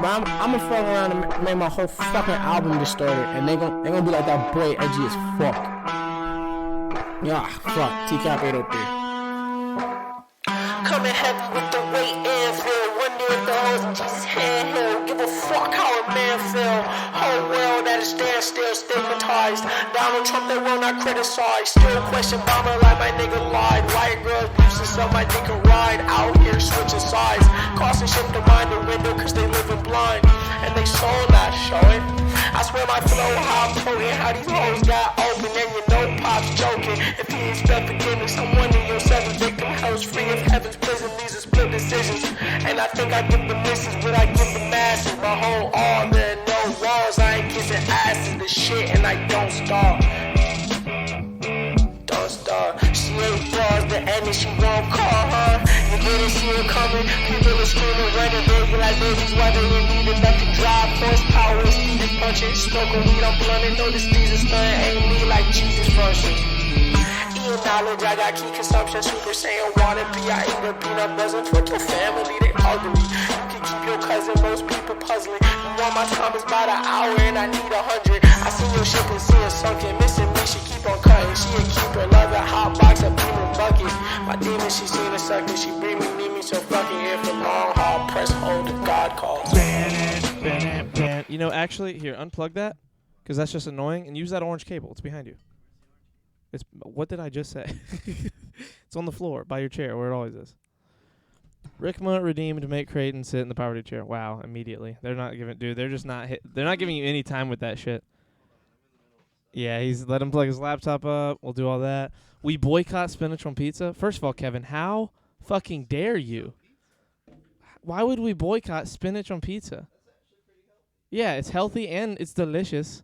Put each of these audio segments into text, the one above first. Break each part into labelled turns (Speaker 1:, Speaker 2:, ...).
Speaker 1: But I'm gonna fuck around and make my whole fucking album distorted, and they gonna be like that boy edgy as fuck. Yeah, fuck. TCAP 803.
Speaker 2: Coming heavy with the weight and feel. One day if the hoes in Jesus' hand held. Give a fuck how a man feel. Whole world at a standstill, stigmatized. Donald Trump, they will not criticize. Still question Obama like my nigga lied. White girls used to sell my nigga ride. Out here switching sides. Costing shit to mind the window cause they living blind. And they soul not showing. I swear my flow how potent. How these hoes got open and you know Pop's joking. If he expect forgiveness, I'm wondering your seven victim house free of heaven's prison. These are split decisions. And I think I give the misses what I give the masses. My whole all there are no walls. I ain't kissing ass in the shit and I don't stop. Don't stop. She ain't bars the end and she won't call her. You didn't see her coming. People are screaming, running, baby like babies. Why they need enough to drive horsepower. Speed is punching. Smoking weed, I'm blunting. Notice these is stunning. Ain't me like Jesus function. Eating knowledge, I got key consumption. Super Saiyan wanna be. I eat a peanut butter with your family. They ugly. You can keep your cousin. Most people puzzling. You want my time is about an hour and I need 100. I see your shit and see it sunken. Missing me, she keep on cutting. She a keeper, love a hot box, a beaming bucket. My demon, she seen a sucker. She bring me, need me, so fucking here for long haul. Press hold to God calls.
Speaker 3: You know, actually, here, unplug that, because that's just annoying, and use that orange cable. It's behind you. It's what did I just say? It's on the floor by your chair, where it always is. Rickma redeemed to make Creighton sit in the poverty chair. Wow, immediately. They're not giving, dude. They're just not. They're not giving you any time with that shit. Yeah, he's let him plug his laptop up. We'll do all that. We boycott spinach on pizza. First of all, Kevin, how fucking dare you? Why would we boycott spinach on pizza? Yeah, it's healthy and it's delicious.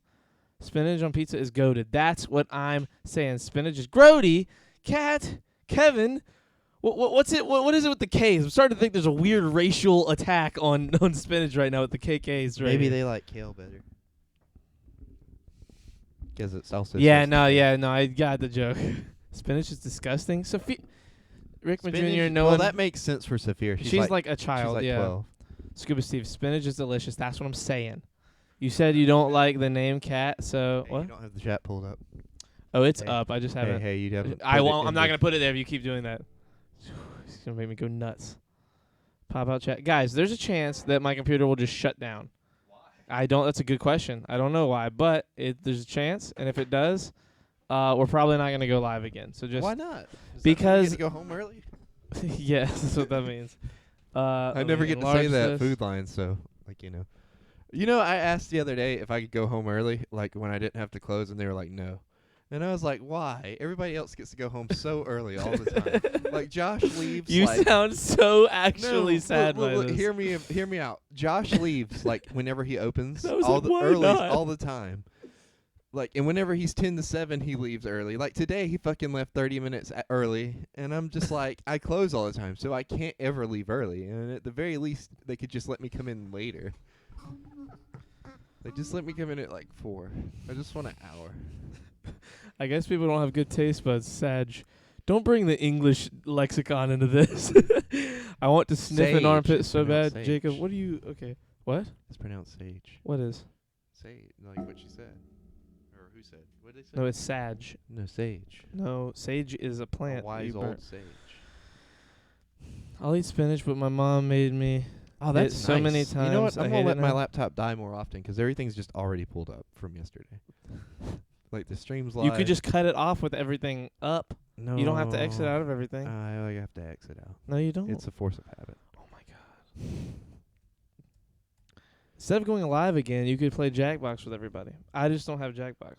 Speaker 3: Spinach on pizza is goated. That's what I'm saying. Spinach is grody. Cat, Kevin, what's it? What is it with the K's? I'm starting to think there's a weird racial attack on spinach right now with the KKs. Right?
Speaker 4: Maybe they like kale better. Because it's also
Speaker 3: no, I got the joke. Spinach is disgusting. Sophia, Rickman Jr. No,
Speaker 4: well, that makes sense for Sophia.
Speaker 3: She's like a child.
Speaker 4: She's like
Speaker 3: yeah.
Speaker 4: 12.
Speaker 3: Scuba Steve, spinach is delicious. That's what I'm saying. You said you don't like the name Cat, so
Speaker 4: Hey,
Speaker 3: what?
Speaker 4: you don't have the chat pulled up.
Speaker 3: Oh, it's
Speaker 4: Hey.
Speaker 3: up. I just haven't.
Speaker 4: Hey, you haven't.
Speaker 3: I won't. I'm not gonna put it there if you keep doing that. It's gonna make me go nuts. Pop out chat, guys. There's a chance that my computer will just shut down. Why? I don't. That's a good question. I don't know why, but there's a chance, and if it does, we're probably not gonna go live again. So just
Speaker 4: why not?
Speaker 3: Because
Speaker 4: you get to go home early.
Speaker 3: yes, that's what that means.
Speaker 4: I never get to say that food line, so like you know, I asked the other day if I could go home early, like when I didn't have to close, and they were like, no. And I was like, why? Everybody else gets to go home so early all the time. Like Josh leaves.
Speaker 3: You sound so actually sad by
Speaker 4: look,
Speaker 3: this.
Speaker 4: hear me out. Josh leaves like whenever he opens
Speaker 3: why not?
Speaker 4: all the time. Like, and whenever he's 10 to 7, he leaves early. Like today, he fucking left 30 minutes early, and I'm just like, I close all the time, so I can't ever leave early. And at the very least, they could just let me come in later. They just let me come in at like 4. I just want an hour.
Speaker 3: I guess people don't have good taste buds. Sag, don't bring the English lexicon into this. I want to sniff an
Speaker 4: Sage.
Speaker 3: armpit
Speaker 4: It's
Speaker 3: so bad.
Speaker 4: pronounced
Speaker 3: Jacob,
Speaker 4: sage.
Speaker 3: what do you? Okay, what?
Speaker 4: It's pronounced sage.
Speaker 3: What is?
Speaker 4: Sage, like what she said. Or who said? What did they say?
Speaker 3: No, it's sage.
Speaker 4: No, sage.
Speaker 3: No, sage is a plant.
Speaker 4: A wise
Speaker 3: you
Speaker 4: old
Speaker 3: burn.
Speaker 4: sage.
Speaker 3: I'll eat spinach, but my mom made me.
Speaker 4: Oh, that's
Speaker 3: it so many times.
Speaker 4: You know what?
Speaker 3: I
Speaker 4: I'm
Speaker 3: hate
Speaker 4: gonna let
Speaker 3: it
Speaker 4: my
Speaker 3: now.
Speaker 4: laptop die more often because everything's just already pulled up from yesterday. Like the stream's live.
Speaker 3: You could just cut it off with everything up.
Speaker 4: No.
Speaker 3: You don't have to exit out of everything.
Speaker 4: I have to exit out.
Speaker 3: No, you don't.
Speaker 4: It's a force of habit.
Speaker 3: Oh my god. Instead of going live again, you could play Jackbox with everybody. I just don't have Jackbox.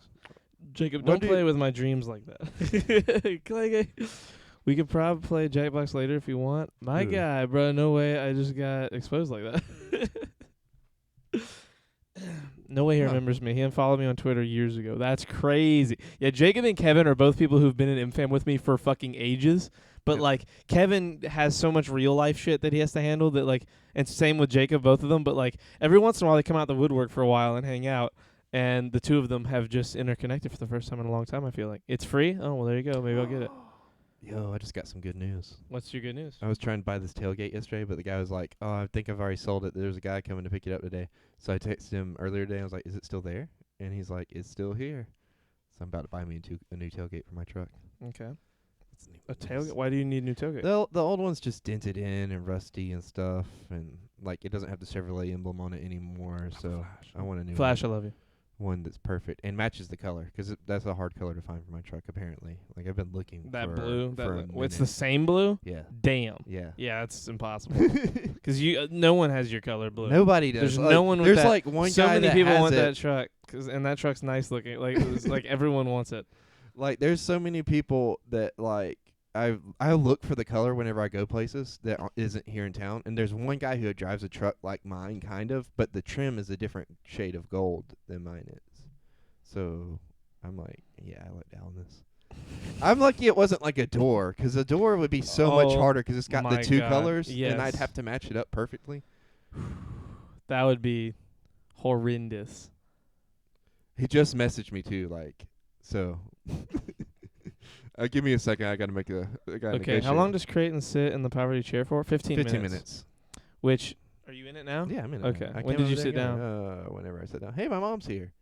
Speaker 3: Jacob,
Speaker 4: What
Speaker 3: don't
Speaker 4: do
Speaker 3: play
Speaker 4: you-
Speaker 3: with my dreams like that. Clay, we could probably play Jackbox later if you want. My
Speaker 4: Ooh.
Speaker 3: guy, bro, no way I just got exposed like that. No way he
Speaker 4: Huh.
Speaker 3: remembers me. He unfollowed me on Twitter years ago. That's crazy. Yeah, Jacob and Kevin are both people who've been in ImFam with me for fucking ages. But,
Speaker 4: Yep.
Speaker 3: like, Kevin has so much real life shit that he has to handle that, like, and same with Jacob, both of them. But, like, every once in a while they come out the woodwork for a while and hang out. And the two of them have just interconnected for the first time in a long time, I feel like. It's free? Oh, well, there you go. Maybe I'll get it.
Speaker 4: Yo, I just got some good news.
Speaker 3: What's your good news?
Speaker 4: I was trying to buy this tailgate yesterday, but the guy was like, "Oh, I think I've already sold it. There's a guy coming to pick it up today." So I texted him earlier today. I was like, "Is it still there?" And he's like, "It's still here." So I'm about to buy me a new tailgate for my truck.
Speaker 3: Okay.
Speaker 4: It's
Speaker 3: A tailgate? Why do you need a new tailgate?
Speaker 4: The old one's just dented in and rusty and stuff, and like it doesn't have the Chevrolet emblem on it anymore. So I want a new
Speaker 3: Flash, I love you.
Speaker 4: one that's perfect and matches the color, 'cause that's a hard color to find for my truck. Apparently, like I've been looking
Speaker 3: That
Speaker 4: for
Speaker 3: blue.
Speaker 4: for a
Speaker 3: It's the
Speaker 4: minute.
Speaker 3: same blue.
Speaker 4: Yeah,
Speaker 3: Damn.
Speaker 4: yeah.
Speaker 3: Yeah, it's impossible. Because no one has your color blue.
Speaker 4: Nobody does.
Speaker 3: There's
Speaker 4: Like,
Speaker 3: no one with
Speaker 4: there's
Speaker 3: that.
Speaker 4: like one
Speaker 3: So
Speaker 4: guy
Speaker 3: many
Speaker 4: that
Speaker 3: people
Speaker 4: has
Speaker 3: want
Speaker 4: it.
Speaker 3: that truck, and that truck's nice looking. Like it's like everyone wants it.
Speaker 4: Like there's so many people that like I look for the color whenever I go places that isn't here in town, and there's one guy who drives a truck like mine, kind of, but the trim is a different shade of gold than mine is. So I'm like, yeah, I looked down this. I'm lucky it wasn't like a door, 'cause a door would be so much
Speaker 3: Oh
Speaker 4: harder 'cause it's got the
Speaker 3: my
Speaker 4: two
Speaker 3: God,
Speaker 4: colors, and I'd
Speaker 3: yes.
Speaker 4: have to match it up perfectly.
Speaker 3: That would be horrendous.
Speaker 4: He just messaged me too, like, so. Give me a second. I gotta make a.
Speaker 3: Okay, how long does Creighton sit in the poverty chair for? 15
Speaker 4: minutes.
Speaker 3: Which, are you in it now?
Speaker 4: Yeah, I'm in it.
Speaker 3: Okay.
Speaker 4: I
Speaker 3: When
Speaker 4: came
Speaker 3: did you
Speaker 4: over
Speaker 3: sit
Speaker 4: there
Speaker 3: down?
Speaker 4: again, whenever I sit down. Hey, my mom's here.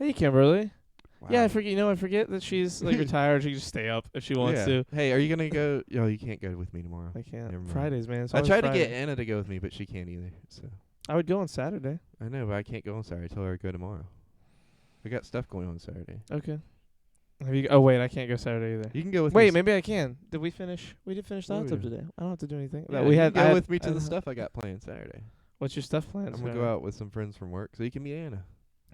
Speaker 3: Hey, Kimberly.
Speaker 4: Wow.
Speaker 3: Yeah, I forget. You know, I forget that she's like retired. She can just stay up if she wants to.
Speaker 4: Hey, are you gonna go? No, you can't go with me tomorrow.
Speaker 3: I can't.
Speaker 4: Never mind.
Speaker 3: Fridays, man. It's
Speaker 4: I
Speaker 3: always
Speaker 4: tried to
Speaker 3: Friday.
Speaker 4: get Anna to go with me, but she can't either. So
Speaker 3: I would go on Saturday.
Speaker 4: I know, but I can't go on Saturday. I told her to go tomorrow. I got stuff going on Saturday.
Speaker 3: Okay. Have you? Oh wait, I can't go Saturday either.
Speaker 4: You can go with
Speaker 3: Wait,
Speaker 4: me.
Speaker 3: maybe I can. Did we finish? We did finish the
Speaker 4: Oh,
Speaker 3: hot tub
Speaker 4: yeah.
Speaker 3: today. I don't have to do anything.
Speaker 4: Yeah,
Speaker 3: we
Speaker 4: you
Speaker 3: had.
Speaker 4: can
Speaker 3: I
Speaker 4: go
Speaker 3: had-
Speaker 4: with me
Speaker 3: I
Speaker 4: to the
Speaker 3: had-
Speaker 4: stuff I got planned Saturday.
Speaker 3: What's your stuff planned?
Speaker 4: I'm gonna go out with some friends from work, so you can meet Anna.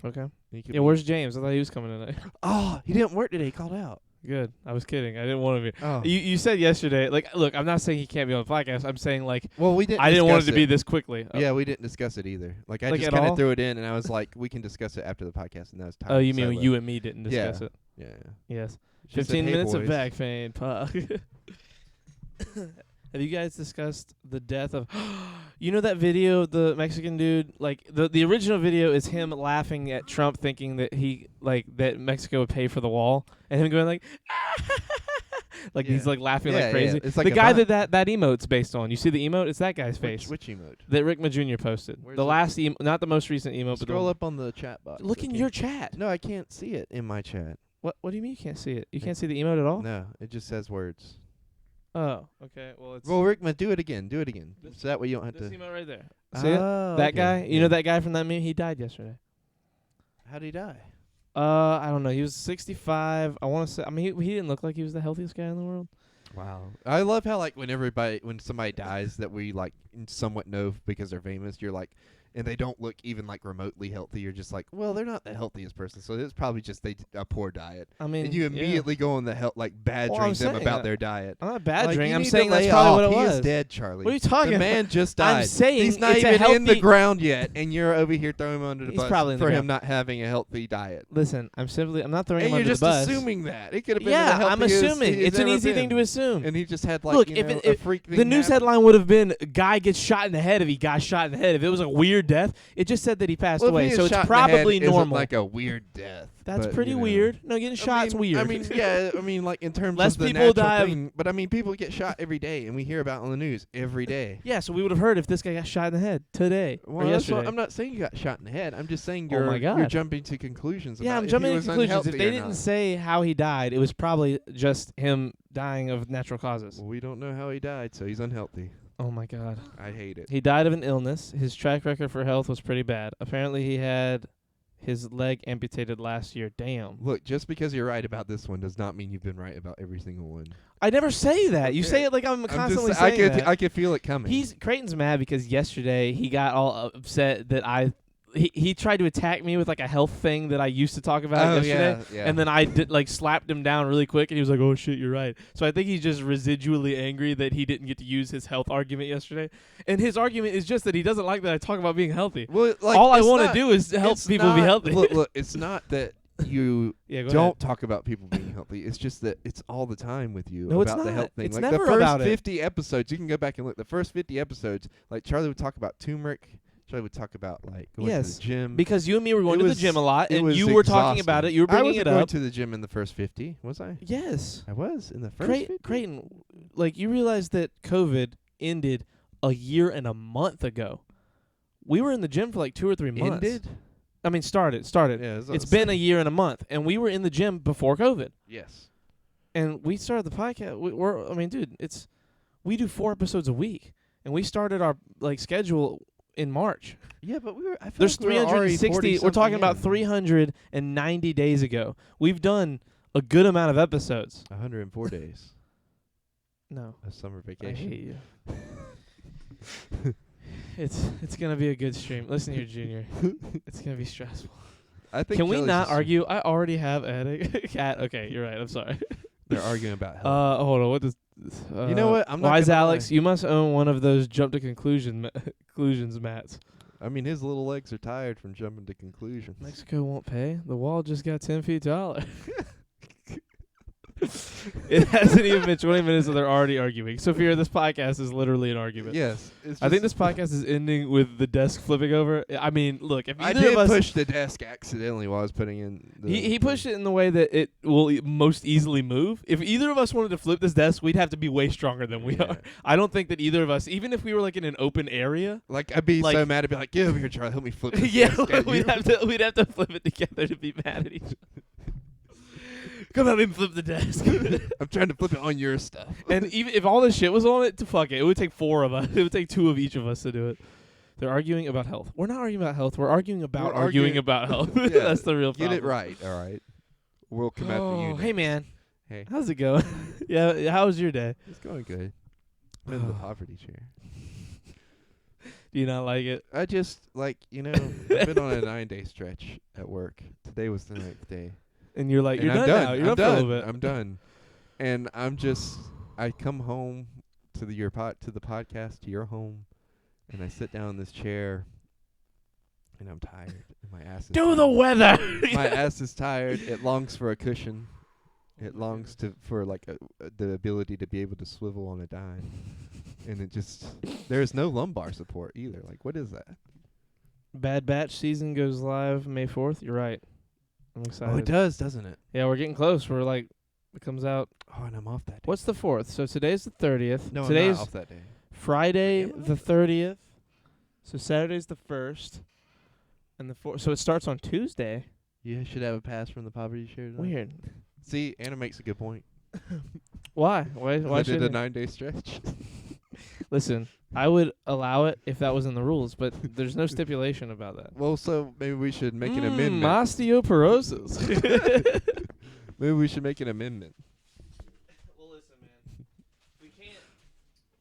Speaker 3: Okay.
Speaker 4: You can
Speaker 3: Yeah,
Speaker 4: meet-
Speaker 3: where's James? I thought he was coming tonight.
Speaker 4: Oh, he didn't work today. He called out.
Speaker 3: Good. I was kidding. I didn't want to be.
Speaker 4: Oh,
Speaker 3: You said yesterday, like, look, I'm not saying he can't be on the podcast. I'm saying, like,
Speaker 4: well, we didn't.
Speaker 3: I didn't want it
Speaker 4: discuss
Speaker 3: to be this quickly.
Speaker 4: Yeah, we didn't discuss it either. Like I
Speaker 3: Like,
Speaker 4: just
Speaker 3: at
Speaker 4: kind
Speaker 3: all?
Speaker 4: of threw it in, and I was like, we can discuss it after the podcast, and that was time.
Speaker 3: Oh, you mean
Speaker 4: solo.
Speaker 3: you and me didn't
Speaker 4: Yeah.
Speaker 3: discuss it?
Speaker 4: Yeah.
Speaker 3: Yes.
Speaker 4: She said,
Speaker 3: 15
Speaker 4: "Hey,
Speaker 3: minutes of
Speaker 4: boys."
Speaker 3: back pain. Puck. Have you guys discussed the death of... You know that video of the Mexican dude? Like, the original video is him laughing at Trump thinking that that Mexico would pay for the wall. And him going like... like, he's,
Speaker 4: Yeah.
Speaker 3: like, laughing
Speaker 4: Yeah,
Speaker 3: like crazy.
Speaker 4: yeah. It's like
Speaker 3: the
Speaker 4: a
Speaker 3: guy
Speaker 4: bot.
Speaker 3: that emote's based on. You see the emote? It's that guy's face.
Speaker 4: Which emote?
Speaker 3: That Rick Jr. posted.
Speaker 4: Where's
Speaker 3: The
Speaker 4: it?
Speaker 3: last not the most recent emote, but
Speaker 4: Scroll
Speaker 3: the
Speaker 4: up on the chat box.
Speaker 3: Look
Speaker 4: I
Speaker 3: in
Speaker 4: can't-
Speaker 3: your chat.
Speaker 4: No, I can't see it in my chat.
Speaker 3: What do you mean you can't see it? You can't see the emote at all?
Speaker 4: No, it just says words.
Speaker 3: Oh, okay. Well, it's
Speaker 4: Well, Rickman, do it again. Do it again.
Speaker 3: This-
Speaker 4: So that way you don't have
Speaker 3: this
Speaker 4: to.
Speaker 3: emote right there. See it?
Speaker 4: Oh,
Speaker 3: That
Speaker 4: okay.
Speaker 3: guy? You
Speaker 4: Yeah.
Speaker 3: know that guy from that meme? He died yesterday.
Speaker 4: How did he die?
Speaker 3: I don't know. He was 65. I want to say. I mean, he didn't look like he was the healthiest guy in the world.
Speaker 4: Wow. I love how like when somebody dies that we like somewhat know because they're famous, you're like, and they don't look even like remotely healthy. You're just like, well, they're not the healthiest person, so it's probably just a poor diet.
Speaker 3: I mean,
Speaker 4: And you
Speaker 3: yeah.
Speaker 4: immediately go on the badgering
Speaker 3: I'm
Speaker 4: them
Speaker 3: saying
Speaker 4: about
Speaker 3: that.
Speaker 4: their diet.
Speaker 3: I'm not
Speaker 4: Like,
Speaker 3: badgering.
Speaker 4: you
Speaker 3: I'm
Speaker 4: need
Speaker 3: saying
Speaker 4: to
Speaker 3: that's
Speaker 4: lay
Speaker 3: probably
Speaker 4: off.
Speaker 3: what it
Speaker 4: He
Speaker 3: was.
Speaker 4: is dead, Charlie.
Speaker 3: What are you talking
Speaker 4: The
Speaker 3: about?
Speaker 4: man just
Speaker 3: I'm
Speaker 4: died.
Speaker 3: saying
Speaker 4: He's not
Speaker 3: it's a
Speaker 4: even in the
Speaker 3: healthy-
Speaker 4: ground yet, and you're over here throwing him under the
Speaker 3: He's
Speaker 4: bus
Speaker 3: probably in the
Speaker 4: for him
Speaker 3: ground.
Speaker 4: not having a healthy diet.
Speaker 3: Listen, I'm not throwing
Speaker 4: And
Speaker 3: him
Speaker 4: you're
Speaker 3: under
Speaker 4: just
Speaker 3: the bus.
Speaker 4: assuming that. It could have been
Speaker 3: Yeah,
Speaker 4: the
Speaker 3: I'm
Speaker 4: healthiest
Speaker 3: assuming.
Speaker 4: he's
Speaker 3: It's an
Speaker 4: ever
Speaker 3: easy thing
Speaker 4: been.
Speaker 3: to assume.
Speaker 4: And he just had like,
Speaker 3: Look,
Speaker 4: you
Speaker 3: if
Speaker 4: know,
Speaker 3: it-
Speaker 4: a
Speaker 3: if
Speaker 4: freak thing
Speaker 3: the news
Speaker 4: happen.
Speaker 3: headline would have been "Guy gets shot in the head" if he got shot in the head. If it was a weird death, it just said that he passed
Speaker 4: Well, if
Speaker 3: away.
Speaker 4: he
Speaker 3: So
Speaker 4: is
Speaker 3: it's
Speaker 4: shot in the head,
Speaker 3: probably
Speaker 4: isn't
Speaker 3: normal.
Speaker 4: like a weird death.
Speaker 3: That's
Speaker 4: but,
Speaker 3: pretty
Speaker 4: you know.
Speaker 3: weird. No, getting shot's weird.
Speaker 4: I mean, yeah. I mean, like in terms
Speaker 3: Less
Speaker 4: of the
Speaker 3: people
Speaker 4: natural
Speaker 3: die of-
Speaker 4: thing, but I mean, people get shot every day, and we hear about it on the news every day.
Speaker 3: yeah. So we would have heard if this guy got shot in the head today
Speaker 4: Well,
Speaker 3: or
Speaker 4: that's
Speaker 3: yesterday.
Speaker 4: what, I'm not saying you got shot in the head. I'm just saying
Speaker 3: Oh
Speaker 4: you're
Speaker 3: my
Speaker 4: you're
Speaker 3: God.
Speaker 4: jumping to conclusions.
Speaker 3: Yeah,
Speaker 4: about
Speaker 3: I'm
Speaker 4: if
Speaker 3: jumping
Speaker 4: he
Speaker 3: to
Speaker 4: was
Speaker 3: conclusions. If
Speaker 4: unhealthy
Speaker 3: they
Speaker 4: or
Speaker 3: didn't
Speaker 4: not.
Speaker 3: say how he died, it was probably just him dying of natural causes.
Speaker 4: Well, we don't know how he died, so he's unhealthy.
Speaker 3: Oh my God.
Speaker 4: I hate it.
Speaker 3: He died of an illness. His track record for health was pretty bad. Apparently, he had his leg amputated last year. Damn.
Speaker 4: Look, just because you're right about this one does not mean you've been right about every single one.
Speaker 3: I never say that. You
Speaker 4: Okay.
Speaker 3: say it like I'm constantly
Speaker 4: I
Speaker 3: saying that.
Speaker 4: I could feel it coming.
Speaker 3: Creighton's mad because yesterday he got all upset that he tried to attack me with like a health thing that I used to talk about yesterday.
Speaker 4: yeah.
Speaker 3: And then I slapped him down really quick, and he was like, "Oh shit, you're right." So I think he's just residually angry that he didn't get to use his health argument yesterday. And his argument is just that he doesn't like that I talk about being healthy.
Speaker 4: Well, like,
Speaker 3: All I
Speaker 4: it's
Speaker 3: want to
Speaker 4: not-
Speaker 3: do is help
Speaker 4: it's
Speaker 3: people be
Speaker 4: not-
Speaker 3: healthy.
Speaker 4: Look, it's not that you
Speaker 3: Yeah, go
Speaker 4: don't talk about people being healthy. It's just that it's all the time with you
Speaker 3: No, it's
Speaker 4: about the
Speaker 3: not.
Speaker 4: health thing.
Speaker 3: It's
Speaker 4: like
Speaker 3: never
Speaker 4: the first
Speaker 3: about it.
Speaker 4: 50 episodes, you can go back and look. The first 50 episodes, like Charlie would talk about turmeric. Charlie would talk about like going to
Speaker 3: Yes,
Speaker 4: the gym.
Speaker 3: because you and me were going
Speaker 4: It
Speaker 3: to the
Speaker 4: was-
Speaker 3: gym a lot,
Speaker 4: it
Speaker 3: and
Speaker 4: was
Speaker 3: you were talking about
Speaker 4: exhausting.
Speaker 3: it. You were
Speaker 4: I
Speaker 3: bringing
Speaker 4: wasn't
Speaker 3: it
Speaker 4: going
Speaker 3: up.
Speaker 4: to the gym in the first 50, was I?
Speaker 3: Yes.
Speaker 4: I was in the first 50.
Speaker 3: Creighton, like you realize that COVID ended a year and a month ago. We were in the gym for like 2 or 3 months.
Speaker 4: Ended?
Speaker 3: I mean, started.
Speaker 4: Yeah,
Speaker 3: It's been a year and a month, and we were in the gym before COVID.
Speaker 4: Yes.
Speaker 3: And we started the podcast. I mean, dude, we do 4 episodes a week, and we started our like schedule in March.
Speaker 4: Yeah, but we were. I feel
Speaker 3: There's
Speaker 4: like we were already
Speaker 3: 360. We're talking about
Speaker 4: 40-something
Speaker 3: 390 days ago. We've done a good amount of episodes.
Speaker 4: in. 104 days
Speaker 3: No,
Speaker 4: of summer
Speaker 3: I
Speaker 4: vacation.
Speaker 3: hate you. It's gonna be a good stream. Listen here, Junior. It's gonna be stressful.
Speaker 4: I think
Speaker 3: Can we
Speaker 4: Charlie's
Speaker 3: not
Speaker 4: just-
Speaker 3: argue? I already have a cat. Okay, you're right. I'm sorry.
Speaker 4: They're arguing about health.
Speaker 3: Hold on. What does?
Speaker 4: You know what? I'm not
Speaker 3: Wise
Speaker 4: gonna
Speaker 3: Alex,
Speaker 4: lie.
Speaker 3: you must own one of those jump to conclusions mats.
Speaker 4: I mean, his little legs are tired from jumping to conclusions.
Speaker 3: Mexico won't pay. The wall just got 10 feet taller. It hasn't even been 20 minutes and they're already arguing. Sophia, this podcast is literally an argument.
Speaker 4: Yes. It's
Speaker 3: I think
Speaker 4: just-
Speaker 3: this podcast is ending with the desk flipping over. I mean, look, if
Speaker 4: I
Speaker 3: either
Speaker 4: did
Speaker 3: of us
Speaker 4: push the desk accidentally while I was putting in.
Speaker 3: he pushed it in the way that it will most easily move. If either of us wanted to flip this desk, we'd have to be way stronger than we
Speaker 4: Yeah.
Speaker 3: are. I don't think that either of us, even if we were like in an open area,
Speaker 4: Like I'd be
Speaker 3: Like-
Speaker 4: so mad. I'd be like, "Get over here, Charlie. Help me flip." This
Speaker 3: yeah,
Speaker 4: desk down
Speaker 3: we'd
Speaker 4: here."
Speaker 3: have to flip it together to be mad at each other. Come help me flip the desk.
Speaker 4: I'm trying to flip it on your stuff.
Speaker 3: And even if all this shit was on it, to fuck it, it would take 4 of us. It would take 2 of each of us to do it. They're arguing about health. We're not arguing about health. We're arguing about
Speaker 4: We're
Speaker 3: arguing
Speaker 4: arguing-
Speaker 3: about health.
Speaker 4: Yeah,
Speaker 3: That's the real
Speaker 4: Get
Speaker 3: problem.
Speaker 4: it right. All right. We'll come after you.
Speaker 3: Hey
Speaker 4: next.
Speaker 3: man,
Speaker 4: Hey.
Speaker 3: how's it going? Yeah, how was your day?
Speaker 4: It's going good. I'm in the poverty chair.
Speaker 3: Do you not like it?
Speaker 4: I just like I've been on a 9-day stretch at work. Today was the 9th day.
Speaker 3: And you're like,
Speaker 4: And
Speaker 3: you're
Speaker 4: I'm
Speaker 3: done now. You're
Speaker 4: I'm
Speaker 3: up for a
Speaker 4: done.
Speaker 3: little bit.
Speaker 4: I'm done. And I come home to the podcast, to your home, and I sit down in this chair, and I'm tired. And my ass is
Speaker 3: Do the
Speaker 4: tired.
Speaker 3: weather.
Speaker 4: My ass is tired. It longs for a cushion. It longs for like the ability to be able to swivel on a dime. And it just there's no lumbar support either. Like, what is that?
Speaker 3: Bad Batch season goes live May 4th. You're right. I'm excited.
Speaker 4: Oh, it does, doesn't it?
Speaker 3: Yeah, we're getting close. We're like, it comes out.
Speaker 4: Oh, and I'm off that day.
Speaker 3: What's the 4th? So today's the 30th.
Speaker 4: No,
Speaker 3: today's
Speaker 4: I'm not off that day.
Speaker 3: Friday
Speaker 4: Am I?
Speaker 3: the 30th. So Saturday's the 1st. And the 4th. So it starts on Tuesday.
Speaker 4: You should have a pass from the poverty share. tonight.
Speaker 3: Weird.
Speaker 4: See, Anna makes a good point.
Speaker 3: Why? Why
Speaker 4: I did
Speaker 3: should
Speaker 4: a
Speaker 3: it?
Speaker 4: 9-day stretch.
Speaker 3: Listen, I would allow it if that was in the rules, but there's no stipulation about that.
Speaker 4: Well, so maybe we should make an amendment.
Speaker 3: Osteoporosis.
Speaker 4: Maybe we should make an amendment.
Speaker 3: Well, listen, man.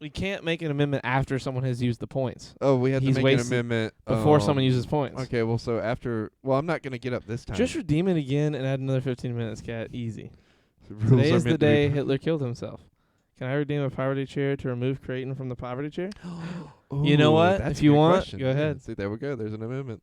Speaker 3: We can't make an amendment after someone has used the points.
Speaker 4: Oh, we have
Speaker 3: He's
Speaker 4: to make an
Speaker 3: wasted
Speaker 4: amendment
Speaker 3: Before someone uses points.
Speaker 4: Okay, well, so after. Well, I'm not going to get up this time.
Speaker 3: Just redeem it again and add another 15 minutes, Cat. Easy.
Speaker 4: The rules
Speaker 3: Today
Speaker 4: are
Speaker 3: is the
Speaker 4: meant to be-
Speaker 3: day Hitler killed himself. Can I redeem a poverty chair to remove Creighton from the poverty chair? You know
Speaker 4: Ooh,
Speaker 3: what?
Speaker 4: that's
Speaker 3: If
Speaker 4: a
Speaker 3: you
Speaker 4: good
Speaker 3: want,
Speaker 4: question.
Speaker 3: go
Speaker 4: Yeah,
Speaker 3: ahead.
Speaker 4: See, there we go. There's an amendment.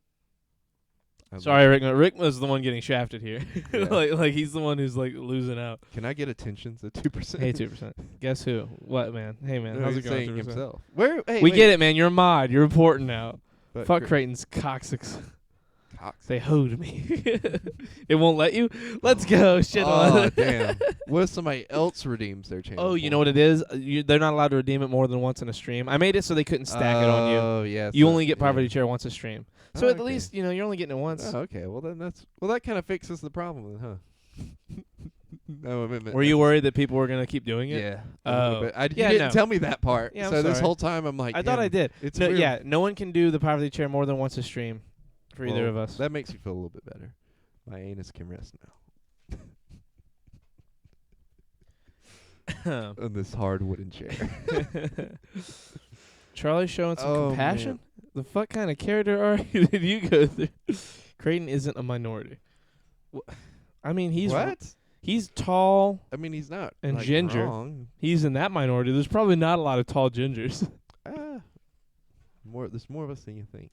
Speaker 4: I
Speaker 3: Sorry,
Speaker 4: love-
Speaker 3: Rick. Rick was the one getting shafted here.
Speaker 4: Yeah.
Speaker 3: like he's the one who's like losing out.
Speaker 4: Can I get attentions at 2%?
Speaker 3: Hey, 2%. Guess who? What, man? Hey, man.
Speaker 4: No,
Speaker 3: How's it
Speaker 4: he's
Speaker 3: going?
Speaker 4: saying
Speaker 3: 2%?
Speaker 4: himself. Where? Hey,
Speaker 3: We
Speaker 4: wait,
Speaker 3: get it, man. You're a mod. You're important now.
Speaker 4: but
Speaker 3: Fuck
Speaker 4: Cre-
Speaker 3: Creighton's coccyx.
Speaker 4: Cox.
Speaker 3: They hoed me. It won't let you? Let's go. Shit on
Speaker 4: Oh,
Speaker 3: it.
Speaker 4: damn. What if somebody else redeems their channel?
Speaker 3: Oh, you know what it is? They're not allowed to redeem it more than once in a stream. I made it so they couldn't stack it on you.
Speaker 4: Oh, yeah.
Speaker 3: You
Speaker 4: so-
Speaker 3: only get poverty
Speaker 4: yeah.
Speaker 3: chair once a stream. So
Speaker 4: Oh,
Speaker 3: at
Speaker 4: okay.
Speaker 3: least, you're only getting it once.
Speaker 4: Oh, okay. Well, then that kind of fixes the problem, then, huh? No amendment.
Speaker 3: Were you worried that people were going to keep doing it?
Speaker 4: Yeah.
Speaker 3: Oh.
Speaker 4: But you
Speaker 3: Yeah,
Speaker 4: didn't
Speaker 3: no.
Speaker 4: tell me that part.
Speaker 3: Yeah, I'm
Speaker 4: so this
Speaker 3: sorry.
Speaker 4: whole time I'm like,
Speaker 3: I thought
Speaker 4: damn,
Speaker 3: I did.
Speaker 4: It's
Speaker 3: No,
Speaker 4: weird.
Speaker 3: yeah, no one can do the poverty chair more than once a stream for either
Speaker 4: Well,
Speaker 3: of us.
Speaker 4: That makes me feel a little bit better. My anus can rest now on this hard wooden chair.
Speaker 3: Charlie showing some
Speaker 4: Oh,
Speaker 3: compassion? The fuck kind of character arc did you go through? Creighton isn't a minority. I mean, he's tall.
Speaker 4: I mean, he's not
Speaker 3: And
Speaker 4: like,
Speaker 3: ginger.
Speaker 4: wrong.
Speaker 3: He's in that minority. There's probably not a lot of tall gingers.
Speaker 4: There's more of us than you think.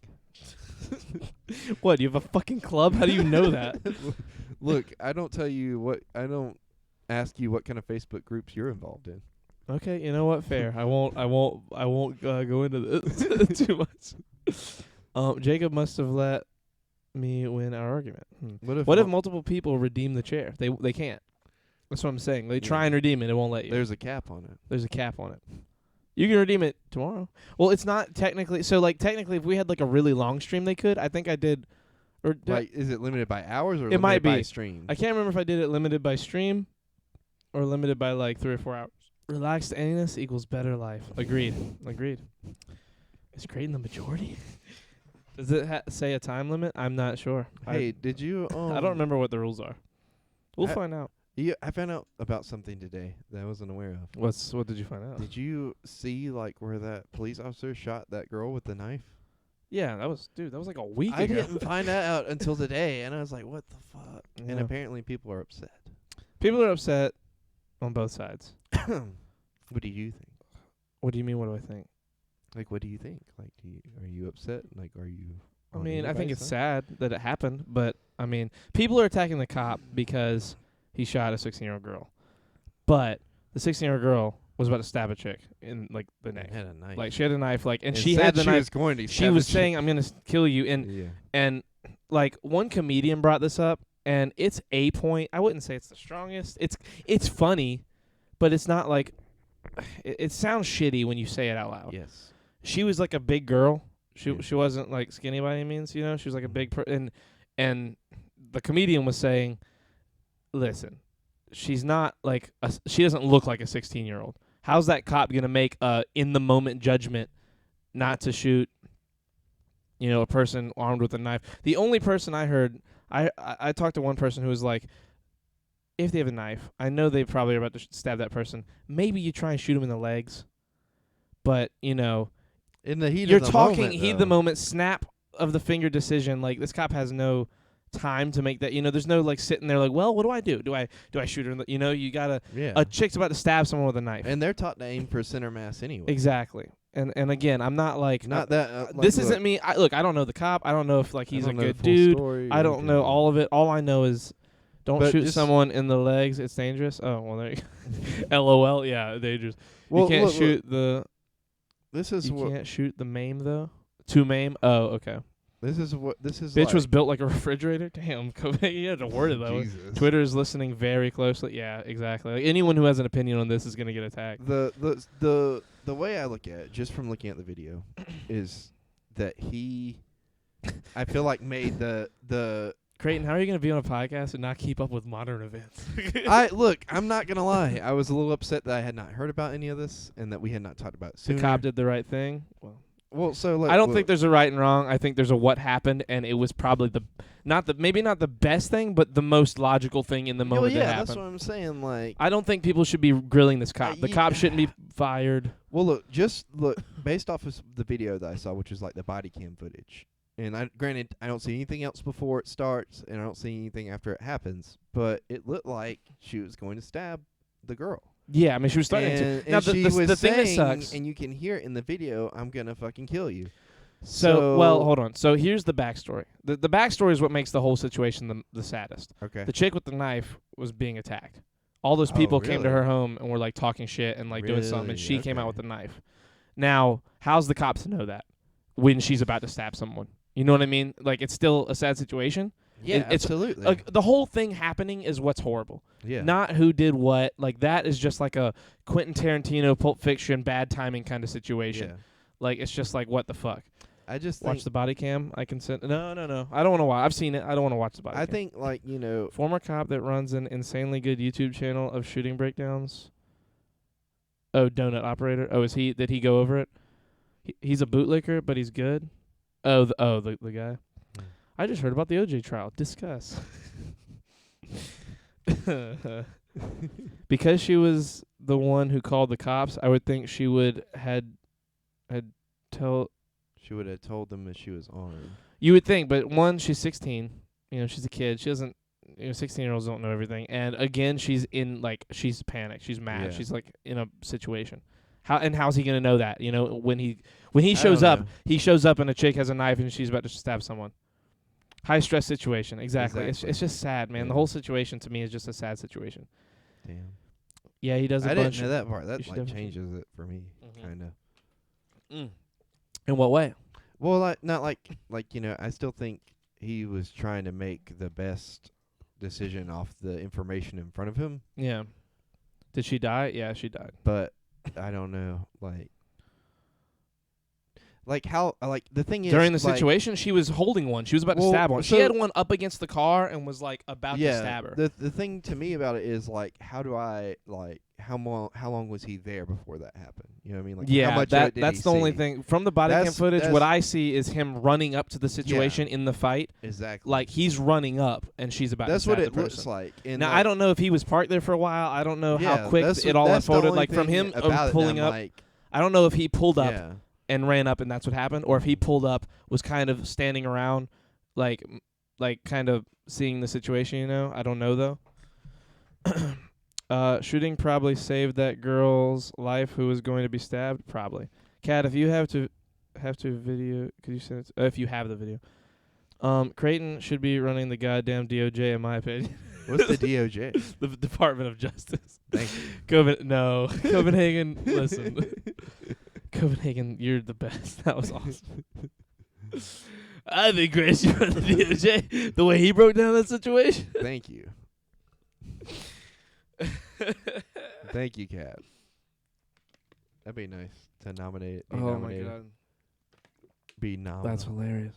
Speaker 3: What, you have a fucking club? How do you know that?
Speaker 4: Look, I don't ask you what kind of Facebook groups you're involved in.
Speaker 3: Okay, you know what? Fair. I won't go into this too much. Jacob must have let me win our argument.
Speaker 4: What
Speaker 3: If multiple people redeem the chair? They can't. That's what I'm saying. They try and redeem it. It won't let you.
Speaker 4: there's a cap on it?
Speaker 3: There's a cap on it. You can redeem it tomorrow. Well, it's not technically. So, like, technically, if we had, like, a really long stream, they could. I think I did. Or
Speaker 4: Like, is it limited by hours or
Speaker 3: It might
Speaker 4: limited by
Speaker 3: be.
Speaker 4: streams?
Speaker 3: I can't remember if I did it limited by stream or limited by, like, 3 or 4 hours. Relaxed anus equals better life. Agreed. Is Creighton the majority? Does it say a time limit? I'm not sure.
Speaker 4: Hey, did you?
Speaker 3: I don't remember what the rules are. We'll find out.
Speaker 4: Yeah, I found out about something today that I wasn't aware of.
Speaker 3: What did you find out?
Speaker 4: Did you see like where that police officer shot that girl with the knife?
Speaker 3: Yeah, that was like a week
Speaker 4: I
Speaker 3: ago.
Speaker 4: didn't find that out until today, and I was like, "What the fuck?" And
Speaker 3: Yeah.
Speaker 4: apparently, people are upset.
Speaker 3: People are upset on both sides.
Speaker 4: What do you think?
Speaker 3: What do you mean? What do I think?
Speaker 4: Like, what do you think? Like, are you upset? Like, are you?
Speaker 3: I
Speaker 4: on
Speaker 3: mean, I think
Speaker 4: anybody's
Speaker 3: it's
Speaker 4: side?
Speaker 3: sad that it happened, but I mean, people are attacking the cop because he shot a 16-year-old girl. But the 16-year-old girl was about to stab a chick in like the neck.
Speaker 4: Had a knife.
Speaker 3: Like she had a knife, like, and
Speaker 4: It
Speaker 3: she
Speaker 4: said
Speaker 3: had the
Speaker 4: she
Speaker 3: knife.
Speaker 4: was going to.
Speaker 3: She was saying, "I'm gonna kill you,"
Speaker 4: Yeah.
Speaker 3: and like one comedian brought this up, and it's a point. I wouldn't say it's the strongest. It's funny, but it's not like it sounds shitty when you say it out loud.
Speaker 4: Yes.
Speaker 3: She was like a big girl. She
Speaker 4: Yeah.
Speaker 3: she wasn't like skinny by any means, you know. She was like a big and the comedian was saying, "Listen, she's not like she doesn't look like a 16-year-old. How's that cop going to make a in the moment judgment not to shoot, you know, a person armed with a knife?" The only person I heard, I talked to one person who was like, if they have a knife, I know they probably are about to stab that person. Maybe you try and shoot him in the legs. But, you know,
Speaker 4: In the heat
Speaker 3: you're
Speaker 4: of the
Speaker 3: talking
Speaker 4: moment,
Speaker 3: heat of the moment, snap of the finger decision. Like, this cop has no time to make that. You know, there's no, like, sitting there like, well, what do I do? Do I shoot her in the, you know, you got to,
Speaker 4: Yeah.
Speaker 3: a chick's about to stab someone with a knife.
Speaker 4: And they're taught to aim for center mass anyway.
Speaker 3: Exactly. And again, I'm not like,
Speaker 4: Not that.
Speaker 3: this isn't me. I don't know the cop. I don't know if, like, he's a good dude. I don't know all of it. All I know is don't
Speaker 4: But
Speaker 3: shoot
Speaker 4: just-
Speaker 3: someone in the legs. It's dangerous. Oh, well, there you go. LOL. Yeah, dangerous.
Speaker 4: Well,
Speaker 3: you can't
Speaker 4: look,
Speaker 3: shoot the.
Speaker 4: This is
Speaker 3: You
Speaker 4: what.
Speaker 3: can't shoot the maim though. To maim. Oh, okay.
Speaker 4: This is what. This is.
Speaker 3: Bitch
Speaker 4: like,
Speaker 3: was built like a refrigerator. Damn, you had to word it that way.
Speaker 4: Jesus.
Speaker 3: Twitter is listening very closely. Yeah, exactly. Like anyone who has an opinion on this is gonna get attacked.
Speaker 4: The way I look at it, just from looking at the video, is that he, I feel like made the.
Speaker 3: Creighton, how are you gonna be on a podcast and not keep up with modern events?
Speaker 4: I'm not gonna lie. I was a little upset that I had not heard about any of this and that we had not talked about it
Speaker 3: The
Speaker 4: sooner.
Speaker 3: cop did the right thing.
Speaker 4: Well, so like,
Speaker 3: I don't think there's a right and wrong. I think there's a what happened, and it was probably maybe not the best thing, but the most logical thing in the moment
Speaker 4: yeah,
Speaker 3: that
Speaker 4: that's
Speaker 3: happened.
Speaker 4: what I'm saying. Like,
Speaker 3: I don't think people should be grilling this cop. The
Speaker 4: yeah.
Speaker 3: cop shouldn't be fired.
Speaker 4: well, look, based off of the video that I saw, which was like the body cam footage. And granted, I don't see anything else before it starts, and I don't see anything after it happens. But it looked like she was going to stab the girl.
Speaker 3: Yeah, I mean, she was starting to.
Speaker 4: And
Speaker 3: Now,
Speaker 4: she
Speaker 3: the
Speaker 4: was
Speaker 3: thing that
Speaker 4: saying,
Speaker 3: sucks.
Speaker 4: and you can hear it in the video, "I'm gonna fucking kill you."
Speaker 3: So, well, hold on. So here's the backstory. The backstory is what makes the whole situation the saddest.
Speaker 4: Okay.
Speaker 3: The chick with the knife was being attacked. All those people came to
Speaker 4: really?
Speaker 3: her home and were like talking shit and like doing something, and she
Speaker 4: Really?
Speaker 3: came out
Speaker 4: Okay.
Speaker 3: with the knife. Now, how's the cops to know that when she's about to stab someone? You know what I mean? Like, it's still a sad situation.
Speaker 4: Yeah,
Speaker 3: it's
Speaker 4: absolutely.
Speaker 3: Like, the whole thing happening is what's horrible.
Speaker 4: yeah.
Speaker 3: Not who did what. Like, that is just like a Quentin Tarantino, Pulp Fiction, bad timing kind of situation.
Speaker 4: Yeah.
Speaker 3: Like, it's just like, what the fuck?
Speaker 4: I just
Speaker 3: Watch
Speaker 4: think,
Speaker 3: the body cam. I consent. No. I don't want to watch. I've seen it. I don't want to watch the body
Speaker 4: I
Speaker 3: cam.
Speaker 4: think like
Speaker 3: Former cop that runs an insanely good YouTube channel of shooting breakdowns. Oh, Donut Operator. Oh, did he go over it? He's a bootlicker, but he's good. Oh, the guy. I just heard about the OJ trial. Discuss. Because she was the one who called the cops, I would think she would had tell.
Speaker 4: she would have told them that she was armed.
Speaker 3: You would think, but one, she's 16. You know, she's a kid. She doesn't. 16-year-olds don't know everything. And again, she's panicked. She's mad.
Speaker 4: Yeah.
Speaker 3: She's like in a situation. How's he gonna know that? You know, when he
Speaker 4: I
Speaker 3: shows
Speaker 4: don't
Speaker 3: up,
Speaker 4: know.
Speaker 3: he shows up and a chick has a knife and she's about to stab someone. High stress situation. Exactly.
Speaker 4: Exactly.
Speaker 3: It's just sad, man. The
Speaker 4: Yeah.
Speaker 3: whole situation to me is just a sad situation.
Speaker 4: Damn.
Speaker 3: Yeah, he does a
Speaker 4: I
Speaker 3: bunch.
Speaker 4: didn't know that part. That
Speaker 3: should
Speaker 4: like
Speaker 3: definitely-
Speaker 4: changes it for me,
Speaker 3: Mhm.
Speaker 4: kind of.
Speaker 3: In what way?
Speaker 4: Well, not like I still think he was trying to make the best decision off the information in front of him.
Speaker 3: Yeah. Did she die? Yeah, she died.
Speaker 4: But I don't know, like how the thing is
Speaker 3: During the situation, she was holding one. She was about to stab one. She
Speaker 4: so-
Speaker 3: had one up against the car and was like about to stab her.
Speaker 4: The thing to me about it is like, how do I how long was he there before that happened? You know what I mean? Like, how
Speaker 3: Yeah,
Speaker 4: much of it did
Speaker 3: that's
Speaker 4: he
Speaker 3: the only
Speaker 4: see?
Speaker 3: thing. From the body cam footage, what
Speaker 4: that's-
Speaker 3: I see is him running up to the situation in the fight.
Speaker 4: Exactly.
Speaker 3: Like, he's running up, and she's about
Speaker 4: That's
Speaker 3: to stab
Speaker 4: what it
Speaker 3: the
Speaker 4: looks
Speaker 3: person.
Speaker 4: like. And
Speaker 3: Now, I don't know if he was parked there for a while. I don't know how quick
Speaker 4: that's
Speaker 3: it all
Speaker 4: that's the
Speaker 3: unfolded.
Speaker 4: only
Speaker 3: Like, from
Speaker 4: thing
Speaker 3: him
Speaker 4: about it that
Speaker 3: pulling
Speaker 4: I'm
Speaker 3: up,
Speaker 4: like,
Speaker 3: I don't know if he pulled up
Speaker 4: yeah.
Speaker 3: and ran up and that's what happened, or if he pulled up, was kind of standing around, like kind of seeing the situation, you know? I don't know, though. Shooting probably saved that girl's life who was going to be stabbed, probably. Kat, if you have to video, could you send it if you have the video? Creighton should be running the goddamn DOJ, in my opinion.
Speaker 4: What's the DOJ?
Speaker 3: The Department of Justice.
Speaker 4: Thank you.
Speaker 3: Copenhagen, listen. Copenhagen, you're the best. That was awesome. I think Grace should run the DOJ. The way he broke down that situation.
Speaker 4: Thank you. Thank you, Kat. That'd be nice to nominate it. Be
Speaker 3: Oh my
Speaker 4: nominated.
Speaker 3: god.
Speaker 4: Be nominated.
Speaker 3: That's hilarious.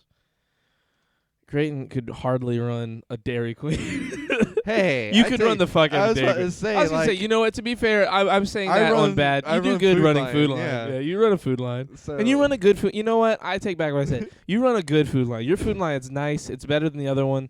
Speaker 3: Creighton could hardly run a Dairy Queen.
Speaker 4: Hey,
Speaker 3: You
Speaker 4: I
Speaker 3: could
Speaker 4: tell
Speaker 3: run the fuck out
Speaker 4: I
Speaker 3: of
Speaker 4: was
Speaker 3: Dairy
Speaker 4: about
Speaker 3: Queen.
Speaker 4: to say,
Speaker 3: I was gonna say, you know what? To be fair, I'm saying
Speaker 4: I
Speaker 3: that on
Speaker 4: run-
Speaker 3: bad.
Speaker 4: I
Speaker 3: You do
Speaker 4: run
Speaker 3: good
Speaker 4: Food
Speaker 3: running
Speaker 4: Line,
Speaker 3: Food Line.
Speaker 4: yeah.
Speaker 3: You run a Food Line,
Speaker 4: so
Speaker 3: and you run a good food. You know what? I take back what I said. You run a good Food Line. Your Food Line is nice. It's better than the other one,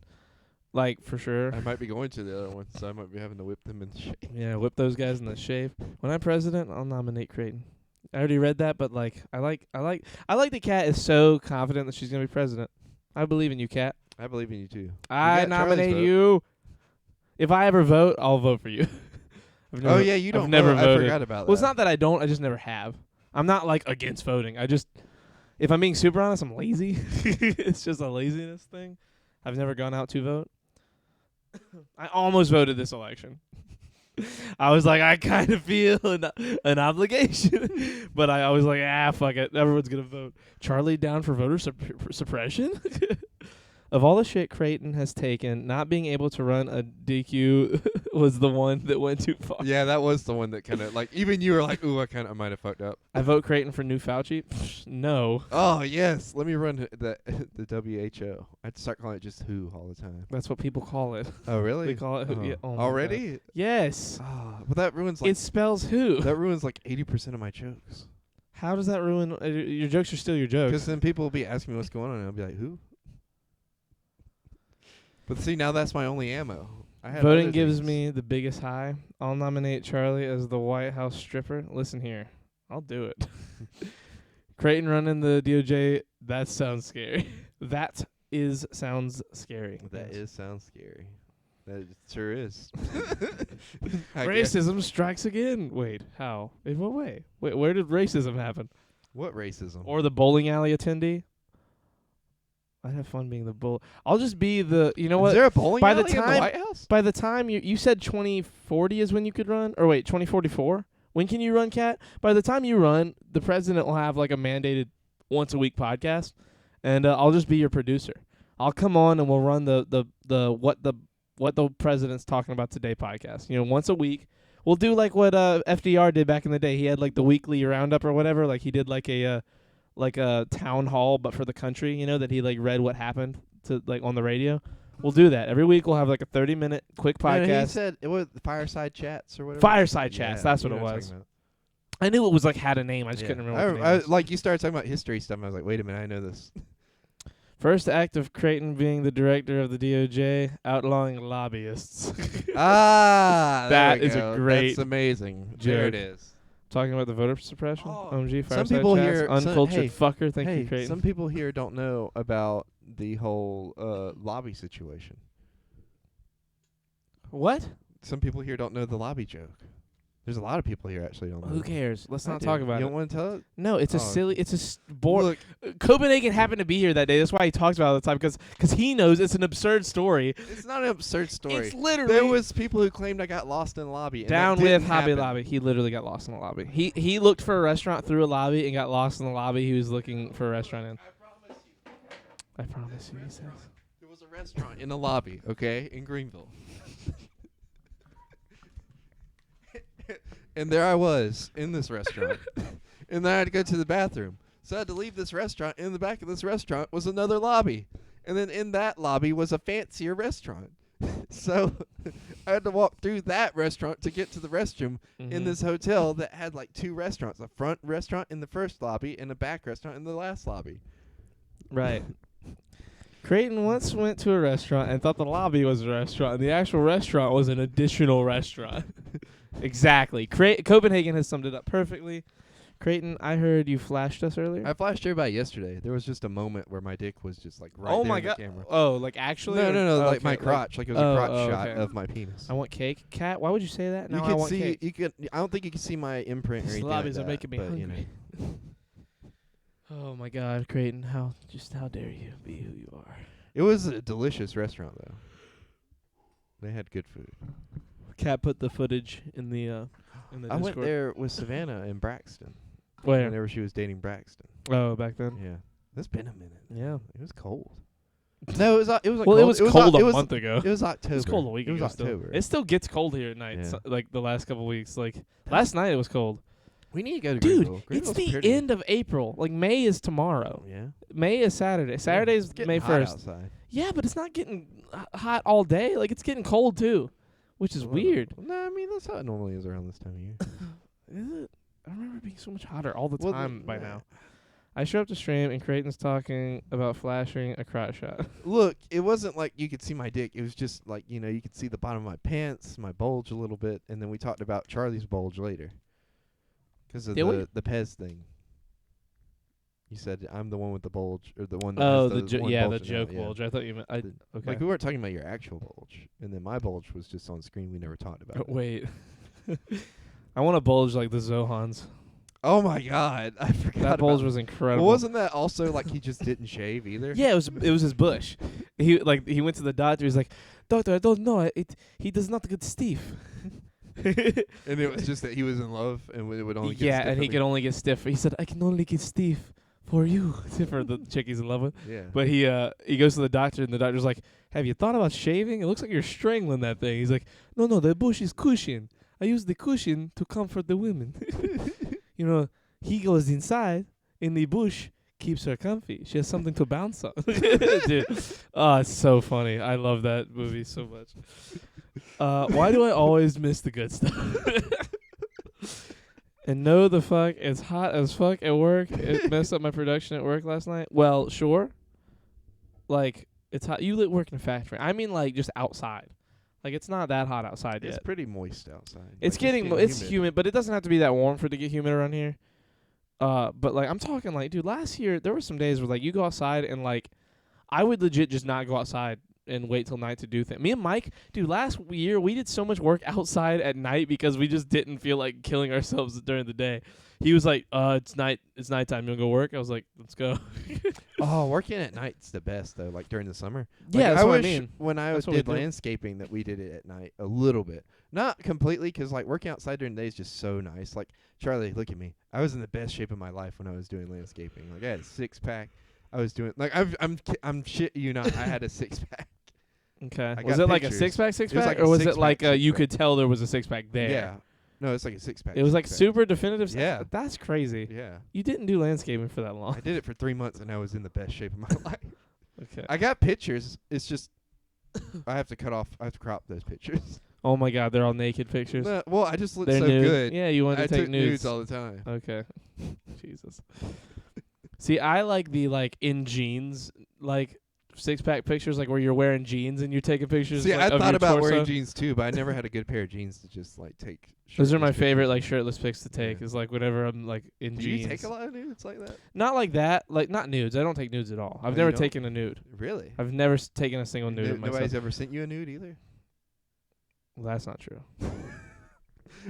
Speaker 3: like for sure.
Speaker 4: I might be going to the other one, so I might be having to whip them in the shape.
Speaker 3: Yeah, whip those guys in the shave. When I'm president, I'll nominate Creighton. I already read that, but like, I like the Cat is so confident that she's gonna be president. I believe in you, Cat.
Speaker 4: I believe in you too.
Speaker 3: I
Speaker 4: got Charlie's
Speaker 3: nominate
Speaker 4: vote.
Speaker 3: you. If I ever vote, I'll vote for you. I've never,
Speaker 4: Oh yeah, you don't.
Speaker 3: I've never
Speaker 4: vote.
Speaker 3: voted.
Speaker 4: I forgot about that.
Speaker 3: Well, it's not that I don't. I just never have. I'm not like against voting. I just, if I'm being super honest, I'm lazy. It's just a laziness thing. I've never gone out to vote. I almost voted this election. I was like, I kind of feel an obligation, but I was like, fuck it. Everyone's gonna vote. Charlie down for voter suppression. Of all the shit Creighton has taken, not being able to run a DQ was the one that went too far.
Speaker 4: Yeah, that was the one that kind of like even you were like, ooh, I might have fucked up.
Speaker 3: I vote Creighton for new Fauci. No,
Speaker 4: Oh yes, let me run the WHO. I'd start calling it just WHO all the time.
Speaker 3: that's what people call it.
Speaker 4: Oh really?
Speaker 3: They call it.
Speaker 4: Oh.
Speaker 3: Yeah, oh my
Speaker 4: Already?
Speaker 3: God. Yes,
Speaker 4: Oh, but that ruins like
Speaker 3: it spells who.
Speaker 4: that ruins like 80% of my jokes.
Speaker 3: How does that ruin your jokes? Are still your jokes.
Speaker 4: Because then people will be asking me what's going on, and I'll be like, who? But see, now that's my only ammo. I have
Speaker 3: Voting
Speaker 4: other
Speaker 3: gives
Speaker 4: things.
Speaker 3: me the biggest high. I'll nominate Charlie as the White House stripper. Listen here, I'll do it. Creighton running the DOJ. That sounds scary. Sounds scary.
Speaker 4: That sounds scary. That sure is. I guess.
Speaker 3: Racism strikes again. Wait, how? In what way? Wait, where did racism happen?
Speaker 4: What racism?
Speaker 3: Or the bowling alley attendee? I'd have fun being the bull. I'll just be the. You know
Speaker 4: Is
Speaker 3: what?
Speaker 4: there a bowling
Speaker 3: By the
Speaker 4: alley in
Speaker 3: time-
Speaker 4: the White House?
Speaker 3: By the time you said 2040 is when you could run, or wait, 2044. When can you run, Cat? By the time you run, the president will have like a mandated once a week podcast, and I'll just be your producer. I'll come on and we'll run the what the president's talking about today podcast. You know, once a week. We'll do like what FDR did back in the day. He had like the weekly roundup or whatever. Like he did like a town hall, but for the country. You know, that he like read what happened to like on the radio. We'll do that every week. We'll have like a 30-minute quick
Speaker 4: No, he
Speaker 3: podcast.
Speaker 4: said it was fireside chats or whatever.
Speaker 3: Fireside chats. That's
Speaker 4: you
Speaker 3: what it
Speaker 4: know I'm
Speaker 3: was.
Speaker 4: talking about.
Speaker 3: I knew it was like had a name. I just couldn't remember. What the name was.
Speaker 4: Like you started talking about history stuff. And I was like, wait a minute, I know this.
Speaker 3: First act of Creighton being the director of the DOJ, outlawing lobbyists.
Speaker 4: Ah,
Speaker 3: That
Speaker 4: there we
Speaker 3: is a
Speaker 4: go.
Speaker 3: great
Speaker 4: That's amazing. There it
Speaker 3: joke.
Speaker 4: is.
Speaker 3: Talking about the voter suppression.
Speaker 4: Oh,
Speaker 3: OMG,
Speaker 4: some
Speaker 3: fireside
Speaker 4: people
Speaker 3: chats.
Speaker 4: here- some-
Speaker 3: Uncultured
Speaker 4: hey,
Speaker 3: fucker. Thank
Speaker 4: hey,
Speaker 3: you, Creighton.
Speaker 4: some people here don't know about the whole lobby situation.
Speaker 3: What?
Speaker 4: Some people here don't know the lobby joke. There's a lot of people here actually don't know.
Speaker 3: Who cares? Let's
Speaker 4: I
Speaker 3: not
Speaker 4: do.
Speaker 3: talk about
Speaker 4: You
Speaker 3: it.
Speaker 4: don't want to tell it?
Speaker 3: No, it's a
Speaker 4: Oh.
Speaker 3: silly. It's a boring.
Speaker 4: Look,
Speaker 3: Copenhagen happened to be here that day. That's why he talks about it all the time because he knows it's an absurd story.
Speaker 4: it's not an absurd story.
Speaker 3: It's literally
Speaker 4: There was people who claimed I got lost in the lobby. And
Speaker 3: down
Speaker 4: that
Speaker 3: with
Speaker 4: didn't
Speaker 3: Hobby
Speaker 4: happen.
Speaker 3: Lobby. He literally got lost in the lobby. He looked for a restaurant through a lobby and got lost in the lobby. He was looking for a restaurant in. I promise you, he says.
Speaker 4: There was a restaurant in the lobby, okay, in Greenville. And there I was in this restaurant. And then I had to go to the bathroom. So I had to leave this restaurant. In the back of this restaurant was another lobby. And then in that lobby was a fancier restaurant. So I had to walk through that restaurant to get to the restroom in this hotel that had like 2 restaurants. A front restaurant in the first lobby and a back restaurant in the last lobby.
Speaker 3: Right. Creighton once went to a restaurant and thought the lobby was a restaurant, and the actual restaurant was an additional restaurant. Exactly. Copenhagen has summed it up perfectly. Creighton, I heard you flashed us earlier.
Speaker 4: I flashed everybody yesterday. There was just a moment where my dick was just like right
Speaker 3: oh
Speaker 4: there
Speaker 3: my
Speaker 4: in
Speaker 3: god!
Speaker 4: the camera.
Speaker 3: Oh, like actually?
Speaker 4: No,
Speaker 3: Oh,
Speaker 4: like
Speaker 3: okay,
Speaker 4: my crotch. Like it was a crotch shot
Speaker 3: okay.
Speaker 4: of my penis.
Speaker 3: I want cake. Cat, why would you say that?
Speaker 4: You
Speaker 3: No, I
Speaker 4: could
Speaker 3: want
Speaker 4: see.
Speaker 3: cake.
Speaker 4: You could. I don't think you can see my imprint or
Speaker 3: These
Speaker 4: anything.
Speaker 3: lobbies
Speaker 4: like
Speaker 3: are
Speaker 4: that,
Speaker 3: making me
Speaker 4: but,
Speaker 3: hungry.
Speaker 4: you know.
Speaker 3: Oh my god, Creighton, how dare you be who you are?
Speaker 4: It was a delicious restaurant though. They had good food.
Speaker 3: Cat put the footage in the
Speaker 4: I
Speaker 3: Discord.
Speaker 4: went there with Savannah in Braxton.
Speaker 3: Where?
Speaker 4: Whenever she was dating Braxton.
Speaker 3: Oh, back then.
Speaker 4: Yeah. That's been a minute.
Speaker 3: Yeah.
Speaker 4: It was cold. No, it was. It was. Like
Speaker 3: Well,
Speaker 4: cold.
Speaker 3: it was cold
Speaker 4: it
Speaker 3: a
Speaker 4: was,
Speaker 3: month ago.
Speaker 4: It was October.
Speaker 3: It was cold a week
Speaker 4: It was
Speaker 3: ago. Still.
Speaker 4: October.
Speaker 3: It still gets cold here at night.
Speaker 4: Yeah.
Speaker 3: So, like the last couple weeks. Like last night it was cold.
Speaker 4: We need to go to
Speaker 3: Dude,
Speaker 4: Greenville.
Speaker 3: it's
Speaker 4: Greenville's
Speaker 3: the
Speaker 4: pretty.
Speaker 3: end of April. Like May is tomorrow.
Speaker 4: Yeah.
Speaker 3: May is Saturday. Saturday's
Speaker 4: It's getting
Speaker 3: May
Speaker 4: hot
Speaker 3: 1st.
Speaker 4: outside.
Speaker 3: Yeah, but it's not getting hot all day. Like it's getting cold too, which is
Speaker 4: Well,
Speaker 3: weird.
Speaker 4: No, I mean that's how it normally is around this time of year.
Speaker 3: Is it? I remember it being so much hotter all the
Speaker 4: Well,
Speaker 3: time by
Speaker 4: yeah.
Speaker 3: now. I show up to stream and Creighton's talking about flashing a crotch shot.
Speaker 4: Look, it wasn't like you could see my dick. It was just like, you know, you could see the bottom of my pants, my bulge a little bit, and then we talked about Charlie's bulge later. Because of
Speaker 3: Did we?
Speaker 4: the Pez thing. You said I'm the one with the bulge, or the one that
Speaker 3: Oh,
Speaker 4: has
Speaker 3: the
Speaker 4: one
Speaker 3: the
Speaker 4: bulging
Speaker 3: joke
Speaker 4: out, yeah.
Speaker 3: bulge. I thought you meant.
Speaker 4: The-
Speaker 3: Okay.
Speaker 4: Like we weren't talking about your actual bulge, and then my bulge was just on screen. We never talked about it.
Speaker 3: Wait. I want a bulge like the Zohans.
Speaker 4: Oh my god, I forgot.
Speaker 3: That bulge
Speaker 4: about
Speaker 3: was incredible.
Speaker 4: Well, wasn't that also like he just didn't shave either?
Speaker 3: Yeah, it was his bush. He went to the doctor. He's like, "Doctor, I don't know. He does not get stiff."
Speaker 4: And it was just that he was in love, and it would only get
Speaker 3: Yeah,
Speaker 4: stiff
Speaker 3: and he
Speaker 4: for
Speaker 3: could
Speaker 4: me.
Speaker 3: only get stiff. He said, "I can only get stiff for you," for the chick he's in love with.
Speaker 4: Yeah.
Speaker 3: But he goes to the doctor, and the doctor's like, "Have you thought about shaving? It looks like you're strangling that thing." He's like, "No, the bush is cushion. I use the cushion to comfort the women." You know, he goes inside, and the bush keeps her comfy. She has something to bounce on. Dude, oh, it's so funny. I love that movie so much. Why do I always miss the good stuff? And no, the fuck, it's hot as fuck at work. It messed up my production at work last night. Well, sure. Like, it's hot. You work in a factory. I mean, like, just outside. Like, it's not that hot outside
Speaker 4: It's
Speaker 3: yet.
Speaker 4: pretty moist outside.
Speaker 3: It's
Speaker 4: Like,
Speaker 3: getting, it's humid, but it doesn't have to be that warm for it to get humid around here. But, like, I'm talking, like, dude, last year, there were some days where, like, you go outside and, like, I would legit just not go outside and wait till night to do things. Me and Mike, dude, last year we did so much work outside at night because we just didn't feel like killing ourselves during the day. He was like, it's nighttime, you wanna go work? I was like, let's go.
Speaker 4: Oh, working at night's the best though. Like during the summer.
Speaker 3: Yeah,
Speaker 4: Like,
Speaker 3: that's
Speaker 4: I
Speaker 3: what I
Speaker 4: wish
Speaker 3: mean.
Speaker 4: when I
Speaker 3: That's what we
Speaker 4: did
Speaker 3: do.
Speaker 4: landscaping that we did it at night a little bit, not completely, because like working outside during the day is just so nice. Like Charlie, look at me. I was in the best shape of my life when I was doing landscaping. Like I had a 6-pack. I was doing like I'm shit you not. I had a 6-pack.
Speaker 3: Okay.
Speaker 4: I
Speaker 3: Was
Speaker 4: got
Speaker 3: it like a
Speaker 4: pictures.
Speaker 3: six-pack,
Speaker 4: like
Speaker 3: or
Speaker 4: a
Speaker 3: was it
Speaker 4: six-pack,
Speaker 3: like you
Speaker 4: six-pack.
Speaker 3: could tell there was a six-pack there?
Speaker 4: Yeah. No, it's like a 6-pack.
Speaker 3: It was like
Speaker 4: six-pack.
Speaker 3: super definitive.
Speaker 4: Yeah.
Speaker 3: That's crazy.
Speaker 4: Yeah.
Speaker 3: You didn't do landscaping for that long.
Speaker 4: I did it for 3 months and I was in the best shape of my life.
Speaker 3: Okay.
Speaker 4: I got pictures. It's just I have to crop those pictures.
Speaker 3: Oh my God, they're all naked pictures.
Speaker 4: No, well, I just look
Speaker 3: They're
Speaker 4: so
Speaker 3: nude.
Speaker 4: good.
Speaker 3: Yeah, you wanted
Speaker 4: I
Speaker 3: to take
Speaker 4: took
Speaker 3: nudes.
Speaker 4: all the time.
Speaker 3: Okay. Jesus. See, I like the like in jeans like 6-pack pictures, like where you're wearing jeans and you're taking pictures.
Speaker 4: See,
Speaker 3: like,
Speaker 4: I
Speaker 3: of
Speaker 4: thought
Speaker 3: your
Speaker 4: about
Speaker 3: torso.
Speaker 4: wearing jeans too, but I never had a good pair of jeans to just like take.
Speaker 3: Those are my
Speaker 4: shirtless
Speaker 3: favorite
Speaker 4: pictures.
Speaker 3: like shirtless pics to take.
Speaker 4: Yeah.
Speaker 3: Is like whenever I'm like in
Speaker 4: Do
Speaker 3: jeans.
Speaker 4: you take a lot of nudes like that?
Speaker 3: Not like that. Like not nudes. I don't take nudes at all. I've
Speaker 4: Oh, you
Speaker 3: never
Speaker 4: don't?
Speaker 3: taken a nude.
Speaker 4: Really?
Speaker 3: I've never taken a single nude of myself.
Speaker 4: Nobody's ever sent you a nude either.
Speaker 3: Well, that's not true.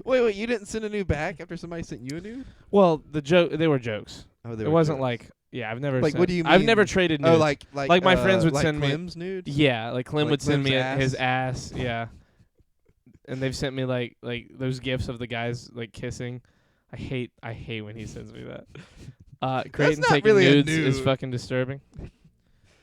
Speaker 4: Wait, you didn't send a nude back after somebody sent you a nude?
Speaker 3: Well, they were jokes.
Speaker 4: Oh, they
Speaker 3: It
Speaker 4: were
Speaker 3: wasn't
Speaker 4: jokes.
Speaker 3: like I've never.
Speaker 4: Like,
Speaker 3: sent,
Speaker 4: what do you
Speaker 3: I've
Speaker 4: mean?
Speaker 3: never traded nudes.
Speaker 4: Oh, like
Speaker 3: my friends would
Speaker 4: like
Speaker 3: send me-
Speaker 4: Clem's nude.
Speaker 3: Yeah, like Clem
Speaker 4: Like
Speaker 3: would send
Speaker 4: Clem's
Speaker 3: me
Speaker 4: ass?
Speaker 3: his ass. Yeah. And they've sent me like those gifs of the guys like kissing. I hate when he sends me that. Creighton
Speaker 4: not
Speaker 3: taking
Speaker 4: really a
Speaker 3: nudes is
Speaker 4: nude.
Speaker 3: fucking disturbing.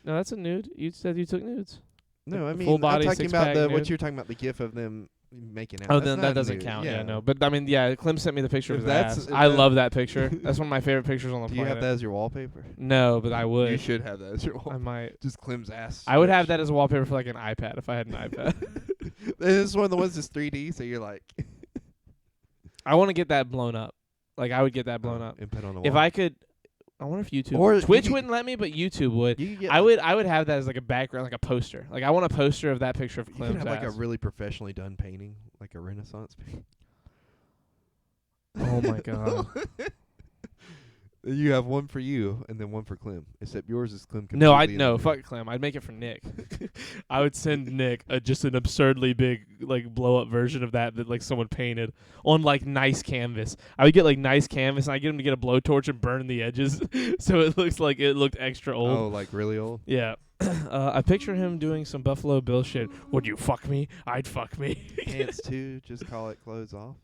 Speaker 3: No, that's a nude. You said you took nudes.
Speaker 4: No, I mean,
Speaker 3: full
Speaker 4: I'm
Speaker 3: body,
Speaker 4: talking about
Speaker 3: six-pack
Speaker 4: what
Speaker 3: nude.
Speaker 4: you're talking about, the gif of them making out.
Speaker 3: Oh,
Speaker 4: That's
Speaker 3: then
Speaker 4: not
Speaker 3: that
Speaker 4: a
Speaker 3: doesn't
Speaker 4: nude.
Speaker 3: count. Yeah, no. But I mean, yeah, Clem sent me the picture
Speaker 4: If
Speaker 3: of his
Speaker 4: that's-
Speaker 3: ass.
Speaker 4: if
Speaker 3: I
Speaker 4: that-
Speaker 3: love that picture. That's one of my favorite pictures on the
Speaker 4: Do you
Speaker 3: planet.
Speaker 4: have that as your wallpaper?
Speaker 3: No, but I would.
Speaker 4: You should have that as your
Speaker 3: I
Speaker 4: wallpaper.
Speaker 3: might.
Speaker 4: Just Clem's ass.
Speaker 3: I would have
Speaker 4: stretch.
Speaker 3: that as a wallpaper for like an iPad if I had an iPad.
Speaker 4: This is one of the ones that's 3D, so you're like.
Speaker 3: I want to get that blown up. Like I would get that blown up.
Speaker 4: And put on the
Speaker 3: If
Speaker 4: wall.
Speaker 3: I could, I wonder if YouTube,
Speaker 4: Or
Speaker 3: Twitch
Speaker 4: you could-
Speaker 3: wouldn't let me, but YouTube would.
Speaker 4: You could get
Speaker 3: I would have that as like a background, like a poster. Like I want a poster of that picture of
Speaker 4: You
Speaker 3: Clem's
Speaker 4: could have like a
Speaker 3: ass.
Speaker 4: really professionally done painting, like a Renaissance painting.
Speaker 3: Oh my god.
Speaker 4: You have one for you and then one for Clem. Except yours is Clem.
Speaker 3: No,
Speaker 4: completely in the
Speaker 3: fuck
Speaker 4: nude.
Speaker 3: Clem. I'd make it for Nick. I would send Nick just an absurdly big like blow up version of that like someone painted on like nice canvas. I would get like nice canvas and I get him to get a blowtorch and burn the edges so it looks like it looked extra old.
Speaker 4: Oh, like really old?
Speaker 3: Yeah. I picture him doing some Buffalo Bill shit. Would you fuck me? I'd fuck me.
Speaker 4: Pants too. Just call it clothes off.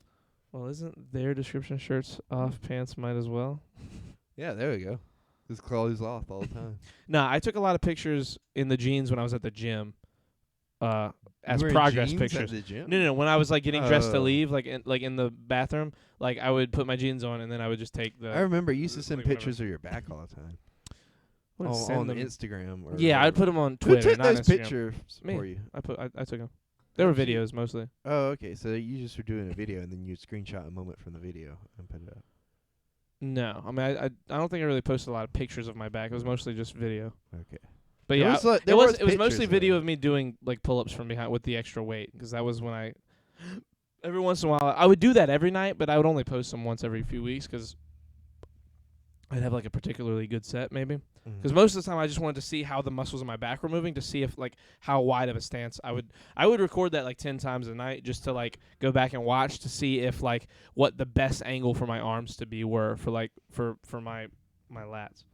Speaker 3: Well, isn't their description shirts off, pants might as well?
Speaker 4: Yeah, there we go. Just clothes off all the time.
Speaker 3: Nah, I took a lot of pictures in the jeans when I was at the gym. As
Speaker 4: You wearing
Speaker 3: progress
Speaker 4: jeans at
Speaker 3: pictures.
Speaker 4: the gym?
Speaker 3: No, when I was like getting dressed to
Speaker 4: Oh.
Speaker 3: leave, like in the bathroom, like I would put my jeans on and then I would just take the.
Speaker 4: I remember you used to send
Speaker 3: like whatever.
Speaker 4: pictures of your back all the time.
Speaker 3: wouldn't
Speaker 4: Oh,
Speaker 3: send
Speaker 4: on
Speaker 3: them.
Speaker 4: Instagram. Or
Speaker 3: Yeah, I'd put them on
Speaker 4: Who
Speaker 3: Twitter,
Speaker 4: took
Speaker 3: not
Speaker 4: those
Speaker 3: Instagram.
Speaker 4: pictures
Speaker 3: Me.
Speaker 4: for you?
Speaker 3: I took them. They were
Speaker 4: How'd you-
Speaker 3: videos mostly.
Speaker 4: Oh, okay. So you just were doing a video and then you screenshot a moment from the video and put it up.
Speaker 3: No, I mean I don't think I really posted a lot of pictures of my back. It was mostly just video.
Speaker 4: Okay.
Speaker 3: But
Speaker 4: There
Speaker 3: yeah,
Speaker 4: was, like-
Speaker 3: it
Speaker 4: there
Speaker 3: was
Speaker 4: was
Speaker 3: mostly
Speaker 4: pictures,
Speaker 3: video
Speaker 4: though.
Speaker 3: of me doing like pull-ups from behind with the extra weight because that was when I every once in a while I would do that every night, but I would only post them once every few weeks because I'd have like a particularly good set maybe.
Speaker 4: Mm-hmm.
Speaker 3: Because most of the time I just wanted to see how the muscles in my back were moving to see if like how wide of a stance I would record that like 10 times a night just to like go back and watch to see if like what the best angle for my arms to be were for like for my lats.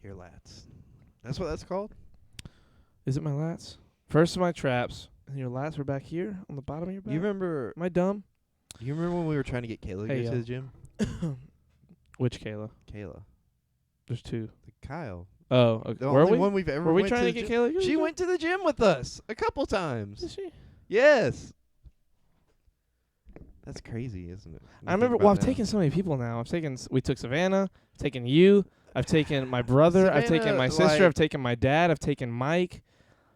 Speaker 4: Your lats. That's what that's called?
Speaker 3: Is it my lats? First my traps and your lats were back here on the bottom of your back.
Speaker 4: You remember
Speaker 3: Am I dumb?
Speaker 4: you remember when we were trying to get Kayla to
Speaker 3: Hey,
Speaker 4: go to
Speaker 3: yo.
Speaker 4: the gym?
Speaker 3: Which Kayla?
Speaker 4: Kayla.
Speaker 3: There's two.
Speaker 4: The Kyle.
Speaker 3: Oh, okay.
Speaker 4: The
Speaker 3: Were
Speaker 4: only
Speaker 3: we?
Speaker 4: one we've ever
Speaker 3: Were we
Speaker 4: went
Speaker 3: trying to
Speaker 4: the
Speaker 3: get
Speaker 4: gym.
Speaker 3: Kayla? to go to
Speaker 4: She
Speaker 3: the
Speaker 4: went to the gym with us a couple
Speaker 3: gym?
Speaker 4: times.
Speaker 3: Did she?
Speaker 4: Yes. That's crazy, isn't it?
Speaker 3: I remember. Well, I've taken so many people now. We took Savannah. I've taken you. I've taken my brother. I've taken
Speaker 4: Savannah,
Speaker 3: my sister.
Speaker 4: like-
Speaker 3: I've taken my dad. I've taken Mike.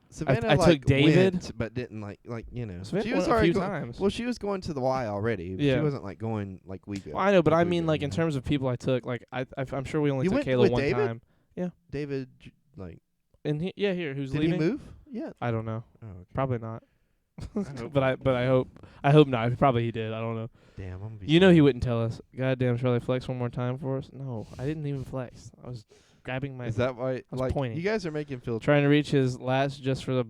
Speaker 4: Savannah,
Speaker 3: I took
Speaker 4: like,
Speaker 3: David.
Speaker 4: went, but didn't like you know.
Speaker 3: Savannah
Speaker 4: she was
Speaker 3: went a
Speaker 4: already
Speaker 3: few
Speaker 4: go-
Speaker 3: times.
Speaker 4: Well, she was going to the Y already. But
Speaker 3: Yeah.
Speaker 4: She wasn't like going like we go.
Speaker 3: Well, I know, but
Speaker 4: like
Speaker 3: I
Speaker 4: we
Speaker 3: mean,
Speaker 4: go,
Speaker 3: like
Speaker 4: you
Speaker 3: in
Speaker 4: know.
Speaker 3: terms of people I took, like I'm sure we only
Speaker 4: You
Speaker 3: took
Speaker 4: went
Speaker 3: Kayla
Speaker 4: with
Speaker 3: one
Speaker 4: David?
Speaker 3: time.
Speaker 4: David, like,
Speaker 3: And here, who's
Speaker 4: did
Speaker 3: leaving?
Speaker 4: he move? Yeah.
Speaker 3: I don't know.
Speaker 4: Oh, okay.
Speaker 3: Probably not.
Speaker 4: hope
Speaker 3: but I hope not. Probably he did. I don't know.
Speaker 4: Damn, I'm gonna be
Speaker 3: You know
Speaker 4: sad.
Speaker 3: he wouldn't tell us. Goddamn, Charlie, flex one more time for us. No, I didn't even flex. I was grabbing my
Speaker 4: Is that why?
Speaker 3: was
Speaker 4: Like,
Speaker 3: pointing.
Speaker 4: you guys are making Phil.
Speaker 3: trying to reach his lats just for the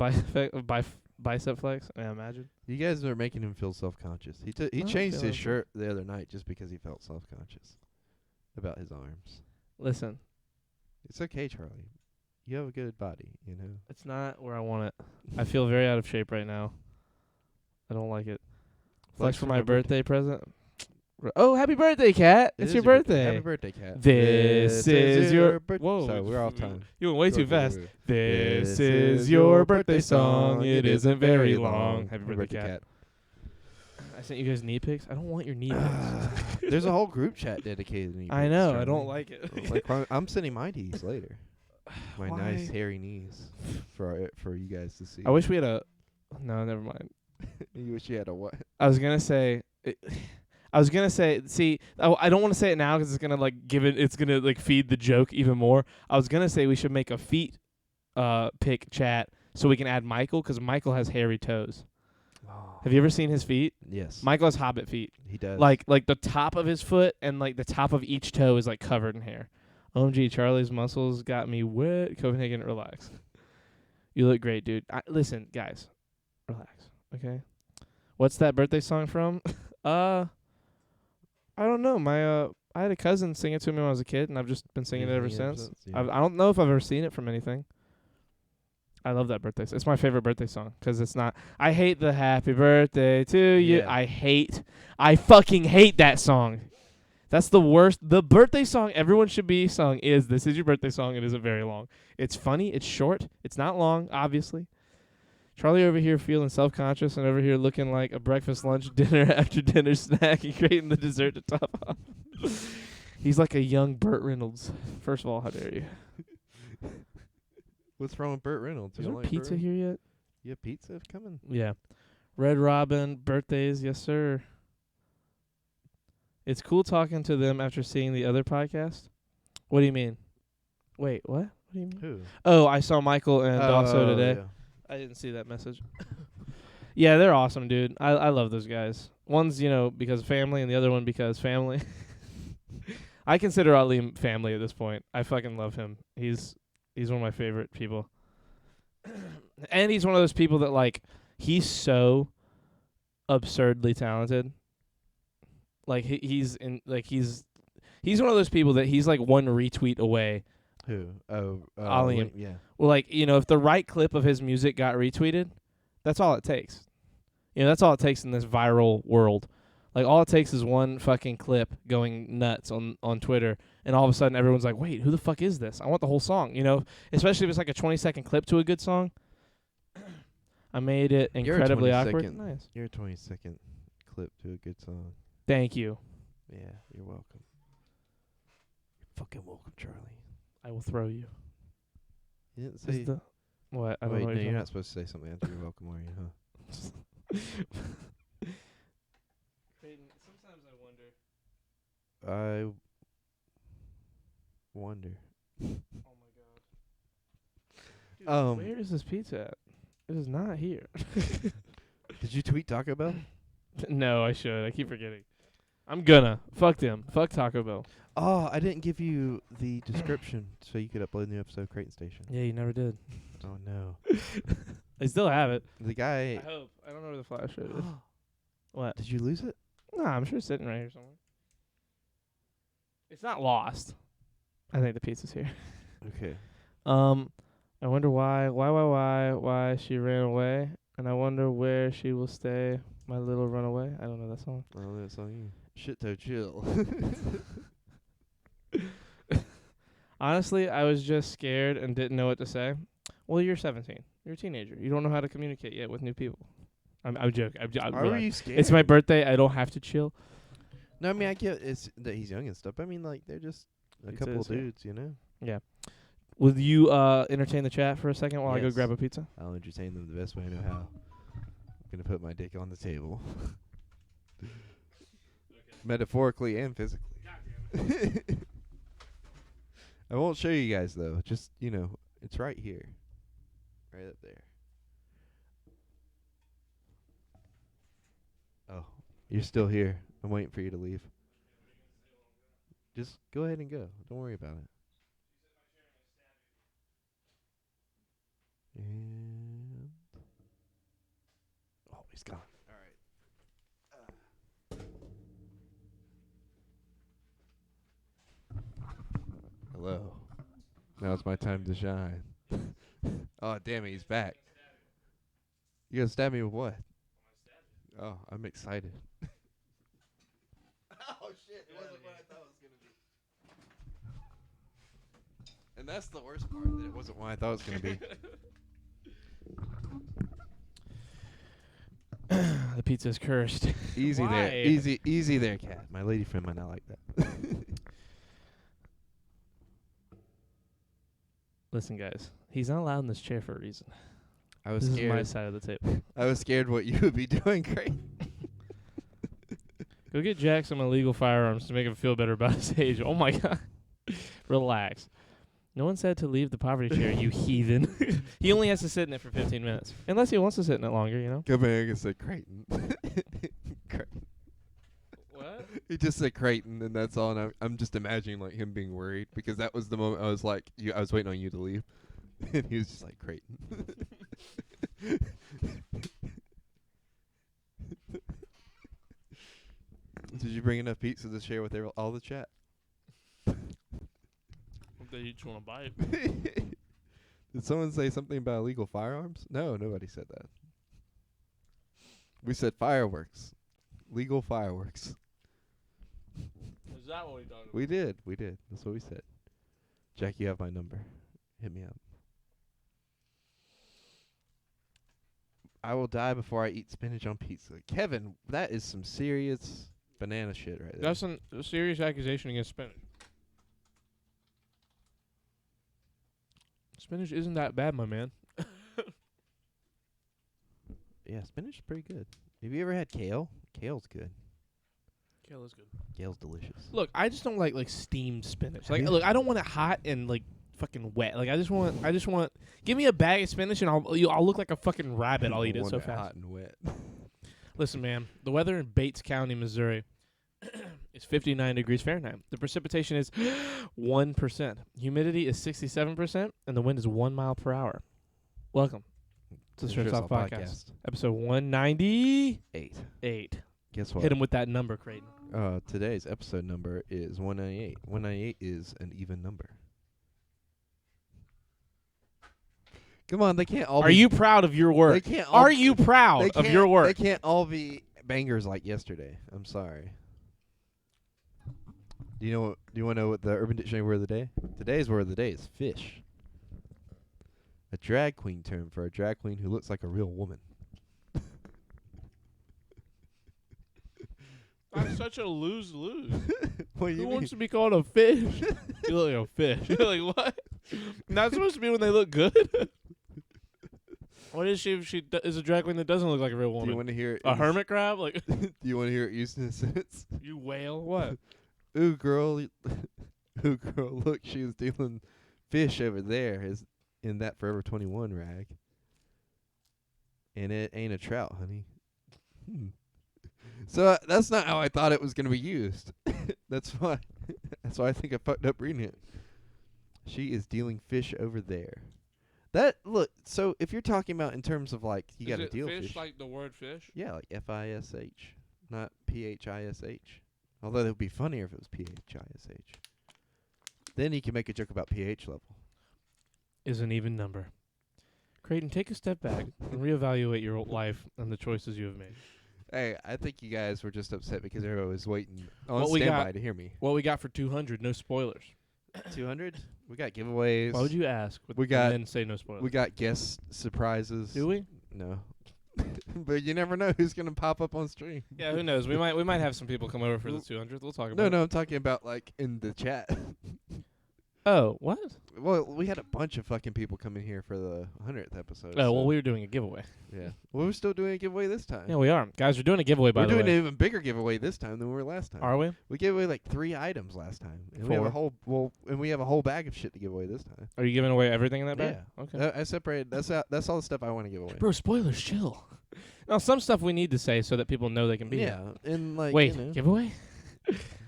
Speaker 3: bicep flex. I imagine.
Speaker 4: You guys are making him feel self-conscious. He
Speaker 3: I don't
Speaker 4: changed
Speaker 3: feel
Speaker 4: his
Speaker 3: that.
Speaker 4: shirt the other night just because he felt self-conscious about his arms.
Speaker 3: Listen,
Speaker 4: It's okay, Charlie. You have a good body, you know.
Speaker 3: it's not where I want it. I feel very out of shape right now. I don't like it. Flex for my birthday present. Oh, happy birthday, Kat!
Speaker 4: It
Speaker 3: It's
Speaker 4: is
Speaker 3: your
Speaker 4: Happy
Speaker 3: birthday.
Speaker 4: birthday, Cat.
Speaker 3: This is your Whoa.
Speaker 4: So we're off time.
Speaker 3: You went way too
Speaker 4: Go, go,
Speaker 3: fast.
Speaker 4: go.
Speaker 3: This is your birthday song. It isn't very long. Happy birthday, Kat. I sent you guys knee pics. I don't want your knee pics.
Speaker 4: There's a whole group chat dedicated to knee
Speaker 3: I
Speaker 4: pics,
Speaker 3: know. I
Speaker 4: Charlie.
Speaker 3: don't like it.
Speaker 4: Like, I'm sending my knees later. My nice
Speaker 3: Why?
Speaker 4: hairy knees for you guys to see.
Speaker 3: I wish we had a. No, never mind.
Speaker 4: You wish you had a what?
Speaker 3: I was gonna say. See, I don't want to say it now because it's gonna like give it. It's gonna like feed the joke even more. I was gonna say we should make a feet, pic chat so we can add Michael because Michael has hairy toes. Have you ever seen his feet?
Speaker 4: Yes.
Speaker 3: Michael has hobbit feet.
Speaker 4: He does.
Speaker 3: Like the top of his foot and like the top of each toe is like covered in hair. OMG, Charlie's muscles got me wet. Copenhagen, relax. You look great, dude. Listen, guys, relax. Okay. What's that birthday song from? I don't know. I had a cousin sing it to me when I was a kid, and I've just been singing it ever since.
Speaker 4: Yeah.
Speaker 3: I don't know if I've ever seen it from anything. I love that birthday song. It's my favorite birthday song because it's not. I hate the happy birthday to you.
Speaker 4: Yeah.
Speaker 3: I fucking hate that song. That's the worst. The birthday song everyone should be sung is "This Is Your Birthday Song." It isn't very long. It's funny. It's short. It's not long, obviously. Charlie over here feeling self-conscious and over here looking like a breakfast, lunch, dinner, after dinner snack and creating the dessert to top off. He's like a young Burt Reynolds. First of all, how dare you?
Speaker 4: What's wrong with Burt Reynolds?
Speaker 3: Is
Speaker 4: You
Speaker 3: there
Speaker 4: don't like
Speaker 3: pizza
Speaker 4: Burt
Speaker 3: here yet?
Speaker 4: Reynolds? You have pizza coming?
Speaker 3: Yeah. Red Robin, birthdays, yes, sir. It's cool talking to them after seeing the other podcast. What do you mean? Wait, what? What do you mean?
Speaker 4: Who?
Speaker 3: Oh, I saw Michael and Dosso today.
Speaker 4: Yeah.
Speaker 3: I didn't see that message. Yeah, they're awesome, dude. I love those guys. One's, because family, and the other one because family. I consider Ali family at this point. I fucking love him. He's one of my favorite people. And he's one of those people that, like, he's so absurdly talented. Like, he's one of those people that he's like one retweet away.
Speaker 4: Who? Oh,
Speaker 3: Ali.
Speaker 4: yeah.
Speaker 3: Well, like, if the right clip of his music got retweeted, that's all it takes. That's all it takes in this viral world. Like, all it takes is one fucking clip going nuts on Twitter, and all of a sudden everyone's like, wait, who the fuck is this? I want the whole song, Especially if it's like a 20-second clip to a good song. I made it incredibly awkward. Nice.
Speaker 4: Your 20-second clip to a good song.
Speaker 3: Thank you.
Speaker 4: Yeah, you're welcome. You're fucking welcome, Charlie.
Speaker 3: I will throw you.
Speaker 4: You didn't
Speaker 3: Is
Speaker 4: say...
Speaker 3: the what? I don't
Speaker 4: Wait,
Speaker 3: know what
Speaker 4: no, you're
Speaker 3: talking
Speaker 4: not supposed to say something after you're welcome, are you, huh?
Speaker 3: Creighton, sometimes I wonder.
Speaker 4: I wonder.
Speaker 3: Oh my god. Dude,
Speaker 4: Um,
Speaker 3: where is this pizza at? It is not here.
Speaker 4: Did you tweet Taco Bell?
Speaker 3: No, I should. I keep forgetting. I'm gonna. Fuck them. Fuck Taco Bell.
Speaker 4: Oh, I didn't give you the description so you could upload a new episode of Creighton Station.
Speaker 3: Yeah, you never did.
Speaker 4: Oh, no.
Speaker 3: I still have it.
Speaker 4: The guy...
Speaker 3: I hope. I don't know where the flash drive is. What?
Speaker 4: Did you lose it?
Speaker 3: Nah, I'm sure it's sitting right here somewhere. It's not lost. I think the pizza's here.
Speaker 4: Okay.
Speaker 3: I wonder why she ran away, and I wonder where she will stay. My little runaway. I don't know that song.
Speaker 4: I don't know that song either. Shit, though, chill.
Speaker 3: Honestly, I was just scared and didn't know what to say. Well, you're 17. You're a teenager. You don't know how to communicate yet with new people. I'm joking.
Speaker 4: Why were
Speaker 3: relax.
Speaker 4: you scared?
Speaker 3: It's my birthday. I don't have to chill.
Speaker 4: No, I mean, I get it's that he's young and stuff. But I mean, like, they're just a
Speaker 3: Pizza
Speaker 4: couple
Speaker 3: is,
Speaker 4: of
Speaker 3: yeah.
Speaker 4: dudes, you know?
Speaker 3: Yeah. Will you entertain the chat for a second while I go
Speaker 4: Yes.
Speaker 3: grab a pizza?
Speaker 4: I'll entertain them the best way I know how. I'm going to put my dick on the table. Metaphorically and physically. I won't show you guys, though. Just, it's right here. Right up there. Oh, you're still here. I'm waiting for you to leave. Just go ahead and go. Don't worry about it. And... oh, he's gone. All right. Hello. Now it's my time to shine. Oh, damn it, he's back. You gonna stab me with what? Oh, I'm excited. Oh, shit. It wasn't what I thought it was going to be. And that's the worst part, that it wasn't what I thought it was going to be.
Speaker 3: The pizza's cursed.
Speaker 4: Easy
Speaker 3: Why?
Speaker 4: there. Easy there, cat. My lady friend might not like that.
Speaker 3: Listen, guys. He's not allowed in this chair for a reason.
Speaker 4: I was
Speaker 3: This is my
Speaker 4: scared.
Speaker 3: side of the table.
Speaker 4: I was scared what you would be doing, Craig.
Speaker 3: Go get Jack some illegal firearms to make him feel better about his age. Oh, my God. Relax. No one said to leave the poverty chair, you heathen. He only has to sit in it for 15 minutes. Unless he wants to sit in it longer,
Speaker 4: Come back and say Creighton. Creighton.
Speaker 3: What?
Speaker 4: He just said Creighton, and that's all. And I'm just imagining like him being worried because that was the moment I was like, I was waiting on you to leave, and he was just like Creighton. Did you bring enough pizza to share with all the chat?
Speaker 3: They each want to buy it.
Speaker 4: Did someone say something about illegal firearms? No, nobody said that. We said fireworks. Legal fireworks.
Speaker 3: There's Is that what we talking about?
Speaker 4: We did. That's what we said. Jack, you have my number. Hit me up. I will die before I eat spinach on pizza. Kevin, that is some serious banana shit right there.
Speaker 3: That's a serious accusation against spinach. Spinach isn't that bad, my man.
Speaker 4: Yeah, spinach is pretty good. Have you ever had kale? Kale's good.
Speaker 3: Kale is good.
Speaker 4: Kale's delicious.
Speaker 3: Look, I just don't like steamed spinach. Like,
Speaker 4: Yeah.
Speaker 3: look, I don't want it hot and like fucking wet. Like, I just want. Give me a bag of spinach and I'll look like a fucking rabbit. I'll eat it
Speaker 4: Want
Speaker 3: so fast.
Speaker 4: hot and wet.
Speaker 3: Listen, man, the weather in Bates County, Missouri is 59 degrees Fahrenheit. The precipitation is 1%. Humidity is 67%, and the wind is 1 mile per hour. Welcome to the Shirts Off Podcast, episode 198.
Speaker 4: 8. Guess what?
Speaker 3: Hit him with that number, Creighton.
Speaker 4: Today's episode number is 198. 198 is an even number. Come on, they can't all
Speaker 3: Are
Speaker 4: be...
Speaker 3: you proud of your work?
Speaker 4: They can't all
Speaker 3: Are you proud of your work?
Speaker 4: They can't all be bangers like yesterday. I'm sorry. Do you want to know what the Urban Dictionary word of the day? Today's word of the day is fish. A drag queen term for a drag queen who looks like a real woman.
Speaker 3: I'm such a lose-lose.
Speaker 4: What do you
Speaker 3: Who
Speaker 4: mean?
Speaker 3: wants to be called a fish? You look like a fish. You're like, what? Not supposed to be when they look good? What is she if she is a drag queen that doesn't look like a real
Speaker 4: Do you
Speaker 3: woman?
Speaker 4: want to hear it?
Speaker 3: A hermit crab? Like,
Speaker 4: Do you want to hear it used in a sentence?
Speaker 3: you whale? What?
Speaker 4: Ooh, girl. Ooh, girl. Look, she was dealing fish over there. Is in that Forever 21 rag. And it ain't a trout, honey. So that's not how I thought it was going to be used. That's why I think I fucked up reading it. She is dealing fish over there. Look, so if you're talking about in terms of like you got to deal fish.
Speaker 3: Like the word fish?
Speaker 4: Yeah, like F-I-S-H, not P-H-I-S-H. Although it would be funnier if it was P-H-I-S-H. Then you can make a joke about pH level.
Speaker 3: Is an even number. Creighton, take a step back and reevaluate your life and the choices you have made.
Speaker 4: Hey, I think you guys were just upset because everyone was waiting on
Speaker 3: What we
Speaker 4: standby
Speaker 3: got-
Speaker 4: to hear me.
Speaker 3: What we got for 200? No spoilers.
Speaker 4: 200? We got giveaways.
Speaker 3: Why would you ask?
Speaker 4: We got-
Speaker 3: and then say no spoilers.
Speaker 4: We got guest surprises.
Speaker 3: Do we?
Speaker 4: No. But you never know who's going to pop up on stream.
Speaker 3: Yeah, who knows? We might have some people come over for the 200th. We'll talk about
Speaker 4: No,
Speaker 3: it.
Speaker 4: no, I'm talking about like in the chat.
Speaker 3: Oh, what?
Speaker 4: Well, we had a bunch of fucking people come in here for the 100th episode.
Speaker 3: Oh,
Speaker 4: so
Speaker 3: well, we were doing a giveaway.
Speaker 4: yeah. Well, we're still doing a giveaway this time.
Speaker 3: Yeah, we are. Guys, we're doing a giveaway, by
Speaker 4: We're
Speaker 3: the
Speaker 4: doing
Speaker 3: way.
Speaker 4: an even bigger giveaway this time than we were last time.
Speaker 3: Are we?
Speaker 4: We gave away like 3 items last time, and we have a
Speaker 3: 4.
Speaker 4: whole bag of shit to give away this time.
Speaker 3: Are you giving away everything in that bag?
Speaker 4: Yeah.
Speaker 3: Okay.
Speaker 4: I separated. That's all the stuff I want to give away.
Speaker 3: Bro, spoilers, chill. Now, some stuff we need to say so that people know they can be here.
Speaker 4: Yeah, and like
Speaker 3: Wait,
Speaker 4: you know,
Speaker 3: giveaway?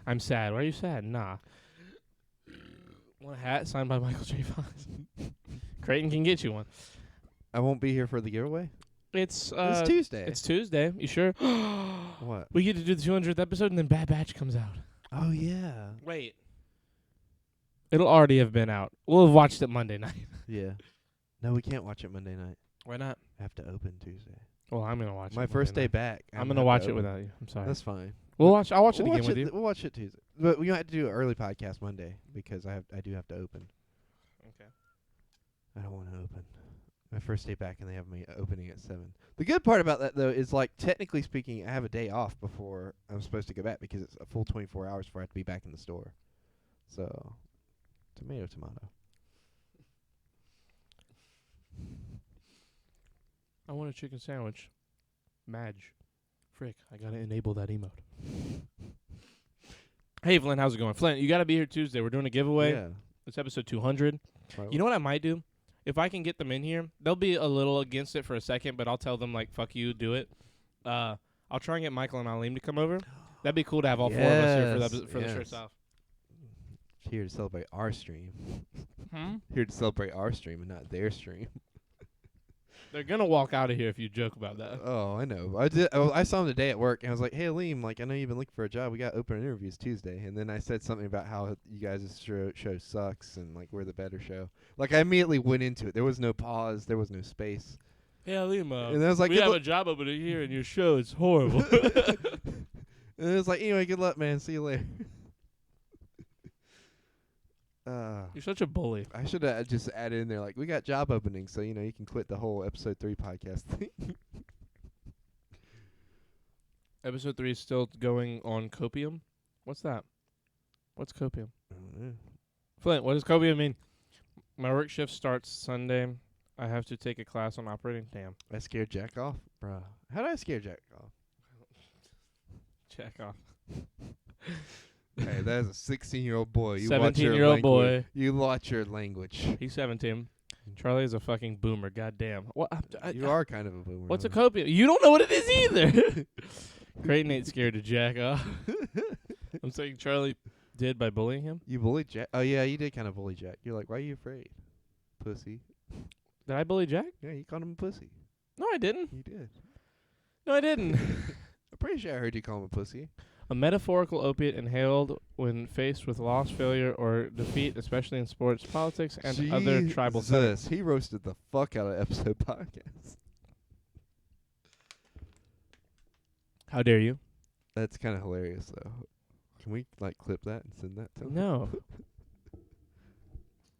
Speaker 3: I'm sad. Why are you sad? Nah. Want a hat signed by Michael J. Fox? Creighton can get you one.
Speaker 4: I won't be here for the giveaway.
Speaker 3: It's
Speaker 4: It's Tuesday.
Speaker 3: It's Tuesday. You sure?
Speaker 4: What?
Speaker 3: We get to do the 200th episode and then Bad Batch comes out.
Speaker 4: Oh yeah.
Speaker 3: Wait. It'll already have been out. We'll have watched it Monday night.
Speaker 4: Yeah. No, we can't watch it Monday night.
Speaker 3: Why not?
Speaker 4: I have to open Tuesday.
Speaker 3: Well, I'm gonna watch it.
Speaker 4: My first day
Speaker 3: Monday
Speaker 4: back.
Speaker 3: night. I'm gonna
Speaker 4: have
Speaker 3: watch
Speaker 4: to
Speaker 3: it
Speaker 4: open.
Speaker 3: without you. I'm sorry.
Speaker 4: That's fine.
Speaker 3: I'll watch it
Speaker 4: We'll
Speaker 3: again with you.
Speaker 4: We'll watch it Tuesday, but we have to do an early podcast Monday because I do have to open.
Speaker 3: Okay.
Speaker 4: I don't want to open. My first day back, and they have me opening at 7. The good part about that though is like technically speaking, I have a day off before I'm supposed to go back because it's a full 24 hours before I have to be back in the store. So, tomato.
Speaker 3: I want a chicken sandwich. Madge. Frick, I gotta enable that emote. Hey, Flint, how's it going? Flint, you gotta be here Tuesday. We're doing a giveaway.
Speaker 4: Yeah.
Speaker 3: It's episode 200.
Speaker 4: Right.
Speaker 3: You know what I might do? If I can get them in here, they'll be a little against it for a second, but I'll tell them, like, fuck you, do it. I'll try and get Michael and Aleem to come over. That'd be cool to have all 4 of us here for the
Speaker 4: Yes.
Speaker 3: shirts off.
Speaker 4: Here to celebrate our stream.
Speaker 3: Hmm?
Speaker 4: Here to celebrate our stream and not their stream.
Speaker 3: They're gonna walk out of here if you joke about that.
Speaker 4: Oh, I know. I saw him today at work, and I was like, "Hey, Aleem, like I know you've been looking for a job. We got open interviews Tuesday." And then I said something about how you guys' show sucks and like we're the better show. Like I immediately went into it. There was no pause. There was no space.
Speaker 3: Hey, Aleem,
Speaker 4: And I was like,
Speaker 3: we
Speaker 4: good
Speaker 3: have
Speaker 4: luck-
Speaker 3: a job opening here, and your show is horrible.
Speaker 4: And it was like, anyway, good luck, man. See you later.
Speaker 3: You're such a bully.
Speaker 4: I should have just added in there like we got job openings, so you can quit the whole episode 3 podcast thing.
Speaker 3: Episode 3 is still going on copium. What's that? What's copium?
Speaker 4: I don't know.
Speaker 3: Flint, what does copium mean? My work shift starts Sunday. I have to take a class on operating. Damn.
Speaker 4: I scared Jack off, bruh. How did I scare Jack off?
Speaker 3: Check off.
Speaker 4: Hey, that is a 16-year-old boy. You
Speaker 3: 17-year-old boy.
Speaker 4: You watch your language.
Speaker 3: He's 17. Charlie is a fucking boomer. Goddamn. What?
Speaker 4: You are kind of a boomer.
Speaker 3: What's a
Speaker 4: huh?
Speaker 3: copium? You don't know what it is either. Creighton ain't scared to jack off. I'm saying Charlie did by bullying him.
Speaker 4: You bullied Jack? Oh, yeah, you did kind of bully Jack. You're like, why are you afraid? Pussy.
Speaker 3: Did I bully Jack?
Speaker 4: Yeah, you called him a pussy.
Speaker 3: No, I didn't.
Speaker 4: You did.
Speaker 3: No, I didn't.
Speaker 4: I'm pretty sure I heard you call him a pussy.
Speaker 3: A metaphorical opiate inhaled when faced with loss, failure, or defeat, especially in sports, politics, and other tribal settings.
Speaker 4: He roasted the fuck out of episode podcast.
Speaker 3: How dare you?
Speaker 4: That's kind of hilarious, though. Can we, clip that and send that to him?
Speaker 3: No.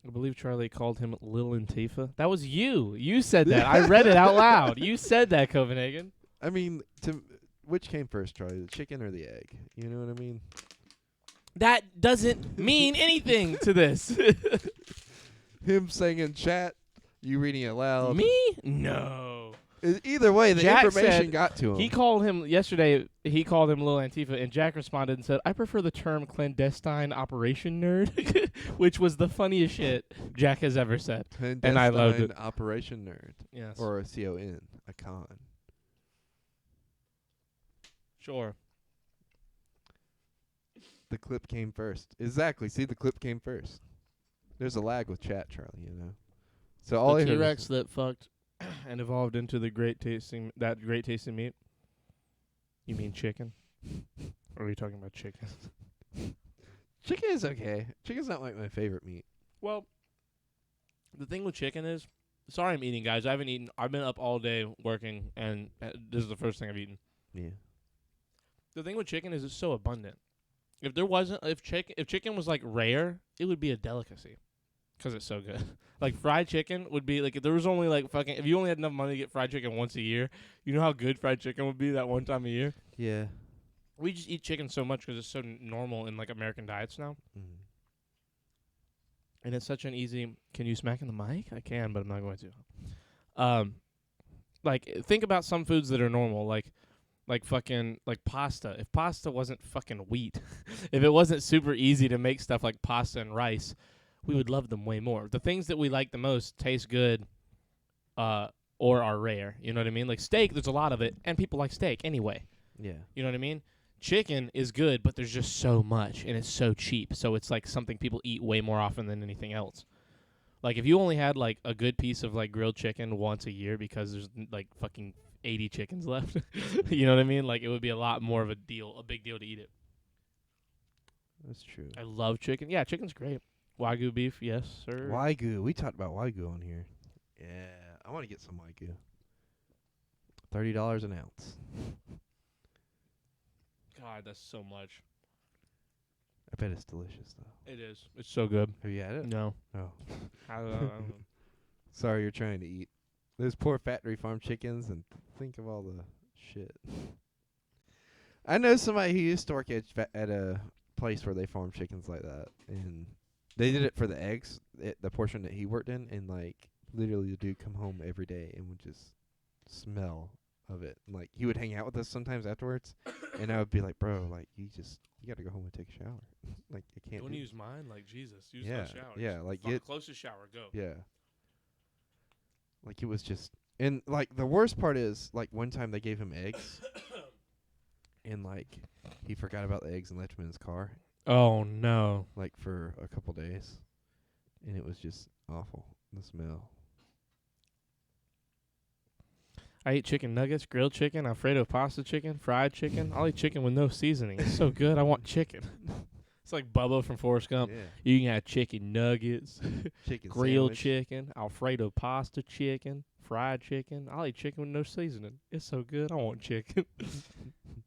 Speaker 3: I believe Charlie called him Lil Antifa. That was you. You said that. I read it out loud. You said that, Copenhagen.
Speaker 4: I mean, which came first, Charlie, the chicken or the egg? You know what I mean?
Speaker 3: That doesn't mean anything to this.
Speaker 4: Him saying in chat, you reading it loud.
Speaker 3: Me? No.
Speaker 4: Either way, the
Speaker 3: Jack
Speaker 4: information
Speaker 3: said
Speaker 4: got to him.
Speaker 3: He called him yesterday. He called him Lil Antifa, and Jack responded and said, "I prefer the term clandestine operation nerd," which was the funniest shit Jack has ever said. And I loved it.
Speaker 4: Operation Nerd.
Speaker 3: Yes.
Speaker 4: Or a CON, a con.
Speaker 3: Sure.
Speaker 4: The clip came first. Exactly. See, the clip came first. There's a lag with chat, Charlie, So all
Speaker 3: The
Speaker 4: I heard
Speaker 3: T-Rex
Speaker 4: was
Speaker 3: that fucked and evolved into the great tasting meat. You mean chicken? Or are you talking about chicken?
Speaker 4: chicken is okay. Chicken's not my favorite meat.
Speaker 3: Well, the thing with chicken is, sorry I'm eating, guys. I haven't eaten. I've been up all day working, and this is the first thing I've eaten.
Speaker 4: Yeah.
Speaker 3: The thing with chicken is it's so abundant. If chicken was like rare, it would be a delicacy, 'cause it's so good. Like fried chicken would be like if there was only if you only had enough money to get fried chicken once a year, you know how good fried chicken would be that one time a year.
Speaker 4: Yeah.
Speaker 3: We just eat chicken so much 'cause it's so normal in American diets now, and it's such an easy. Can you smack in the mic? I can, but I'm not going to. Think about some foods that are normal, like pasta. If pasta wasn't fucking wheat, if it wasn't super easy to make stuff like pasta and rice, we would love them way more. The things that we like the most taste good, or are rare. You know what I mean? Like steak, there's a lot of it, and people like steak anyway.
Speaker 4: Yeah.
Speaker 3: You know what I mean? Chicken is good, but there's just so much, and it's so cheap. So it's like something people eat way more often than anything else. Like if you only had a good piece of grilled chicken once a year because there's fucking 80 chickens left, you know what I mean? It would be a lot more of a big deal to eat it.
Speaker 4: That's true.
Speaker 3: I love chicken. Yeah, chicken's great. Wagyu beef, yes, sir.
Speaker 4: Wagyu. We talked about Wagyu on here. Yeah. I want to get some Wagyu. $30 an ounce.
Speaker 3: God, that's so much.
Speaker 4: I bet it's delicious, though.
Speaker 3: It is. It's so good.
Speaker 4: Have you had it?
Speaker 3: No.
Speaker 4: Oh.
Speaker 3: I don't know.
Speaker 4: Sorry you're trying to eat. Those poor factory farm chickens, and think of all the shit. I know somebody who used to work at a place where they farm chickens like that, and they did it for the eggs, the portion that he worked in, and literally the dude come home every day and would just smell of it. And, he would hang out with us sometimes afterwards, and I would be like, bro, you gotta go home and take a shower. I can't.
Speaker 3: Don't use mine, Jesus. Use
Speaker 4: yeah,
Speaker 3: my shower.
Speaker 4: yeah,
Speaker 3: Get closest shower. Go.
Speaker 4: Yeah. It was just, and the worst part is one time they gave him eggs, and he forgot about the eggs and left them in his car.
Speaker 3: Oh no!
Speaker 4: For a couple days, and it was just awful. The smell.
Speaker 3: I eat chicken nuggets, grilled chicken, Alfredo pasta chicken, fried chicken. I'll eat chicken with no seasoning. It's so good. I want chicken. It's like Bubba from Forrest Gump.
Speaker 4: Yeah.
Speaker 3: You can have chicken nuggets,
Speaker 4: Chicken
Speaker 3: grilled
Speaker 4: sandwich.
Speaker 3: chicken, Alfredo pasta chicken, fried chicken. I'll eat chicken with no seasoning. It's so good. I want chicken.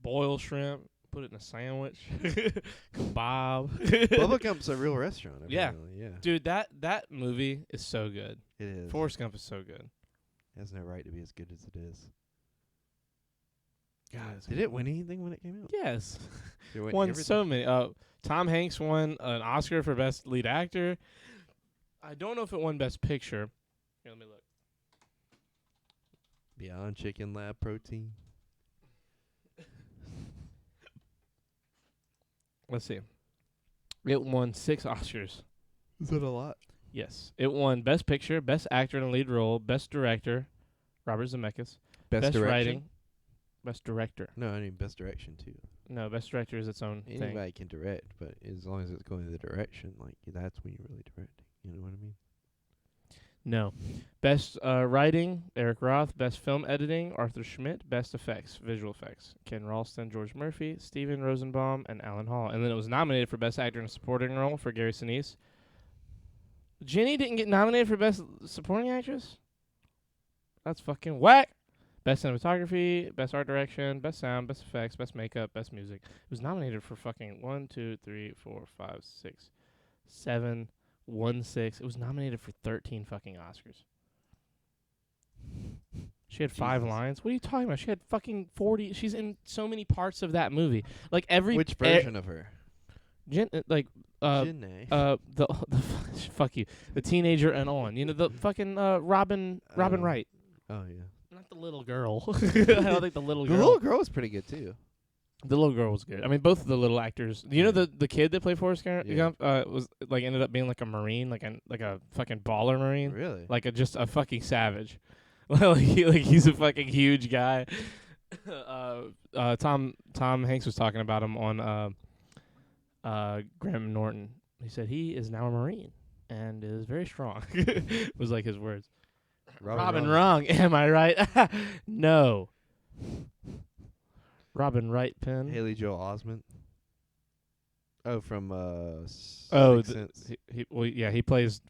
Speaker 3: Boiled shrimp, put it in a sandwich. Kebab.
Speaker 4: Bubba Gump's a real restaurant.
Speaker 3: Yeah.
Speaker 4: Apparently. Yeah.
Speaker 3: Dude, that movie is so good.
Speaker 4: It is.
Speaker 3: Forrest Gump is so good.
Speaker 4: It has no right to be as good as it is.
Speaker 3: God,
Speaker 4: Did it win anything when it came out?
Speaker 3: Yes.
Speaker 4: Did it win
Speaker 3: Won
Speaker 4: everything?
Speaker 3: so many. Tom Hanks won an Oscar for Best Lead Actor. I don't know if it won Best Picture. Here, let me look.
Speaker 4: Beyond Chicken Lab Protein.
Speaker 3: Let's see. It won 6 Oscars.
Speaker 4: Is that a lot?
Speaker 3: Yes. It won Best Picture, Best Actor in a Lead Role, Best Director, Robert Zemeckis,
Speaker 4: Best direction?
Speaker 3: Writing, Best Director.
Speaker 4: No, I mean best direction too.
Speaker 3: No, Best Director is its own thing.
Speaker 4: Anybody can direct, but as long as it's going in the direction, like that's when you're really directing. You know what I mean?
Speaker 3: No. Best Writing, Eric Roth. Best Film Editing, Arthur Schmidt. Best Effects, Visual Effects, Ken Ralston, George Murphy, Steven Rosenbaum, and Alan Hall. And then it was nominated for Best Actor in a Supporting Role for Gary Sinise. Jenny didn't get nominated for Best Supporting Actress? That's fucking whack. Best Cinematography, Best Art Direction, Best Sound, Best Effects, Best Makeup, Best Music. It was nominated for fucking 1, 2, 3, 4, 5, 6, 7, 1, 6. It was nominated for 13 fucking Oscars. She had 5
Speaker 4: Jesus.
Speaker 3: lines. What are you talking about? She had fucking 40. She's in so many parts of that movie. Like every
Speaker 4: Which version of her?
Speaker 3: the fuck you, the teenager and on. You know the fucking Robin Wright.
Speaker 4: Oh yeah.
Speaker 3: Not the little girl. I don't think the little
Speaker 4: The
Speaker 3: girl.
Speaker 4: little girl was pretty good too.
Speaker 3: The little girl was good. I mean, both of the little actors. You know the kid that played Forrest Gump was like ended up being like a Marine, like a fucking baller Marine,
Speaker 4: Really?
Speaker 3: like just a fucking savage. He's a fucking huge guy. Tom Hanks was talking about him on Graham Norton. He said he is now a Marine and is very strong. Was like his words. Robin wrong. Am I right? No. Robin Wright Penn.
Speaker 4: Haley Joel Osment. Oh, from Sixth Sense.
Speaker 3: He plays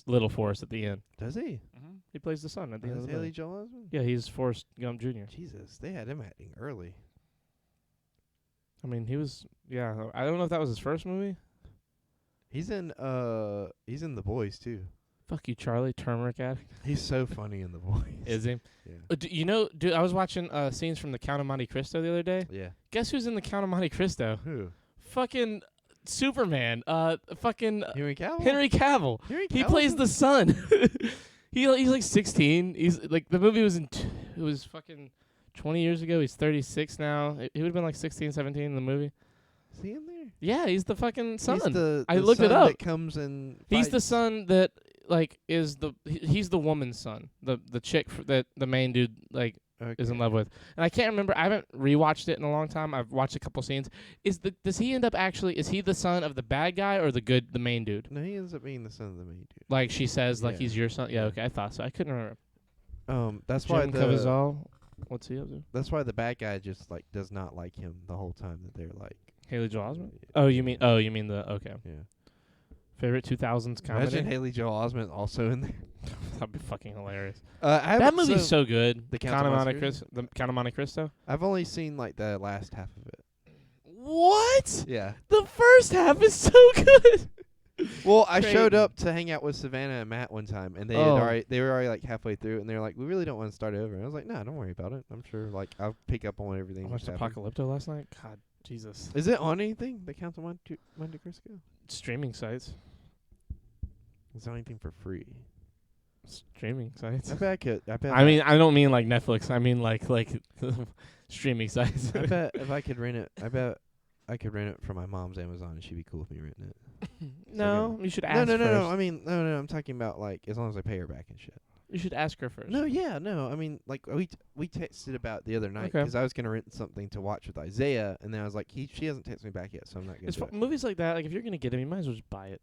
Speaker 3: Little Forrest at the end.
Speaker 4: Does he?
Speaker 3: Mm-hmm. He plays the son at the end of
Speaker 4: That's
Speaker 3: the
Speaker 4: Haley
Speaker 3: movie.
Speaker 4: Joel Osment?
Speaker 3: Yeah, he's Forrest Gump Jr.
Speaker 4: Jesus, they had him acting early.
Speaker 3: I mean, he was. Yeah, I don't know if that was his first movie.
Speaker 4: He's in The Boys too.
Speaker 3: Fuck you, Charlie. Turmeric addict.
Speaker 4: He's so funny in The Boys.
Speaker 3: Is he?
Speaker 4: Yeah.
Speaker 3: Dude, I was watching scenes from The Count of Monte Cristo the other day.
Speaker 4: Yeah.
Speaker 3: Guess who's in The Count of Monte Cristo?
Speaker 4: Who?
Speaker 3: Fucking Superman. Fucking
Speaker 4: Henry Cavill.
Speaker 3: Henry Cavill.
Speaker 4: Henry
Speaker 3: He
Speaker 4: Cavill's
Speaker 3: plays
Speaker 4: in-
Speaker 3: the son. He's like 16. He's like the movie was it was fucking 20 years ago. He's 36 now. He would have been like 16, 17 in the movie.
Speaker 4: Is he in there?
Speaker 3: Yeah, he's the fucking son.
Speaker 4: He's the
Speaker 3: I looked it
Speaker 4: son
Speaker 3: up.
Speaker 4: That comes and
Speaker 3: He's the
Speaker 4: fights.
Speaker 3: son that like is he's the woman's son. The chick that the main dude like is in
Speaker 4: Okay.
Speaker 3: love with. And I can't remember. I haven't rewatched it in a long time. I've watched a couple scenes. Does he end up actually? Is he the son of the bad guy or the main dude?
Speaker 4: No, he ends up being the son of the main dude.
Speaker 3: Like she says, like
Speaker 4: Yeah.
Speaker 3: he's your son. Yeah,
Speaker 4: Yeah.
Speaker 3: okay, I thought so. I couldn't remember.
Speaker 4: That's why
Speaker 3: Jim
Speaker 4: the
Speaker 3: Caviezel. What's he up to?
Speaker 4: that's why the bad guy just like does not like him the whole time that they're like.
Speaker 3: Haley Joel Osment.
Speaker 4: Yeah.
Speaker 3: Oh, you mean the okay.
Speaker 4: Yeah.
Speaker 3: Favorite 2000s comedy?
Speaker 4: Imagine Haley Joel Osment also in there.
Speaker 3: That'd be fucking hilarious.
Speaker 4: That
Speaker 3: Movie's so good.
Speaker 4: The Count of Monte Cristo?
Speaker 3: The Count of Monte Cristo.
Speaker 4: I've only seen like the last half of it.
Speaker 3: What?
Speaker 4: Yeah.
Speaker 3: The first half is so good.
Speaker 4: Well, I showed
Speaker 3: Creighton.
Speaker 4: up to hang out with Savannah and Matt one time, and they
Speaker 3: Oh.
Speaker 4: they were already like halfway through, and they were like, "We really don't want to start over." And I was like, "No, don't worry about it. I'm sure like I'll pick up on everything."
Speaker 3: I watched
Speaker 4: that's happening."
Speaker 3: Apocalypto last night. God, Jesus.
Speaker 4: Is it on anything? The Count of Monte Cristo?
Speaker 3: Streaming sites.
Speaker 4: Is there anything for free?
Speaker 3: Streaming sites.
Speaker 4: I bet I could. I bet.
Speaker 3: I mean, I don't mean like Netflix. I mean like streaming sites.
Speaker 4: I bet if I could rent it, I bet I could rent it from my mom's Amazon, and she'd be cool with me renting it.
Speaker 3: No, you should ask
Speaker 4: No.
Speaker 3: first.
Speaker 4: I mean, no. I'm talking about like as long as I pay her back and shit.
Speaker 3: You should ask her first.
Speaker 4: No, yeah, no. I mean, like we texted about the other night
Speaker 3: Okay.
Speaker 4: 'cause I was gonna rent something to watch with Isaiah, and then I was like, she hasn't texted me back yet, so I'm not gonna.
Speaker 3: It's
Speaker 4: Do it.
Speaker 3: movies like that. Like if you're gonna get them, you might as well just buy it.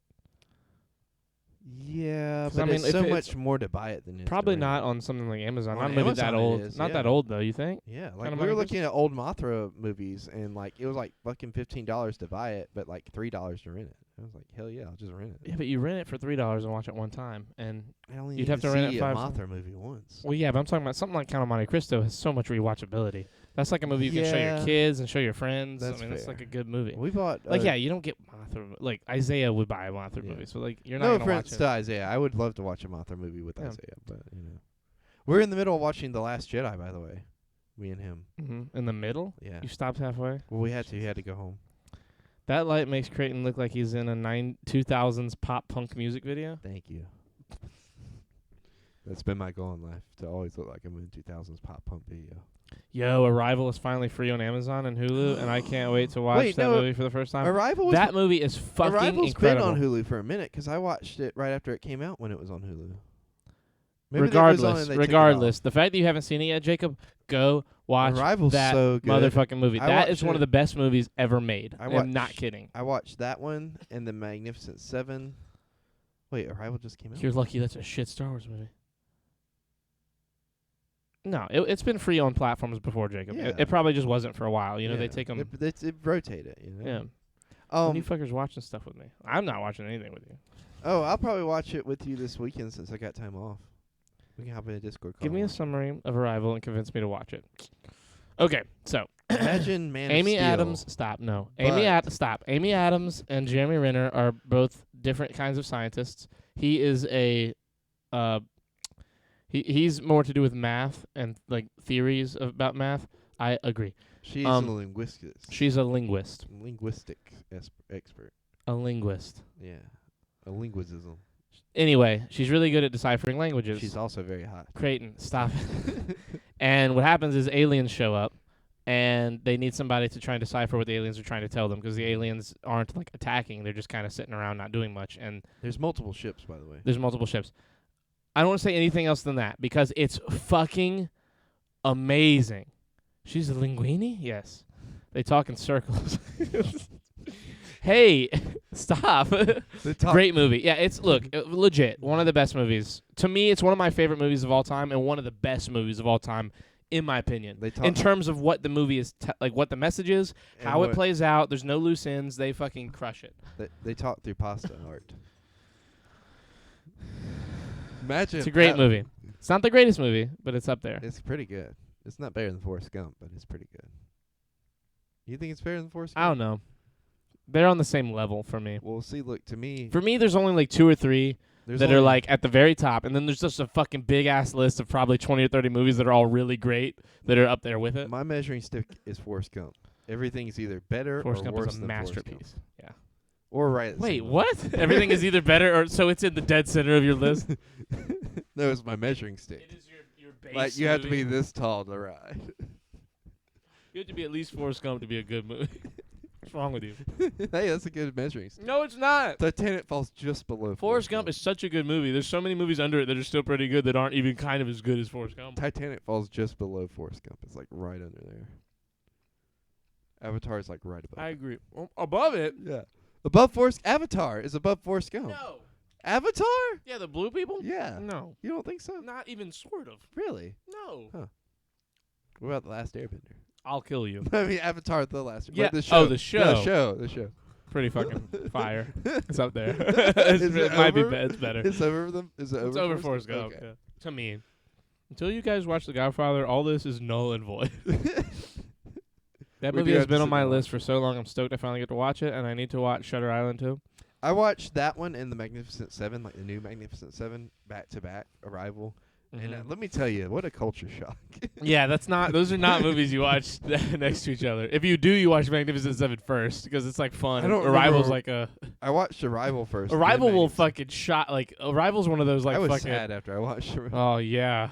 Speaker 4: Yeah,
Speaker 3: 'Cause
Speaker 4: but
Speaker 3: I mean,
Speaker 4: it's
Speaker 3: if
Speaker 4: so
Speaker 3: it's
Speaker 4: much more to buy it than it is to
Speaker 3: Probably
Speaker 4: rent
Speaker 3: not
Speaker 4: it.
Speaker 3: on something like Amazon.
Speaker 4: On
Speaker 3: Not maybe that
Speaker 4: Amazon it
Speaker 3: old.
Speaker 4: is,
Speaker 3: Not
Speaker 4: yeah.
Speaker 3: that old though. You think?
Speaker 4: Yeah, like
Speaker 3: Kinda
Speaker 4: we were
Speaker 3: Monte
Speaker 4: looking at old Mothra movies, and like it was like fucking $15 to buy it, but like $3 to rent it. I was like, hell yeah, I'll just rent it.
Speaker 3: Yeah, but you rent it for $3 and watch it one time, and
Speaker 4: I only
Speaker 3: you'd
Speaker 4: need
Speaker 3: have to rent it
Speaker 4: see
Speaker 3: 5
Speaker 4: a Mothra movie once.
Speaker 3: well, yeah, but I'm talking about something like Count of Monte Cristo has so much rewatchability. That's like a movie you can show your
Speaker 4: Yeah.
Speaker 3: kids and show your friends.
Speaker 4: That's
Speaker 3: I mean, that's
Speaker 4: fair.
Speaker 3: like a good movie.
Speaker 4: We bought
Speaker 3: Like, yeah, you don't get Mothra. Like, Isaiah would buy a Mothra
Speaker 4: Yeah.
Speaker 3: movie, so like, you're not
Speaker 4: no
Speaker 3: gonna
Speaker 4: offense
Speaker 3: watch
Speaker 4: to
Speaker 3: it.
Speaker 4: Isaiah. I would love to watch a Mothra movie with
Speaker 3: Yeah.
Speaker 4: Isaiah, but we're in the middle of watching The Last Jedi. By the way, me and him.
Speaker 3: In the middle,
Speaker 4: Yeah.
Speaker 3: you stopped halfway.
Speaker 4: Well, we had to. He had to go home.
Speaker 3: That light makes Creighton look like he's in a 2000s pop punk music video.
Speaker 4: Thank you. That's been my goal in life, to always look like I'm in 2000s pop punk video.
Speaker 3: Yo, Arrival is finally free on Amazon and Hulu, and I can't wait to watch
Speaker 4: Wait,
Speaker 3: that
Speaker 4: no,
Speaker 3: movie for the first time.
Speaker 4: Arrival was
Speaker 3: That movie is fucking
Speaker 4: Arrival's
Speaker 3: incredible.
Speaker 4: been on Hulu for a minute because I watched it right after it came out when it was on Hulu. Maybe that was on and they took it
Speaker 3: Regardless, the fact that you haven't seen it yet, Jacob, go
Speaker 4: off.
Speaker 3: watch
Speaker 4: Arrival's
Speaker 3: that
Speaker 4: so good.
Speaker 3: motherfucking movie.
Speaker 4: I
Speaker 3: That is
Speaker 4: watched
Speaker 3: one of
Speaker 4: it-
Speaker 3: the best movies ever made.
Speaker 4: I
Speaker 3: I'm not
Speaker 4: watched-
Speaker 3: kidding.
Speaker 4: I watched that one and The Magnificent Seven. Wait, Arrival just came out?
Speaker 3: You're lucky that's a shit Star Wars movie. No, it's been free on platforms before, Jacob.
Speaker 4: Yeah.
Speaker 3: It probably just wasn't for a while. You know, they take them.
Speaker 4: It rotate it, you
Speaker 3: Yeah.
Speaker 4: know?
Speaker 3: When you fuckers watching stuff with me. I'm not watching anything with you.
Speaker 4: Oh, I'll probably watch it with you this weekend since I got time off. We can hop in a Discord call.
Speaker 3: Give me a
Speaker 4: and watch
Speaker 3: summary of Arrival and convince me to watch it. Okay, so
Speaker 4: it. Imagine Man of
Speaker 3: Amy
Speaker 4: Steel.
Speaker 3: Adams, stop. No,
Speaker 4: But-
Speaker 3: stop. Amy Adams and Jeremy Renner are both different kinds of scientists. He is a, he's more to do with math and like theories about math. I agree.
Speaker 4: She's
Speaker 3: um,
Speaker 4: a linguistic.
Speaker 3: She's a linguist.
Speaker 4: Expert.
Speaker 3: A linguist.
Speaker 4: Yeah. A linguism.
Speaker 3: Anyway, she's really good at deciphering languages.
Speaker 4: She's also very hot.
Speaker 3: Creighton, stop it. And what happens is aliens show up, and they need somebody to try and decipher what the aliens are trying to tell them, because the aliens aren't like attacking; they're just kind of sitting around not doing much. And
Speaker 4: There's multiple ships, by the way.
Speaker 3: there's multiple ships. I don't want to say anything else than that because it's fucking amazing. She's a linguini? Yes. They talk in circles. Hey, stop. Great movie. Yeah, it's legit one of the best movies. To me, it's one of my favorite movies of all time and one of the best movies of all time in my opinion.
Speaker 4: They talk
Speaker 3: In terms of what the movie is like what the message is,
Speaker 4: and
Speaker 3: how it
Speaker 4: what-
Speaker 3: plays out, there's no loose ends, they fucking crush it.
Speaker 4: They talk through pasta art. Imagine.
Speaker 3: It's a great
Speaker 4: that-
Speaker 3: movie. It's not the greatest movie, but it's up there.
Speaker 4: It's pretty good. It's not better than Forrest Gump, but it's pretty good. You think it's better than Forrest Gump?
Speaker 3: I don't know. They're on the same level for me.
Speaker 4: Well, see, look, to me,
Speaker 3: For me, there's only like 2 or 3
Speaker 4: there's
Speaker 3: that are
Speaker 4: only-
Speaker 3: like at the very top, and then there's just a fucking big ass list of probably 20 or 30 movies that are all really great that are up there with it.
Speaker 4: my measuring stick is Forrest Gump. Everything is either better
Speaker 3: Forrest
Speaker 4: or
Speaker 3: Gump
Speaker 4: worse
Speaker 3: is a
Speaker 4: than Forrest Gump.
Speaker 3: masterpiece. Yeah.
Speaker 4: Or right. At the
Speaker 3: Wait,
Speaker 4: same
Speaker 3: what? Everything is either better or so it's in the dead center of your list.
Speaker 4: level. No, it's my measuring stick.
Speaker 3: It is your base.
Speaker 4: Like you have to be
Speaker 3: movie.
Speaker 4: this tall to ride.
Speaker 3: You have to be at least Forrest Gump to be a good movie. What's wrong with you?
Speaker 4: Hey, that's a good measuring stick.
Speaker 3: No, it's not.
Speaker 4: Titanic falls just below
Speaker 3: Forrest Gump is such a good movie. There's so many movies under it that are still pretty good that aren't even kind of as good as Forrest Gump.
Speaker 4: Titanic falls just below Forrest Gump. It's like right under there. Avatar is like right above.
Speaker 3: I agree. Well, above it.
Speaker 4: Yeah. Above Forrest Avatar is above Forrest Gump.
Speaker 3: No.
Speaker 4: Avatar?
Speaker 3: Yeah, the blue people?
Speaker 4: Yeah.
Speaker 3: No.
Speaker 4: You don't think so?
Speaker 3: Not even sort of.
Speaker 4: Really?
Speaker 3: No.
Speaker 4: What about The Last Airbender?
Speaker 3: I'll kill you.
Speaker 4: I mean Avatar The Last Airbender.
Speaker 3: Yeah.
Speaker 4: Like the show.
Speaker 3: Oh, the show.
Speaker 4: The show.
Speaker 3: Pretty fucking fire. It's up there.
Speaker 4: Is
Speaker 3: it
Speaker 4: it
Speaker 3: might be
Speaker 4: over?
Speaker 3: it's better.
Speaker 4: It's over them. Is it over?
Speaker 3: It's over Forrest Gump.
Speaker 4: Okay.
Speaker 3: Yeah. To me. Until you guys watch The Godfather, all this is null and void. That
Speaker 4: We
Speaker 3: movie
Speaker 4: do
Speaker 3: has
Speaker 4: have to
Speaker 3: been on
Speaker 4: sit
Speaker 3: my
Speaker 4: down and
Speaker 3: list for so long. I'm stoked I finally get to watch it, and I need to watch Shutter Island too.
Speaker 4: I watched that one and The Magnificent Seven, like the new Magnificent Seven, back to back. Arrival. And let me tell you, what a culture shock.
Speaker 3: Yeah, those are not movies you watch next to each other. If you do, you watch Magnificent Seven first because it's like fun.
Speaker 4: I don't
Speaker 3: Arrival's
Speaker 4: remember-
Speaker 3: like a
Speaker 4: I watched Arrival first. then
Speaker 3: Arrival will
Speaker 4: Magnificent.
Speaker 3: fucking shot like Arrival's one of those like
Speaker 4: I was
Speaker 3: fucking.
Speaker 4: sad after I watched Arrival.
Speaker 3: Oh yeah,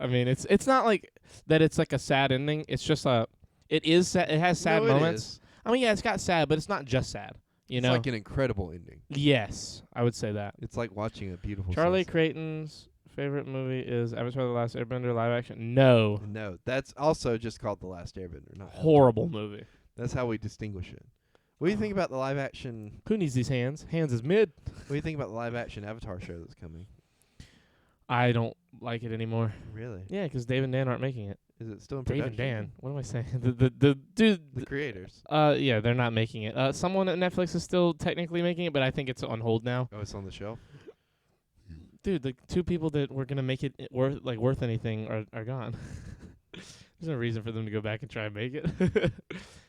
Speaker 3: I mean it's not like that. It's like a sad ending. It's just it is sad. It has sad
Speaker 4: No, it
Speaker 3: moments.
Speaker 4: is.
Speaker 3: I mean, yeah, it's got sad, but it's not just sad. You
Speaker 4: It's
Speaker 3: know?
Speaker 4: like an incredible ending.
Speaker 3: Yes, I would say that.
Speaker 4: It's like watching a beautiful
Speaker 3: Charlie
Speaker 4: sunset.
Speaker 3: Creighton's favorite movie is Avatar: The Last Airbender live action. No,
Speaker 4: No, that's also just called The Last Airbender. Not Avatar.
Speaker 3: horrible movie.
Speaker 4: That's how we distinguish it. What do you think about the live action?
Speaker 3: Who needs these hands? Hands is mid.
Speaker 4: What do you think about the live action Avatar show that's coming?
Speaker 3: I don't like it anymore.
Speaker 4: Really?
Speaker 3: Yeah, because Dave and Dan aren't making it.
Speaker 4: Is it still in
Speaker 3: Dave
Speaker 4: production?
Speaker 3: and Dan. What am I saying? The dude.
Speaker 4: The creators.
Speaker 3: Yeah, they're not making it. Someone at Netflix is still technically making it, but I think it's on hold now.
Speaker 4: Oh, it's on the shelf.
Speaker 3: Dude, the 2 people that were gonna make it worth anything are gone. There's no reason for them to go back and try and make it.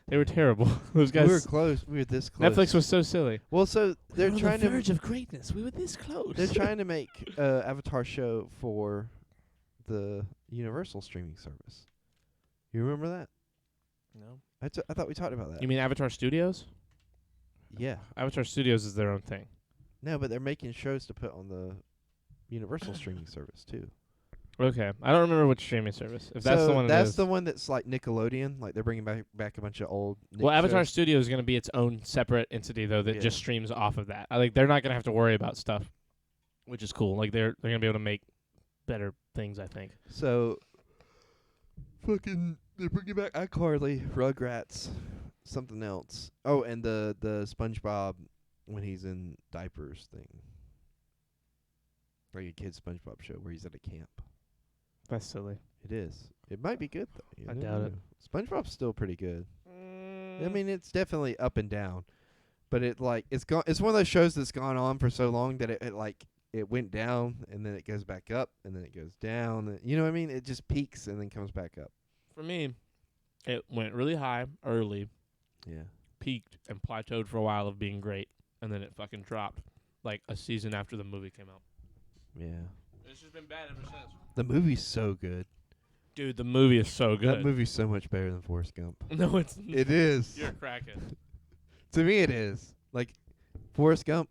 Speaker 3: They were terrible. Those guys.
Speaker 4: We were close. We were this close.
Speaker 3: Netflix was so silly.
Speaker 4: Well, so they're
Speaker 3: We're on
Speaker 4: trying
Speaker 3: the
Speaker 4: to
Speaker 3: verge of greatness. We were this close.
Speaker 4: they're trying to make Avatar show for the Universal streaming service. You remember that?
Speaker 3: No.
Speaker 4: I thought we talked about that.
Speaker 3: You mean Avatar Studios?
Speaker 4: Yeah.
Speaker 3: Avatar Studios is their own thing.
Speaker 4: No, but they're making shows to put on the Universal streaming service too.
Speaker 3: Okay, I don't remember which streaming service. If that's the one,
Speaker 4: that's the one that's like Nickelodeon. Like they're bringing back a bunch of old.
Speaker 3: Well, Avatar
Speaker 4: shows.
Speaker 3: Studio is going to be its own separate entity though that
Speaker 4: Yeah.
Speaker 3: just streams off of that. I think they're not going to have to worry about stuff, which is cool. Like they're going to be able to make better things. I think.
Speaker 4: So, fucking, they're bringing back iCarly, Rugrats, something else. Oh, and the SpongeBob when he's in diapers thing. Like a kid's SpongeBob show where he's at a camp.
Speaker 3: That's silly.
Speaker 4: It is. It might be good though. You
Speaker 3: I
Speaker 4: never
Speaker 3: doubt it.
Speaker 4: know. SpongeBob's still pretty good. I mean, it's definitely up and down, but it's one of those shows that's gone on for so long that it went down and then it goes back up and then it goes down. And, you know what I mean? It just peaks and then comes back up.
Speaker 3: For me, it went really high early,
Speaker 4: Yeah.
Speaker 3: peaked, and plateaued for a while of being great, and then it fucking dropped like a season after the movie came out.
Speaker 4: Yeah.
Speaker 3: It's just been bad ever since.
Speaker 4: The movie's so good.
Speaker 3: Dude, the movie is so good.
Speaker 4: That movie's so much better than Forrest Gump.
Speaker 3: No, it's
Speaker 4: It is.
Speaker 3: You're cracking.
Speaker 4: To me, it is. Like, Forrest Gump,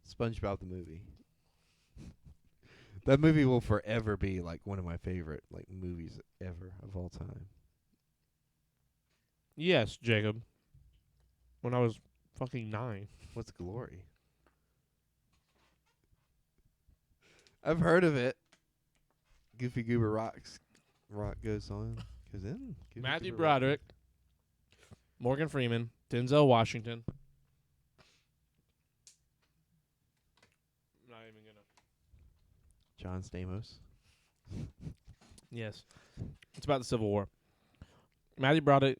Speaker 4: SpongeBob the movie. That movie will forever be, like, one of my favorite, like, movies ever of all time.
Speaker 3: Yes, Jacob. When I was fucking 9.
Speaker 4: What's Glory? I've heard of it. Goofy Goober Rock goes on. Goes in. Goofy
Speaker 3: Matthew
Speaker 4: Goober Rock.
Speaker 3: Broderick, Morgan Freeman, Denzel Washington. Not even gonna.
Speaker 4: John Stamos.
Speaker 3: Yes, it's about the Civil War. Matthew Broderick,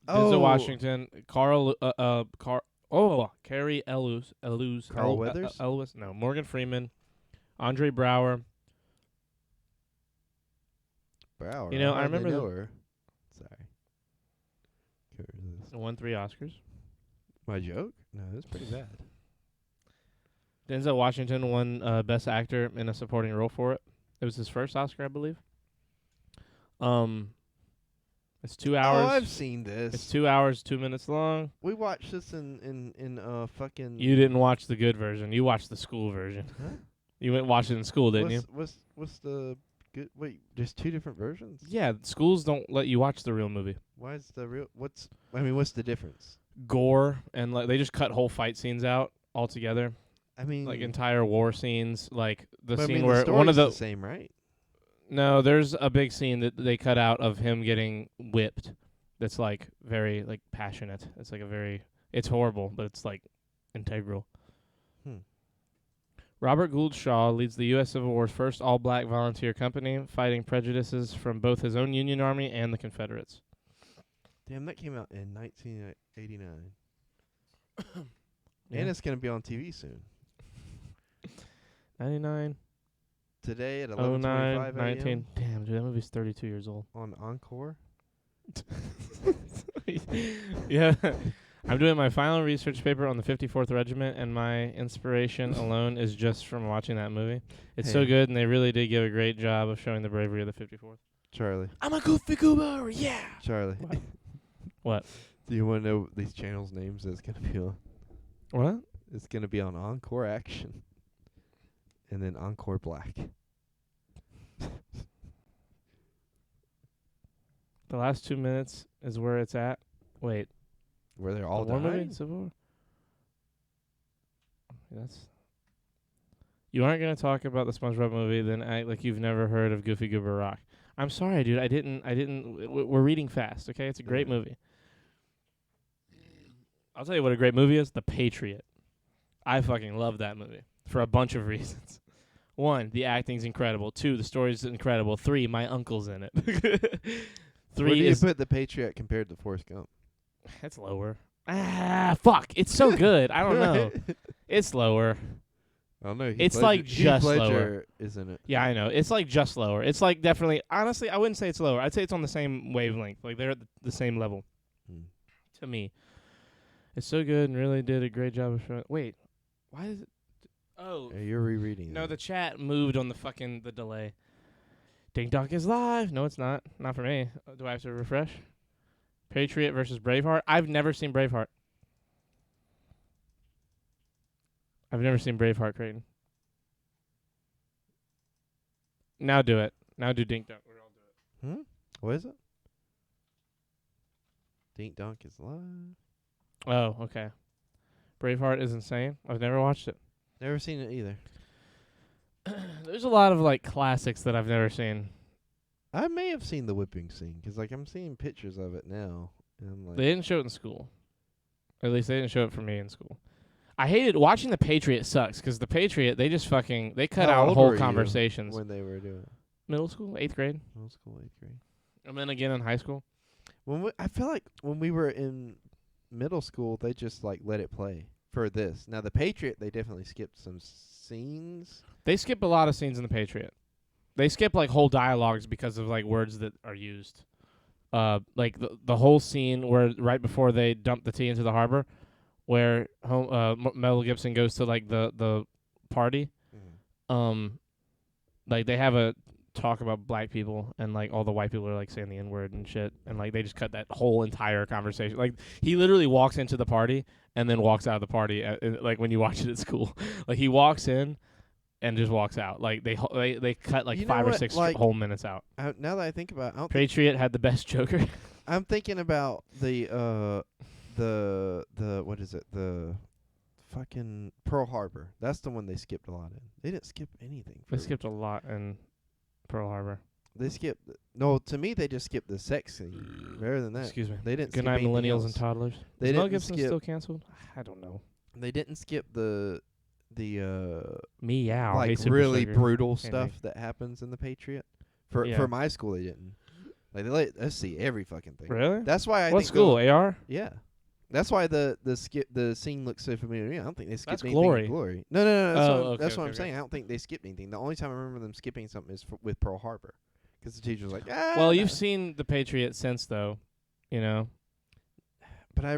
Speaker 4: Oh.
Speaker 3: Denzel Washington, Carrie Elwes,
Speaker 4: Carl Weathers?
Speaker 3: Elwes, no, Morgan Freeman, Andre Brower.
Speaker 4: Brower.
Speaker 3: You know, I
Speaker 4: hardly
Speaker 3: remember
Speaker 4: know her. Sorry.
Speaker 3: Won 3 Oscars.
Speaker 4: My joke? No, that's pretty bad.
Speaker 3: Denzel Washington won Best Actor in a Supporting Role for it. It was his first Oscar, I believe. It's 2 hours.
Speaker 4: Oh, I've seen this.
Speaker 3: It's 2 hours, 2 minutes long.
Speaker 4: We watched this in fucking.
Speaker 3: You didn't watch the good version. You watched the school version.
Speaker 4: Huh?
Speaker 3: You went and watched it in school, didn't you?
Speaker 4: What's the good? Wait, there's 2 different versions.
Speaker 3: Yeah, schools don't let you watch the real movie.
Speaker 4: Why is the real? What's the difference?
Speaker 3: Gore and they just cut whole fight scenes out altogether.
Speaker 4: I mean,
Speaker 3: Like entire war scenes, like the
Speaker 4: but I
Speaker 3: scene
Speaker 4: mean,
Speaker 3: where
Speaker 4: the
Speaker 3: one of
Speaker 4: story's
Speaker 3: the
Speaker 4: same, right?
Speaker 3: No, there's a big scene that they cut out of him getting whipped. That's like very like passionate. It's like it's horrible, but it's like integral. Robert Gould Shaw leads the U.S. Civil War's first all-black volunteer company, fighting prejudices from both his own Union Army and the Confederates.
Speaker 4: Damn, that came out in 1989,
Speaker 3: Yeah.
Speaker 4: and it's gonna be on TV soon.
Speaker 3: 99,
Speaker 4: Today at
Speaker 3: 09,
Speaker 4: 11:25
Speaker 3: 19.
Speaker 4: a.m.
Speaker 3: Damn, dude, that movie's 32 years old.
Speaker 4: on Encore.
Speaker 3: Yeah. I'm doing my final research paper on the 54th Regiment, and my inspiration alone is just from watching that movie. It's so
Speaker 4: Hey.
Speaker 3: good, and they really did give a great job of showing the bravery of the 54th.
Speaker 4: Charlie.
Speaker 3: I'm a goofy goober, yeah!
Speaker 4: Charlie.
Speaker 3: What?
Speaker 4: Do you want to know these channels' names that's gonna be on?
Speaker 3: What?
Speaker 4: It's gonna be on Encore Action, and then Encore Black.
Speaker 3: The last 2 minutes is where it's at. Wait.
Speaker 4: Where they're all
Speaker 3: the war movie?
Speaker 4: dying.
Speaker 3: Civil War? You aren't going to talk about the SpongeBob movie, then act like you've never heard of Goofy Goober Rock. I'm sorry, dude. I didn't. We're reading fast, okay? It's a great movie. I'll tell you what a great movie is. The Patriot. I fucking love that movie for a bunch of reasons. 1, the acting's incredible. 2, the story's incredible. 3, my uncle's in it. 3
Speaker 4: Where do you
Speaker 3: is
Speaker 4: put the Patriot compared to Forrest Gump?
Speaker 3: It's lower. Fuck. It's so good. I don't know. It's lower.
Speaker 4: I don't know.
Speaker 3: It's like just lower.
Speaker 4: Ledger, isn't it?
Speaker 3: Yeah, I know. It's like just lower. It's like definitely. Honestly, I wouldn't say it's lower. I'd say it's on the same wavelength. Like they're at the same level.
Speaker 4: Hmm.
Speaker 3: To me, it's so good and really did a great job of showing. Wait, why is it? Oh,
Speaker 4: You're rereading.
Speaker 3: no,
Speaker 4: it.
Speaker 3: the chat moved on the delay. Ding Dong is live. No, it's not. Not for me. Do I have to refresh? Patriot versus Braveheart. I've never seen Braveheart. I've never seen Braveheart, Creighton. Now do it. Now do Dink Dunk. We're all do it.
Speaker 4: What is it? Dink Dunk is live.
Speaker 3: Oh, okay. Braveheart is insane. I've never watched it.
Speaker 4: Never seen it either.
Speaker 3: There's a lot of like classics that I've never seen.
Speaker 4: I may have seen the whipping scene because like I'm seeing pictures of it now. And I'm like,
Speaker 3: They didn't show it in school. At least they didn't show it for me in school. I hated watching The Patriot sucks because The Patriot, they just fucking, they cut
Speaker 4: How
Speaker 3: out
Speaker 4: old
Speaker 3: whole
Speaker 4: were you
Speaker 3: conversations.
Speaker 4: when they were doing it?
Speaker 3: Middle school, 8th grade.
Speaker 4: Middle school, 8th grade.
Speaker 3: And then again in high school.
Speaker 4: I feel like when we were in middle school, they just like let it play for this. Now the Patriot, they definitely skipped some scenes.
Speaker 3: They skip a lot of scenes in The Patriot. They skip like whole dialogues because of like words that are used. Like the whole scene where right before they dump the tea into the harbor, where Mel Gibson goes to like the party. Like they have a talk about black people and like all the white people are like saying the N-word and shit, and like they just cut that whole entire conversation. Like he literally walks into the party and then walks out of the party like when you watch it at school. Like he walks in and just walks out. Like they cut like
Speaker 4: You know
Speaker 3: 5 or
Speaker 4: what,
Speaker 3: 6
Speaker 4: like,
Speaker 3: whole minutes out.
Speaker 4: Now that I think about it, I don't think
Speaker 3: Patriot had the best Joker.
Speaker 4: I'm thinking about the what is it? The fucking Pearl Harbor. That's the one they skipped a lot in. They didn't skip anything.
Speaker 3: They skipped a lot in Pearl Harbor.
Speaker 4: They skipped. No, to me they just skipped the sex scene. Better than that.
Speaker 3: Excuse me.
Speaker 4: They didn't.
Speaker 3: Good
Speaker 4: skip
Speaker 3: night,
Speaker 4: anything
Speaker 3: millennials
Speaker 4: else.
Speaker 3: and toddlers.
Speaker 4: They
Speaker 3: Is Mel
Speaker 4: didn't
Speaker 3: Gibson
Speaker 4: skip.
Speaker 3: still canceled? I don't know.
Speaker 4: They didn't skip the
Speaker 3: Meow. Hey,
Speaker 4: like
Speaker 3: Super
Speaker 4: really
Speaker 3: Sugar.
Speaker 4: brutal
Speaker 3: Hey,
Speaker 4: stuff
Speaker 3: hey.
Speaker 4: that happens in the Patriot. For
Speaker 3: Yeah.
Speaker 4: my school they didn't. Like they let's see every fucking thing.
Speaker 3: Really?
Speaker 4: That's why I
Speaker 3: What
Speaker 4: think
Speaker 3: school? AR?
Speaker 4: Yeah. That's why the scene looks so familiar to me. I don't think they skipped
Speaker 3: That's
Speaker 4: anything
Speaker 3: Glory.
Speaker 4: in Glory. No. That's
Speaker 3: Oh,
Speaker 4: what,
Speaker 3: okay,
Speaker 4: that's what
Speaker 3: okay,
Speaker 4: I'm saying. I don't think they skipped anything. The only time I remember them skipping something is with Pearl Harbor, because the teacher was like,
Speaker 3: Well,
Speaker 4: no."
Speaker 3: you've seen The Patriot since, though. You know?
Speaker 4: But I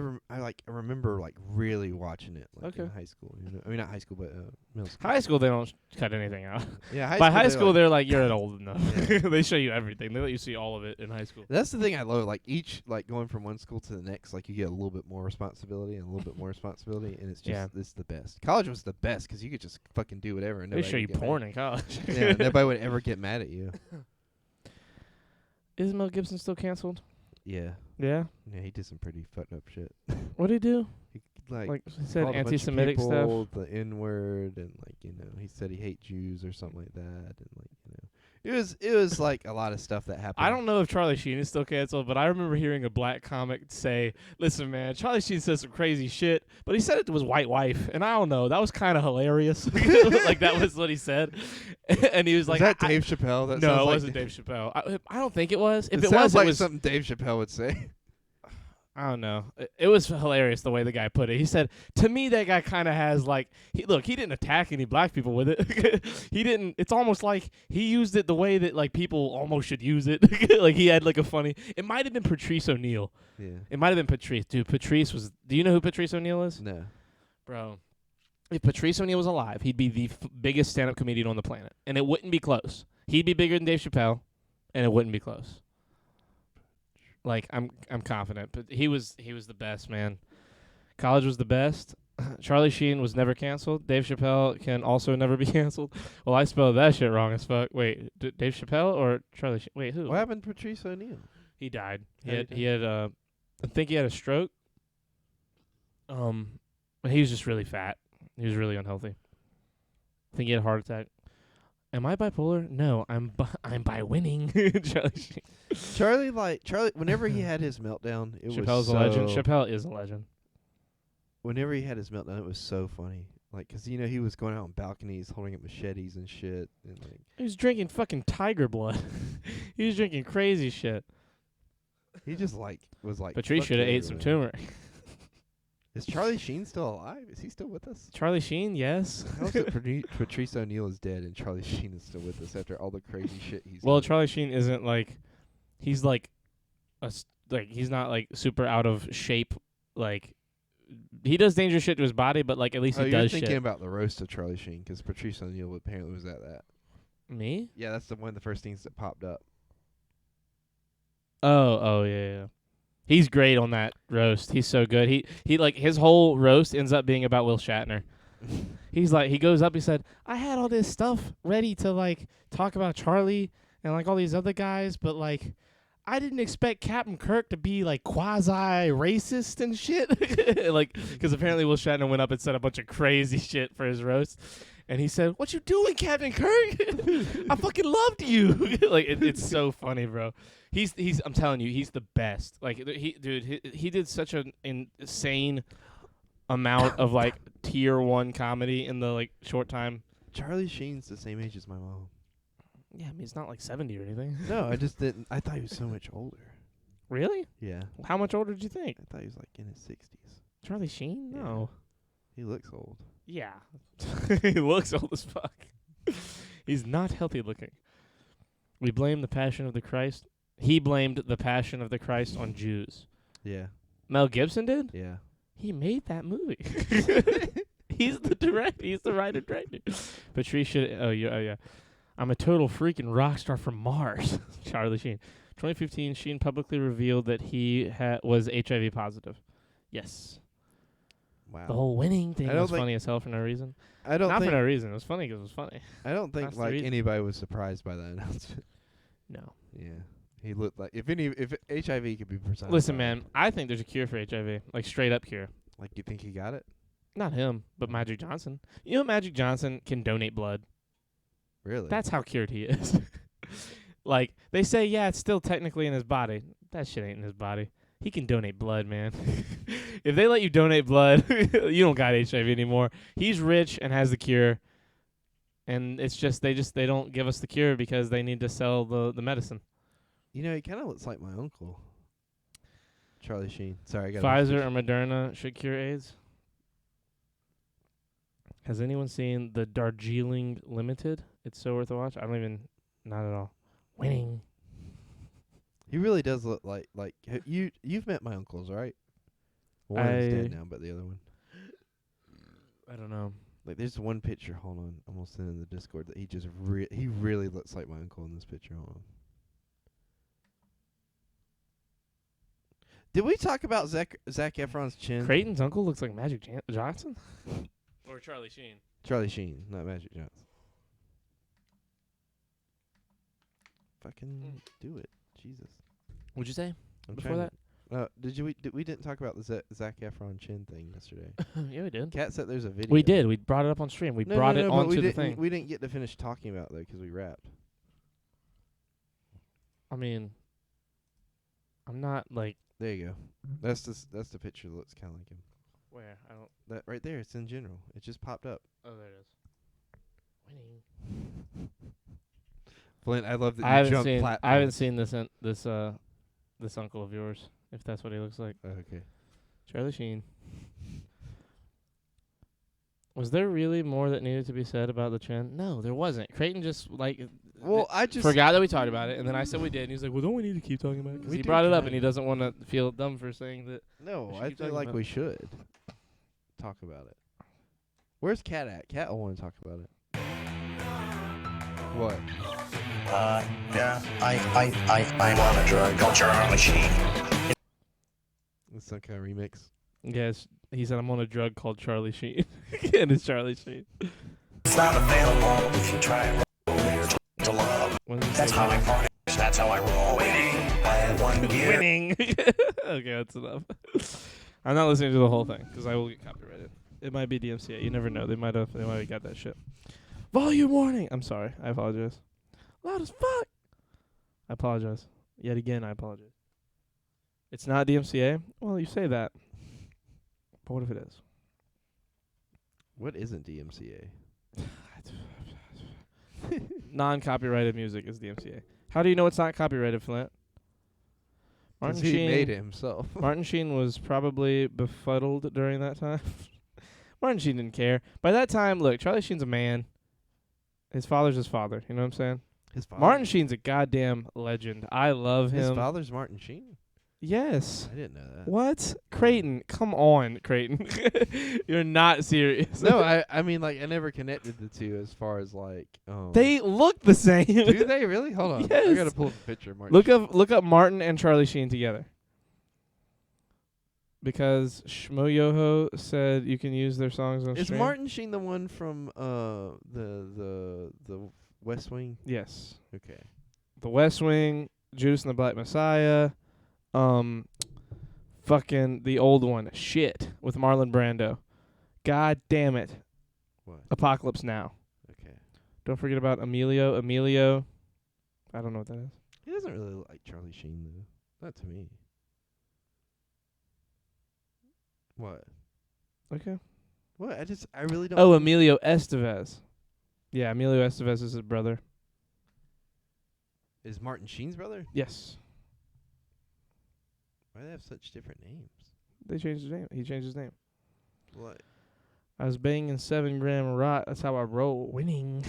Speaker 4: remember like really watching it like in
Speaker 3: Okay.
Speaker 4: high school. You know? I mean not high school, but middle school.
Speaker 3: High school, they don't cut anything out.
Speaker 4: Yeah,
Speaker 3: By high
Speaker 4: they're
Speaker 3: school,
Speaker 4: like-
Speaker 3: they're like, you're old enough.
Speaker 4: Yeah.
Speaker 3: They show you everything. They let you see all of it in high school.
Speaker 4: That's the thing I love. Like each going from one school to the next, like you get a little bit more responsibility and a little bit more responsibility, and it's just
Speaker 3: Yeah.
Speaker 4: it's the best. College was the best because you could just fucking do whatever. And
Speaker 3: They
Speaker 4: nobody
Speaker 3: show
Speaker 4: would
Speaker 3: you
Speaker 4: get mad.
Speaker 3: porn in college.
Speaker 4: Yeah, nobody would ever get mad at you.
Speaker 3: Is Mel Gibson still canceled?
Speaker 4: Yeah,
Speaker 3: Yeah.
Speaker 4: yeah, he did some pretty fucked up shit.
Speaker 3: What'd he do?
Speaker 4: He, like
Speaker 3: Like, he said
Speaker 4: called a bunch of
Speaker 3: anti-Semitic stuff.
Speaker 4: people the N-word, and like he said he hate Jews or something like that, and like it was like a lot of stuff that happened.
Speaker 3: I don't know if Charlie Sheen is still canceled, but I remember hearing a black comic say, "Listen, man, Charlie Sheen said some crazy shit, but he said it to his white wife, and I don't know, that was kind of hilarious." Like that was what he said, and he was like,
Speaker 4: "Is that
Speaker 3: I-
Speaker 4: Dave Chappelle?" That
Speaker 3: No,
Speaker 4: sounds
Speaker 3: it
Speaker 4: like
Speaker 3: wasn't Dave Chappelle. I don't think it was. If
Speaker 4: it
Speaker 3: it
Speaker 4: sounds
Speaker 3: was,
Speaker 4: like
Speaker 3: it was
Speaker 4: something Dave Chappelle would say.
Speaker 3: I don't know. It was hilarious the way the guy put it. He said, to me, that guy kind of has like, he didn't attack any black people with it. He didn't, it's almost like he used it the way that like people almost should use it. Like he had like a funny, it might have been Patrice O'Neal.
Speaker 4: Yeah.
Speaker 3: It might have been Patrice. Dude, Patrice was, do you know who Patrice O'Neal is?
Speaker 4: No.
Speaker 3: Bro, if Patrice O'Neal was alive, he'd be the biggest stand-up comedian on the planet. And it wouldn't be close. He'd be bigger than Dave Chappelle, and it wouldn't be close. Like I'm confident, but he was the best, man. College was the best. Charlie Sheen was never canceled. Dave Chappelle can also never be canceled. Well, I spelled that shit wrong as fuck. Wait, Dave Chappelle or Charlie Sheen? Wait, who?
Speaker 4: What happened to Patrice O'Neal?
Speaker 3: He died.
Speaker 4: How'd he
Speaker 3: He had I think he had a stroke. He was just really fat. He was really unhealthy. I think he had a heart attack. Am I bipolar? No, I'm by winning. Charlie Sheen.
Speaker 4: Charlie, whenever he had his meltdown, it
Speaker 3: Chappelle's
Speaker 4: was
Speaker 3: a legend.
Speaker 4: so-
Speaker 3: Chappelle is a legend.
Speaker 4: Whenever he had his meltdown, it was so funny. Like, 'cause he was going out on balconies, holding up machetes and shit, and like
Speaker 3: He was drinking fucking tiger blood. He was drinking crazy shit.
Speaker 4: he just was like.
Speaker 3: Patrice
Speaker 4: fuck
Speaker 3: should have
Speaker 4: you,
Speaker 3: ate some
Speaker 4: everybody.
Speaker 3: turmeric.
Speaker 4: Is Charlie Sheen still alive? Is he still with us?
Speaker 3: Charlie Sheen, yes.
Speaker 4: How is it Patrice O'Neal is dead and Charlie Sheen is still with us after all the crazy shit he's
Speaker 3: Well,
Speaker 4: done?
Speaker 3: Charlie Sheen isn't like, he's like, he's not like super out of shape. Like, he does dangerous shit to his body, but like at least he
Speaker 4: you're
Speaker 3: does
Speaker 4: thinking
Speaker 3: shit.
Speaker 4: about the roast of Charlie Sheen because Patrice O'Neal apparently was at that.
Speaker 3: Me?
Speaker 4: Yeah, that's one of the first things that popped up.
Speaker 3: Oh, yeah. He's great on that roast. He's so good. He like his whole roast ends up being about Will Shatner. He's like, he goes up, he said, I had all this stuff ready to like talk about Charlie and like all these other guys, but like I didn't expect Captain Kirk to be like quasi racist and shit. Like, because apparently Will Shatner went up and said a bunch of crazy shit for his roast. And he said, "What you doing, Captain Kirk? I fucking loved you." Like it's so funny, bro. He's I'm telling you, he's the best. Like he did such an insane amount of like tier 1 comedy in the like short time.
Speaker 4: Charlie Sheen's the same age as my mom.
Speaker 3: Yeah, I mean it's not like 70 or anything.
Speaker 4: No, I just didn't. I thought he was so much older.
Speaker 3: Really?
Speaker 4: Yeah,
Speaker 3: How much older did you think?
Speaker 4: I thought he was like in his 60s.
Speaker 3: Charlie Sheen?
Speaker 4: Yeah.
Speaker 3: No.
Speaker 4: He looks old.
Speaker 3: Yeah. He looks old as fuck. He's not healthy looking. We blame the Passion of the Christ. He blamed the Passion of the Christ on Jews.
Speaker 4: Yeah,
Speaker 3: Mel Gibson did?
Speaker 4: yeah.
Speaker 3: He made that movie. He's the director. He's the writer director. Patricia. Oh yeah. I'm a total freaking rock star from Mars. Charlie Sheen. 2015, Sheen publicly revealed that he was HIV positive. Yes.
Speaker 4: Wow.
Speaker 3: The whole winning thing
Speaker 4: I don't
Speaker 3: was
Speaker 4: think-
Speaker 3: funny as hell for no reason.
Speaker 4: I don't
Speaker 3: Not
Speaker 4: think.
Speaker 3: for no reason. It was funny because it was funny.
Speaker 4: I don't think
Speaker 3: That's the
Speaker 4: like
Speaker 3: reason.
Speaker 4: anybody was surprised by that announcement.
Speaker 3: No.
Speaker 4: Yeah, he looked like if HIV could be precise.
Speaker 3: Listen, man. I think there's a cure for HIV. Like straight up cure.
Speaker 4: Like you think he got it?
Speaker 3: Not him, but Magic Johnson. You know Magic Johnson can donate blood.
Speaker 4: Really?
Speaker 3: That's how cured he is. Like, they say, yeah, it's still technically in his body. That shit ain't in his body. He can donate blood, man. If they let you donate blood, you don't got HIV anymore. He's rich and has the cure. And it's just they don't give us the cure because they need to sell the medicine.
Speaker 4: You know, he kind of looks like my uncle. Charlie Sheen. Sorry, I got
Speaker 3: Pfizer or Moderna should cure AIDS. Has anyone seen the Darjeeling Limited? It's so worth a watch. I don't even, not at all. Winning.
Speaker 4: He really does look like you've met my uncles, right? One is dead now, but the other one.
Speaker 3: I don't know.
Speaker 4: Like, there's one picture. Hold on, I'm gonna send in the Discord that he just he really looks like my uncle in this picture. Hold on. Did we talk about Zac Efron's chin?
Speaker 3: Creighton's uncle looks like Magic Johnson? Or Charlie Sheen.
Speaker 4: Charlie Sheen, not Magic Johnson. Fucking do it, Jesus.
Speaker 3: What'd you say
Speaker 4: I'm
Speaker 3: before
Speaker 4: trying
Speaker 3: that?
Speaker 4: we didn't talk about the Zac Efron chin thing yesterday.
Speaker 3: Yeah, we did.
Speaker 4: Kat said there's a video.
Speaker 3: We did. We brought it up on stream. We brought it
Speaker 4: but
Speaker 3: onto
Speaker 4: we
Speaker 3: the
Speaker 4: didn't,
Speaker 3: thing.
Speaker 4: We didn't get to finish talking about it, though, because we wrapped.
Speaker 3: I mean, I'm not like
Speaker 4: There you go. That's the picture that looks kind of like him.
Speaker 3: where I don't.
Speaker 4: That right there, it's in general. It just popped up.
Speaker 3: Oh, there it is. Winning.
Speaker 4: Flint, I love that you
Speaker 3: I haven't
Speaker 4: jumped
Speaker 3: seen.
Speaker 4: platforms.
Speaker 3: I haven't seen this uncle of yours. If that's what he looks like,
Speaker 4: Oh, okay.
Speaker 3: Charlie Sheen. Was there really more that needed to be said about the chin? No, there wasn't. Creighton just
Speaker 4: Well, I just
Speaker 3: forgot that we talked about it, and then I said we did, and he's like, "Well, don't we need to keep talking about it?" Because
Speaker 4: We
Speaker 3: he
Speaker 4: do
Speaker 3: brought it up,
Speaker 4: kinda.
Speaker 3: and he doesn't want to feel dumb for saying that.
Speaker 4: No,
Speaker 3: We should
Speaker 4: I
Speaker 3: keep
Speaker 4: feel
Speaker 3: talking
Speaker 4: like
Speaker 3: about
Speaker 4: we should talk about it. Where's Kat at? Kat will want to talk about it. What?
Speaker 5: Yeah, I'm on a drug called Charlie Sheen.
Speaker 4: It's some kind of remix.
Speaker 3: Yes, he said I'm on a drug called Charlie Sheen, and it's Charlie Sheen.
Speaker 5: It's not available if you try and roll me or to love.
Speaker 3: When did he
Speaker 5: That's
Speaker 3: say
Speaker 5: how I
Speaker 3: that?
Speaker 5: party. That's how I roll. Winning by 1 year.
Speaker 3: Winning. Okay, that's enough. I'm not listening to the whole thing because I will get copyrighted. It might be DMCA. You never know. They might have got that shit. Volume warning. I'm sorry. I apologize. Loud as fuck. I apologize. Yet again, I apologize. It's not DMCA. Well, you say that. But what if it is?
Speaker 4: What isn't DMCA?
Speaker 3: Non-copyrighted music is DMCA. How do you know it's not copyrighted, Flint? Martin
Speaker 4: he
Speaker 3: Sheen
Speaker 4: made it himself.
Speaker 3: Martin Sheen was probably befuddled during that time. Martin Sheen didn't care. By that time, look, Charlie Sheen's a man. His father's his father. You know what I'm saying?
Speaker 4: His father.
Speaker 3: Martin Sheen's a goddamn legend. I love him.
Speaker 4: His father's Martin Sheen.
Speaker 3: Yes.
Speaker 4: I didn't know that.
Speaker 3: What? Creighton. Come on, Creighton. You're not serious.
Speaker 4: No, I mean, like, I never connected the two as far as, like,
Speaker 3: They look the same.
Speaker 4: do they really? Hold on. I
Speaker 3: Yes.
Speaker 4: gotta pull up a picture of Martin
Speaker 3: Look up Martin and Charlie Sheen together. Because Shmoyoho said you can use their songs on
Speaker 4: Is
Speaker 3: stream.
Speaker 4: Martin Sheen the one from the West Wing?
Speaker 3: Yes.
Speaker 4: Okay.
Speaker 3: The West Wing, Judas and the Black Messiah, fucking the old one, Shit, with Marlon Brando. God damn it.
Speaker 4: What?
Speaker 3: Apocalypse Now.
Speaker 4: Okay.
Speaker 3: Don't forget about Emilio. Emilio, I don't know what that is.
Speaker 4: He doesn't really look like Charlie Sheen though. Not to me. What?
Speaker 3: Okay.
Speaker 4: What? I really don't.
Speaker 3: Oh, Emilio Estevez. Yeah, Emilio Estevez is his brother.
Speaker 4: Is Martin Sheen's brother?
Speaker 3: Yes.
Speaker 4: Why do they have such different names?
Speaker 3: They changed his name. He changed his name.
Speaker 4: What?
Speaker 3: I was banging 7 gram rot. That's how I roll. Winning.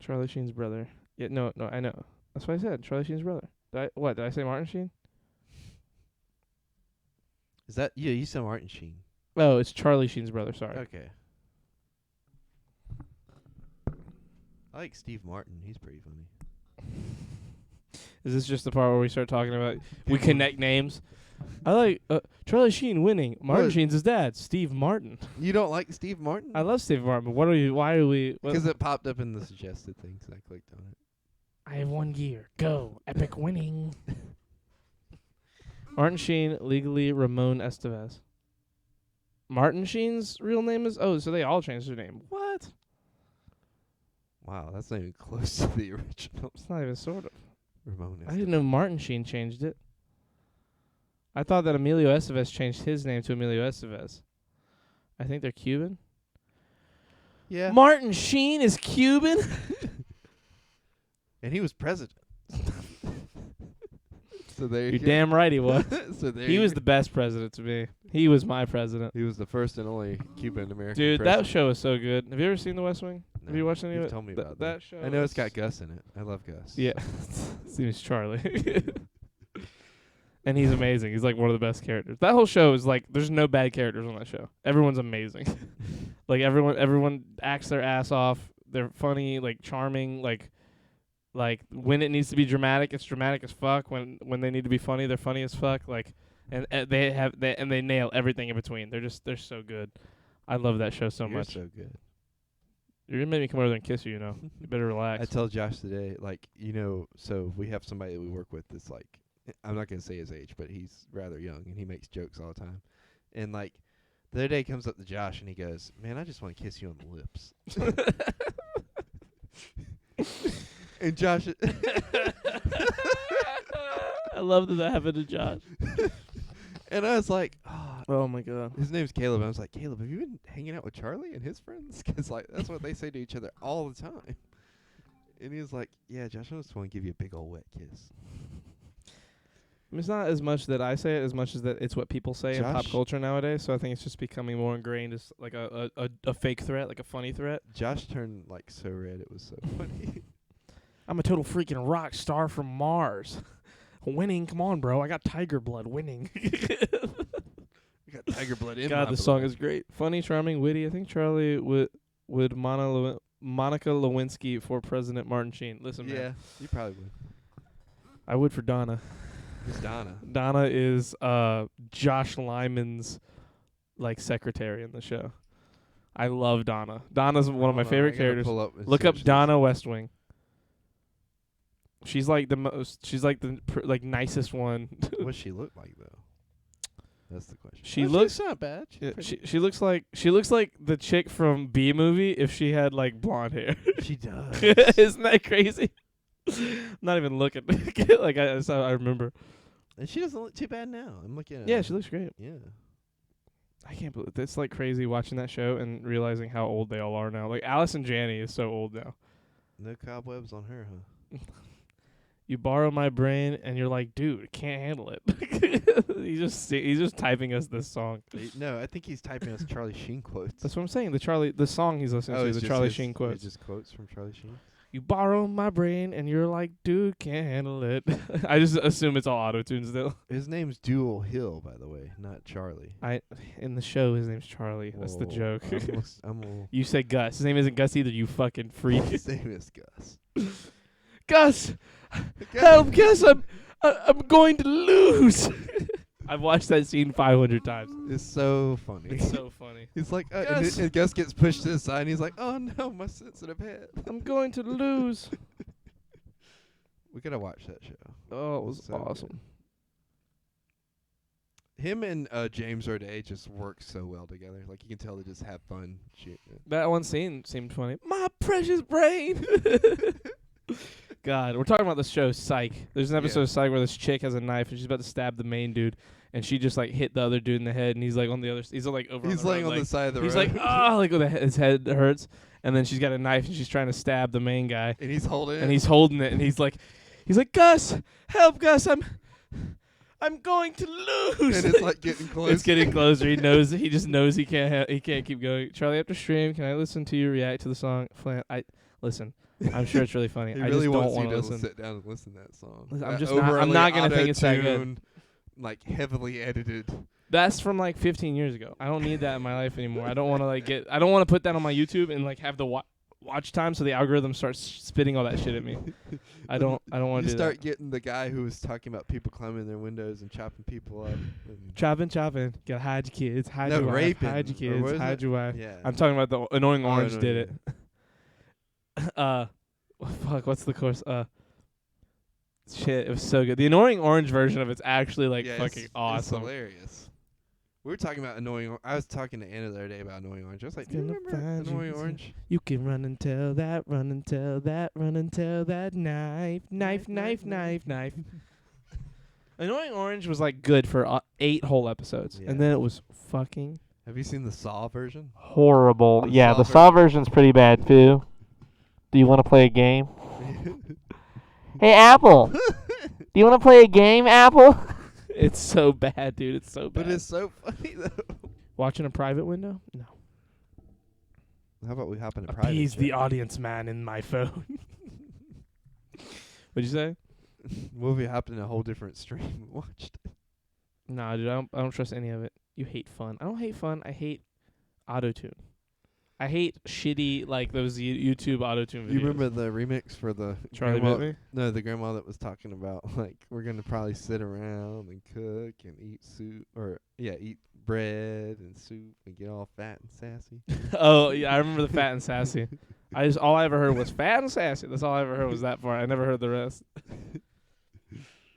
Speaker 3: Charlie Sheen's brother. Yeah, no, I know. That's what I said. Charlie Sheen's brother. Did I say Martin Sheen?
Speaker 4: Is that you said Martin Sheen.
Speaker 3: Oh, it's Charlie Sheen's brother. Sorry.
Speaker 4: Okay. I like Steve Martin. He's pretty funny.
Speaker 3: Is this just the part where we start talking about we connect names? I like Charlie Sheen winning. Martin
Speaker 4: What?
Speaker 3: Sheen's his dad, Steve Martin.
Speaker 4: You don't like Steve Martin?
Speaker 3: I love Steve Martin, but what are you? Why are we?
Speaker 4: Because it popped up in the suggested things. I clicked on it.
Speaker 3: I have 1 gear. Go. Epic winning. Martin Sheen, legally Ramon Estevez. Martin Sheen's real name is... Oh, so they all changed their name. What?
Speaker 4: Wow, that's not even close to the original.
Speaker 3: It's not even sort of.
Speaker 4: Ramon.
Speaker 3: I didn't know Martin Sheen changed it. I thought that Emilio Estevez changed his name to Emilio Estevez. I think they're Cuban.
Speaker 4: Yeah.
Speaker 3: Martin Sheen is Cuban?
Speaker 4: And he was president. So there
Speaker 3: You're damn right he was.
Speaker 4: So there
Speaker 3: He
Speaker 4: you
Speaker 3: was
Speaker 4: go.
Speaker 3: the best president to me. He was my president.
Speaker 4: He was the first and only Cuban American
Speaker 3: Dude, that
Speaker 4: president.
Speaker 3: show is so good. Have you ever seen The West Wing? Have you watched any of
Speaker 4: You've
Speaker 3: it?
Speaker 4: told me
Speaker 3: Th-
Speaker 4: about
Speaker 3: that show.
Speaker 4: I know it's
Speaker 3: is-
Speaker 4: got Gus in it. I love Gus.
Speaker 3: Yeah. Seems Charlie. And he's amazing. He's like one of the best characters. That whole show is like there's no bad characters on that show. Everyone's amazing. Like everyone acts their ass off. They're funny, like charming, like when it needs to be dramatic, it's dramatic as fuck. When they need to be funny, they're funny as fuck. Like and they nail everything in between. They're so good. I love that show so
Speaker 4: You're
Speaker 3: much.
Speaker 4: so good.
Speaker 3: You're gonna make me come over there and kiss you, you know. You better relax.
Speaker 4: I told Josh today, like, so we have somebody that we work with that's like, I'm not going to say his age, but he's rather young, and he makes jokes all the time. And, like, the other day he comes up to Josh, and he goes, man, I just want to kiss you on the lips. And Josh...
Speaker 3: I love that happened to Josh.
Speaker 4: And I was like,
Speaker 3: Oh my god.
Speaker 4: his name's Caleb. I was like, Caleb, have you been hanging out with Charlie and his friends? Because, like, that's what they say to each other all the time. And he was like, yeah, Josh, I just want to give you a big old wet kiss.
Speaker 3: It's not as much that I say it as much as that it's what people say in pop
Speaker 4: Josh-
Speaker 3: culture nowadays. So I think it's just becoming more ingrained as like a fake threat, like a funny threat.
Speaker 4: Josh turned, like, so red. It was so funny.
Speaker 3: I'm a total freaking rock star from Mars. Winning, come on, bro. I got tiger blood. Winning.
Speaker 4: I got tiger blood in
Speaker 3: God,
Speaker 4: my
Speaker 3: the song
Speaker 4: blood.
Speaker 3: is great. Funny, charming, witty. I think Charlie would Monica Lewinsky for President Martin Sheen. Listen, man.
Speaker 4: Yeah, you probably would.
Speaker 3: I would for Donna.
Speaker 4: Who's Donna?
Speaker 3: Donna is Josh Lyman's like secretary in the show. I love Donna. Donna's one of my
Speaker 4: Hold on,
Speaker 3: favorite
Speaker 4: I gotta
Speaker 3: characters.
Speaker 4: pull up and
Speaker 3: Look
Speaker 4: see
Speaker 3: up
Speaker 4: what she is.
Speaker 3: Donna West Wing. She's like the most. She's like the nicest one.
Speaker 4: What's she look like though? That's the question.
Speaker 3: She looks-
Speaker 4: She's not bad. She's
Speaker 3: Yeah,
Speaker 4: pretty-
Speaker 3: she looks like the chick from B Movie if she had like blonde hair.
Speaker 4: she does.
Speaker 3: Isn't that crazy? Not even looking. Like I remember.
Speaker 4: And she doesn't look too bad now. I'm looking at
Speaker 3: Yeah,
Speaker 4: her.
Speaker 3: she looks great.
Speaker 4: Yeah.
Speaker 3: I can't believe it's like crazy watching that show and realizing how old they all are now. Like Alice and Janney is so old now.
Speaker 4: No cobwebs on her, huh?
Speaker 3: You borrow my brain, and you're like, dude, can't handle it. He's just typing us this song.
Speaker 4: No, I think he's typing us Charlie Sheen quotes.
Speaker 3: That's what I'm saying. The song he's listening to,
Speaker 4: it's
Speaker 3: the
Speaker 4: just
Speaker 3: Charlie
Speaker 4: his-
Speaker 3: Sheen quotes.
Speaker 4: It's just quotes from Charlie Sheen.
Speaker 3: You borrow my brain, and you're like, dude, can't handle it. I just assume it's all auto-tune still.
Speaker 4: His name's Dual Hill, by the way, not Charlie.
Speaker 3: In the show, his name's Charlie. That's the
Speaker 4: Whoa,
Speaker 3: joke.
Speaker 4: I'm
Speaker 3: You said Gus. His name isn't Gus either, you fucking freak.
Speaker 4: His name is Gus.
Speaker 3: Gus! Help, Gus! I'm going to lose! I've watched that scene 500 times.
Speaker 4: It's so funny.
Speaker 3: It's so funny.
Speaker 4: He's like,
Speaker 3: Gus.
Speaker 4: and Gus gets pushed to the side, and he's like, oh no, my sensitive head.
Speaker 3: I'm going to lose.
Speaker 4: We gotta watch that show.
Speaker 3: Oh, it was
Speaker 4: So good.
Speaker 3: awesome.
Speaker 4: Him and James Roday just work so well together. Like, you can tell they just have fun shooting it.
Speaker 3: That one scene seemed funny. My precious brain! God, we're talking about the show Psych. There's an episode
Speaker 4: Yeah.
Speaker 3: of Psych where this chick has a knife and she's about to stab the main dude, and she just like hit the other dude in the head, and he's like on the other. He's like over.
Speaker 4: He's
Speaker 3: on the
Speaker 4: laying
Speaker 3: road,
Speaker 4: on
Speaker 3: like,
Speaker 4: the side of the
Speaker 3: he's
Speaker 4: road.
Speaker 3: like like with his head hurts, and then she's got a knife and she's trying to stab the main guy,
Speaker 4: and he's holding it.
Speaker 3: and he's holding it, and he's like, Gus, help, Gus, I'm going to lose.
Speaker 4: and it's like getting close.
Speaker 3: It's getting closer. He just knows he can't keep going. Charlie, after stream, can I listen to you react to the song? Flan, listen. I'm sure it's really funny.
Speaker 4: He
Speaker 3: I
Speaker 4: really
Speaker 3: just don't
Speaker 4: wants
Speaker 3: want
Speaker 4: you
Speaker 3: to
Speaker 4: to
Speaker 3: listen.
Speaker 4: sit down and listen to that song.
Speaker 3: Listen, I'm
Speaker 4: That
Speaker 3: just not- I'm
Speaker 4: overly
Speaker 3: not gonna think it's that good.
Speaker 4: auto-tuned, like heavily edited.
Speaker 3: That's from like 15 years ago. I don't need that in my life anymore. I don't want to I don't want to put that on my YouTube and like have the watch time so the algorithm starts spitting all that shit at me. I don't want
Speaker 4: You
Speaker 3: to do
Speaker 4: start
Speaker 3: that.
Speaker 4: getting the guy who was talking about people climbing their windows and chopping people up. and-
Speaker 3: Chopping. Gotta hide your kids. Hide
Speaker 4: No,
Speaker 3: your wife.
Speaker 4: raping,
Speaker 3: Hide your
Speaker 4: or what
Speaker 3: kids.
Speaker 4: is
Speaker 3: Hide
Speaker 4: it?
Speaker 3: your wife.
Speaker 4: Yeah.
Speaker 3: I'm talking about the Annoying
Speaker 4: Oh,
Speaker 3: Orange
Speaker 4: no,
Speaker 3: did
Speaker 4: yeah.
Speaker 3: it. Fuck, what's the course? Shit, it was so good. The Annoying Orange version of it's actually like
Speaker 4: Yeah,
Speaker 3: fucking
Speaker 4: it's
Speaker 3: awesome.
Speaker 4: hilarious. We were talking about I was talking to Anna the other day about Annoying Orange. I was like, do you
Speaker 3: Gonna
Speaker 4: remember
Speaker 3: find you
Speaker 4: Annoying
Speaker 3: some-
Speaker 4: Orange?
Speaker 3: You can run and tell that, run and tell that, run and tell that, knife. Annoying Orange was like good for 8 whole episodes,
Speaker 4: Yeah.
Speaker 3: and then it was fucking
Speaker 4: Have you seen the Saw version?
Speaker 6: Horrible.
Speaker 4: The
Speaker 6: Yeah,
Speaker 4: Saw
Speaker 6: the Saw version's pretty bad too. Do you want to play a game? Hey, Apple. Do you want to play a game, Apple?
Speaker 3: It's so bad, dude. It's so bad.
Speaker 4: But it's so funny though.
Speaker 3: Watching a private window? No.
Speaker 4: How about we hop in a private?
Speaker 3: Appease the
Speaker 4: chat?
Speaker 3: audience man in my phone. What'd you say?
Speaker 4: What if we hopped in a whole different stream and watched it?
Speaker 3: Nah, dude, I don't trust any of it. You hate fun. I don't hate fun. I hate auto-tune. I hate shitty, like, those YouTube auto-tune videos.
Speaker 4: You remember the remix for the
Speaker 3: Charlie
Speaker 4: grandma?
Speaker 3: Bit Me?
Speaker 4: No, the grandma that was talking about like we're gonna probably sit around and cook and eat soup or eat bread and soup and get all fat and sassy.
Speaker 3: Oh, yeah, I remember the fat and sassy. All I ever heard was fat and sassy. That's all I ever heard was that part. I never heard the rest.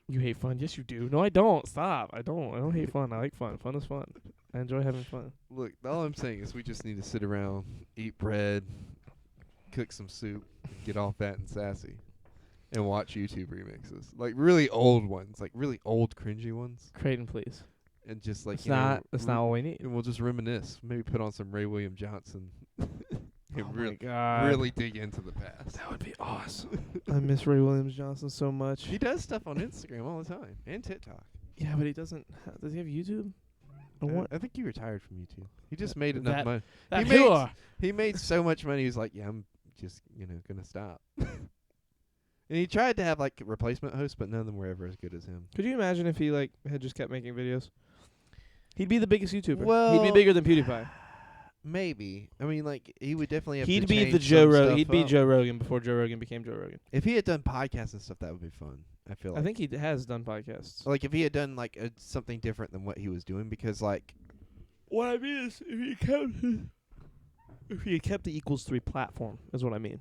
Speaker 3: You hate fun? Yes, you do. No, I don't. Stop. I don't hate fun. I like fun. Fun is fun. I enjoy having fun.
Speaker 4: Look, all I'm saying is we just need to sit around, eat bread, cook some soup, get all fat and sassy, and watch YouTube remixes. Like really old ones, like really old cringy ones.
Speaker 3: Creighton, please.
Speaker 4: And just like
Speaker 3: That's not what we need.
Speaker 4: and we'll just reminisce. Maybe put on some Ray William Johnson and
Speaker 3: Oh my
Speaker 4: really
Speaker 3: God.
Speaker 4: really dig into the past.
Speaker 3: That would be awesome. I miss Ray Williams Johnson so much.
Speaker 4: He does stuff on Instagram all the time and TikTok.
Speaker 3: Yeah, but he doesn't. Does he have YouTube? Or what?
Speaker 4: I think he retired from YouTube. He just made enough
Speaker 3: that-
Speaker 4: money.
Speaker 3: That
Speaker 4: he made-
Speaker 3: whore.
Speaker 4: He made so much money. He was like, "Yeah, I'm just gonna stop." And he tried to have like replacement hosts, but none of them were ever as good as him.
Speaker 3: Could you imagine if he like had just kept making videos? He'd be the biggest YouTuber. He'd
Speaker 4: Well,
Speaker 3: be bigger than PewDiePie.
Speaker 4: Maybe. I mean, like he would definitely have.
Speaker 3: He'd
Speaker 4: to
Speaker 3: be
Speaker 4: change
Speaker 3: the Joe
Speaker 4: some
Speaker 3: Rogan.
Speaker 4: stuff
Speaker 3: He'd be
Speaker 4: up.
Speaker 3: Joe Rogan before Joe Rogan became Joe Rogan.
Speaker 4: If he had done podcasts and stuff, that would be fun. I feel like.
Speaker 3: I think he has done podcasts.
Speaker 4: Like if he had done like something different than what he was doing, because like
Speaker 3: What I mean is, if he kept the Equals 3 platform, is what I mean.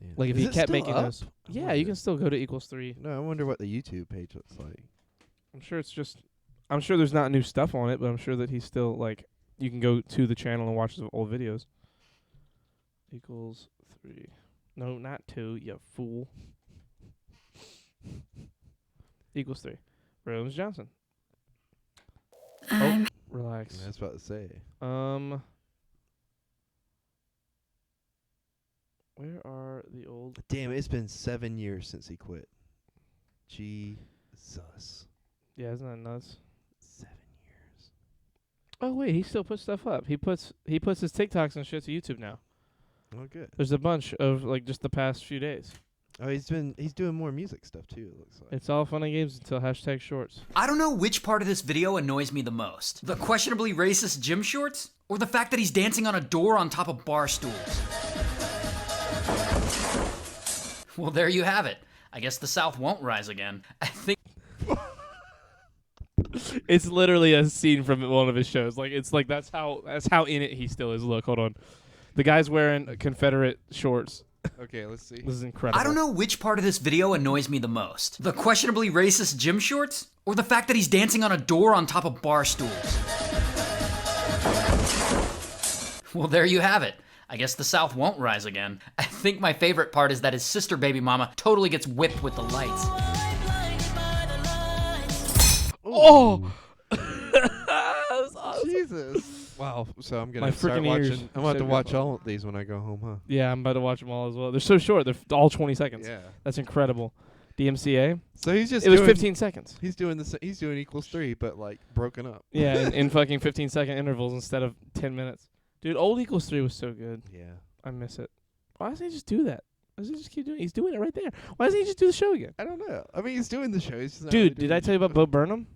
Speaker 4: yeah.
Speaker 3: Like if
Speaker 4: Is
Speaker 3: he
Speaker 4: it
Speaker 3: kept
Speaker 4: still
Speaker 3: making
Speaker 4: up?
Speaker 3: those.
Speaker 4: I
Speaker 3: Yeah, you
Speaker 4: wonder.
Speaker 3: can still go to Equals 3.
Speaker 4: No, I wonder what the YouTube page looks like.
Speaker 3: I'm sure it's just. I'm sure there's not new stuff on it, but I'm sure that he's still like. You can go to the channel and watch the old videos. Equals 3. No, not 2. You fool. Equals 3. Williams Johnson. Oh, relax.
Speaker 4: I was about to say.
Speaker 3: Where Where are the old?
Speaker 4: Damn, it's been 7 years since he quit. Jesus.
Speaker 3: Yeah, isn't that nuts?
Speaker 4: 7 years.
Speaker 3: Oh wait, he still puts stuff up. He puts his TikToks and shit to YouTube now.
Speaker 4: Oh, good.
Speaker 3: There's a bunch of like just the past few days.
Speaker 4: Oh, he's doing more music stuff too. It looks like.
Speaker 3: It's all fun and games until #shorts.
Speaker 7: I don't know which part of this video annoys me the most. The questionably racist gym shorts? Or the fact that he's dancing on a door on top of bar stools? Well, there you have it. I guess the South won't rise again. I think
Speaker 3: It's literally a scene from one of his shows. Like it's like that's how in it he still is. Look, hold on. The guy's wearing Confederate shorts.
Speaker 4: Okay, let's see.
Speaker 3: This is incredible.
Speaker 7: I don't know which part of this video annoys me the most. The questionably racist gym shorts? Or the fact that he's dancing on a door on top of bar stools? Well, there you have it. I guess the South won't rise again. I think my favorite part is that his sister baby mama totally gets whipped with the lights.
Speaker 3: Oh! That was awesome.
Speaker 4: Jesus. Wow. So I'm gonna
Speaker 3: My
Speaker 4: start
Speaker 3: freaking ears
Speaker 4: watching. I'm about
Speaker 3: so
Speaker 4: to
Speaker 3: good.
Speaker 4: watch all of these when I go home, huh?
Speaker 3: Yeah, I'm about to watch them all as well. They're so short. They're all 20 seconds.
Speaker 4: Yeah.
Speaker 3: That's incredible. DMCA.
Speaker 4: So he's just.
Speaker 3: It was
Speaker 4: doing,
Speaker 3: 15 seconds.
Speaker 4: He's doing this. He's doing equals 3, but like broken up.
Speaker 3: Yeah, in fucking 15-second intervals instead of 10 minutes. Dude, old equals 3 was so good.
Speaker 4: Yeah.
Speaker 3: I miss it. Why doesn't he just do that? Why doesn't he just keep doing it? He's doing it right there. Why doesn't he just do the show again?
Speaker 4: I don't know. I mean, he's doing the show. He's just not
Speaker 3: Dude,
Speaker 4: really
Speaker 3: did
Speaker 4: doing
Speaker 3: I
Speaker 4: the
Speaker 3: tell you
Speaker 4: show.
Speaker 3: about Bo Burnham?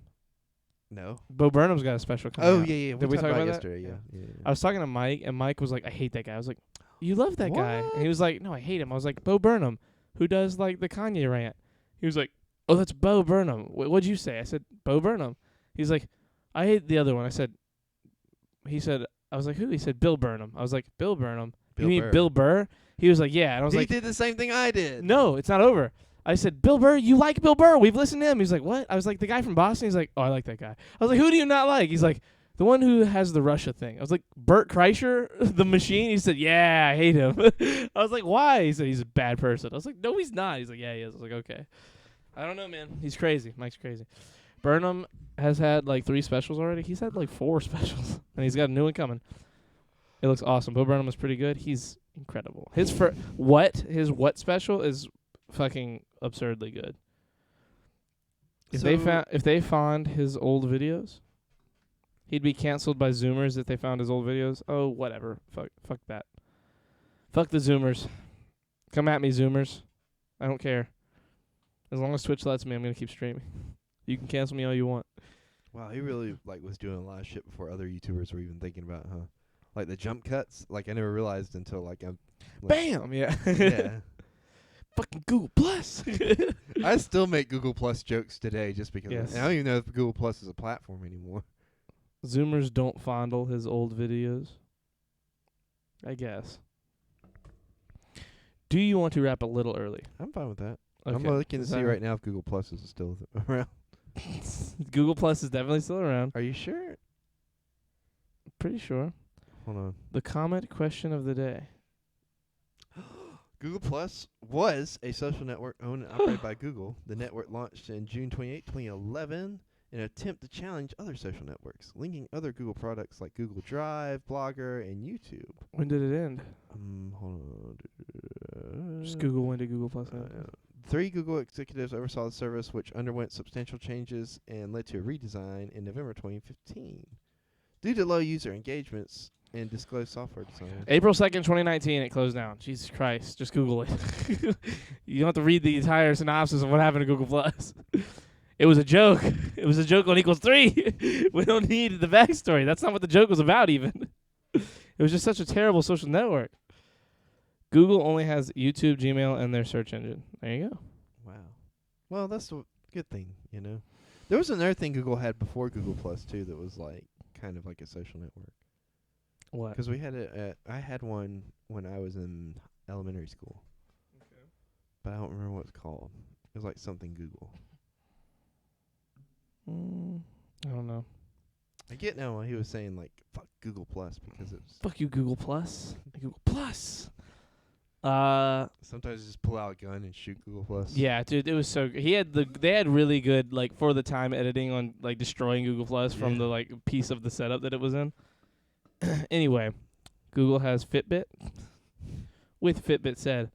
Speaker 4: No.
Speaker 3: Bo Burnham's got a special coming
Speaker 4: Oh
Speaker 3: out.
Speaker 4: yeah, yeah.
Speaker 3: Did we
Speaker 4: talked
Speaker 3: talk about that?
Speaker 4: yesterday? Yeah. Yeah.
Speaker 3: I was talking to Mike, and Mike was like, I hate that guy. I was like, you love that guy.
Speaker 4: What?
Speaker 3: And he was like, no, I hate him. I was like, Bo Burnham, who does like the Kanye rant. He was like, oh, that's Bo Burnham. What'd you say? I said, Bo Burnham. He's like, I hate the other one. I said, I was like, who? He said, Bill Burnham. I was like, Bill Burnham?
Speaker 4: Bill
Speaker 3: You mean
Speaker 4: Burr.
Speaker 3: Bill Burr? He was like, yeah. And I was
Speaker 4: He
Speaker 3: like,
Speaker 4: did the same thing I did.
Speaker 3: no, it's not over. I said, Bill Burr, you like Bill Burr? We've listened to him. He's like, what? I was like, the guy from Boston? He's like, oh, I like that guy. I was like, who do you not like? He's like, the one who has the Russia thing. I was like, Bert Kreischer, the machine? He said, yeah, I hate him. I was like, why? He said, he's a bad person. I was like, no, he's not. He's like, yeah, he is. I was like, okay. I don't know, man. He's crazy. Mike's crazy. Burnham has had like 3 specials already. He's had like 4 specials, and he's got a new one coming. It looks awesome. Bo Burnham is pretty good. He's incredible. His what special is fucking absurdly good. If they found his old videos, he'd be canceled by Zoomers if they found his old videos. Oh, whatever. Fuck that. Fuck the Zoomers. Come at me, Zoomers. I don't care. As long as Twitch lets me, I'm gonna keep streaming. You can cancel me all you want.
Speaker 4: Wow, he really like was doing a lot of shit before other YouTubers were even thinking about, huh? Like the jump cuts. Like I never realized until like I'm. Like,
Speaker 3: Bam! Yeah.
Speaker 4: Yeah.
Speaker 3: Fucking Google Plus.
Speaker 4: I still make Google Plus jokes today just because.
Speaker 3: Yes.
Speaker 4: I don't even know if Google Plus is a platform anymore.
Speaker 3: Zoomers don't fondle his old videos. I guess. Do you want to wrap a little early?
Speaker 4: I'm fine with that.
Speaker 3: Okay.
Speaker 4: I'm looking to
Speaker 3: Is
Speaker 4: see
Speaker 3: that-
Speaker 4: right now if Google Plus is still around.
Speaker 3: Google Plus is definitely still around.
Speaker 4: Are you sure?
Speaker 3: Pretty sure.
Speaker 4: Hold on.
Speaker 3: The comment question of the day.
Speaker 4: Google Plus was a social network owned and operated by Google. The network launched in June 28, 2011 in an attempt to challenge other social networks, linking other Google products like Google Drive, Blogger, and YouTube.
Speaker 3: When did it end?
Speaker 4: Hold on.
Speaker 3: Just Google when did Google Plus end?
Speaker 4: 3 Google executives oversaw the service, which underwent substantial changes and led to a redesign in November 2015. Due to low user engagements and disclosed software design.
Speaker 3: April 2nd, 2019, it closed down. Jesus Christ. Just Google it. You don't have to read the entire synopsis of what happened to Google Plus. It was a joke. It was a joke on equals 3. We don't need the backstory. That's not what the joke was about even. It was just such a terrible social network. Google only has YouTube, Gmail, and their search engine. There you go.
Speaker 4: Wow. Well, that's a good thing, you know. There was another thing Google had before Google Plus too that was like kind of like a social network.
Speaker 3: What?
Speaker 4: Because we had I had one when I was in elementary school. Okay. But I don't remember what it's called. It was like something Google.
Speaker 3: I don't know.
Speaker 4: I get now why he was saying like fuck Google Plus because it's
Speaker 3: Fuck you, Google Plus. Google Plus.
Speaker 4: sometimes just pull out a gun and shoot Google Plus.
Speaker 3: Yeah, dude, it was so good. They had really good like for the time editing on like destroying Google Plus from
Speaker 4: Yeah.
Speaker 3: the like piece of the setup that it was in. Anyway, Google has Fitbit, with Fitbit said.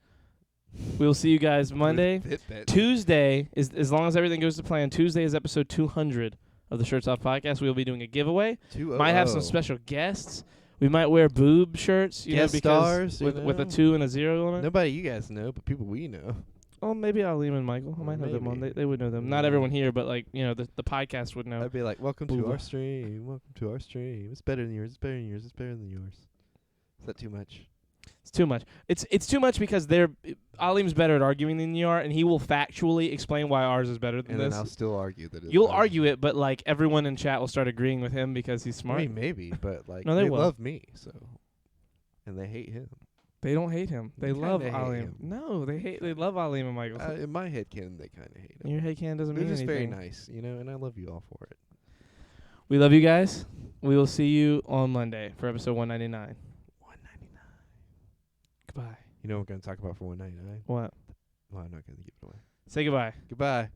Speaker 3: We will see you guys Monday.
Speaker 4: Fitbit.
Speaker 3: Tuesday is, as long as everything goes to plan, Tuesday is episode 200 of the Shirts Off podcast. We will be doing a giveaway.
Speaker 4: 200.
Speaker 3: Might have some special guests. We might wear boob shirts, you
Speaker 4: Guest
Speaker 3: know, because
Speaker 4: stars, you
Speaker 3: with a
Speaker 4: know.
Speaker 3: 2 and a 0 on it.
Speaker 4: Nobody you guys know, but people we know.
Speaker 3: Oh, maybe Aleem and Michael. I might have them on.
Speaker 4: Maybe.
Speaker 3: They would know them. Not everyone here, but like, you know, the podcast would know.
Speaker 4: I'd be like, welcome to
Speaker 3: Booba.
Speaker 4: our stream. Welcome to our stream. It's better than yours. It's better than yours. It's better than yours. Is that too much?
Speaker 3: It's too much. It's too much because Aleem's better at arguing than you are, and he will factually explain why ours is better than
Speaker 4: And
Speaker 3: this.
Speaker 4: then I'll still argue that it's
Speaker 3: You'll
Speaker 4: better.
Speaker 3: argue it, but like everyone in chat will start agreeing with him because he's smart.
Speaker 4: I mean, maybe, but like
Speaker 3: No, they
Speaker 4: they
Speaker 3: will.
Speaker 4: love me, so, and they hate him.
Speaker 3: They don't hate him. They
Speaker 4: They
Speaker 3: love
Speaker 4: kinda hate
Speaker 3: Aleem.
Speaker 4: him.
Speaker 3: No, they love Aleem and Michael.
Speaker 4: In my head canon, they kind of hate
Speaker 3: In
Speaker 4: him.
Speaker 3: your head can doesn't
Speaker 4: They're
Speaker 3: mean
Speaker 4: just
Speaker 3: anything.
Speaker 4: very nice, you know, and I love you all for it.
Speaker 3: We love you guys. We will see you on Monday for episode 199.
Speaker 4: 199.
Speaker 3: Goodbye.
Speaker 4: You know what we're gonna talk about for 199?
Speaker 3: What?
Speaker 4: Well, I'm not gonna give it away.
Speaker 3: Say goodbye.
Speaker 4: Goodbye.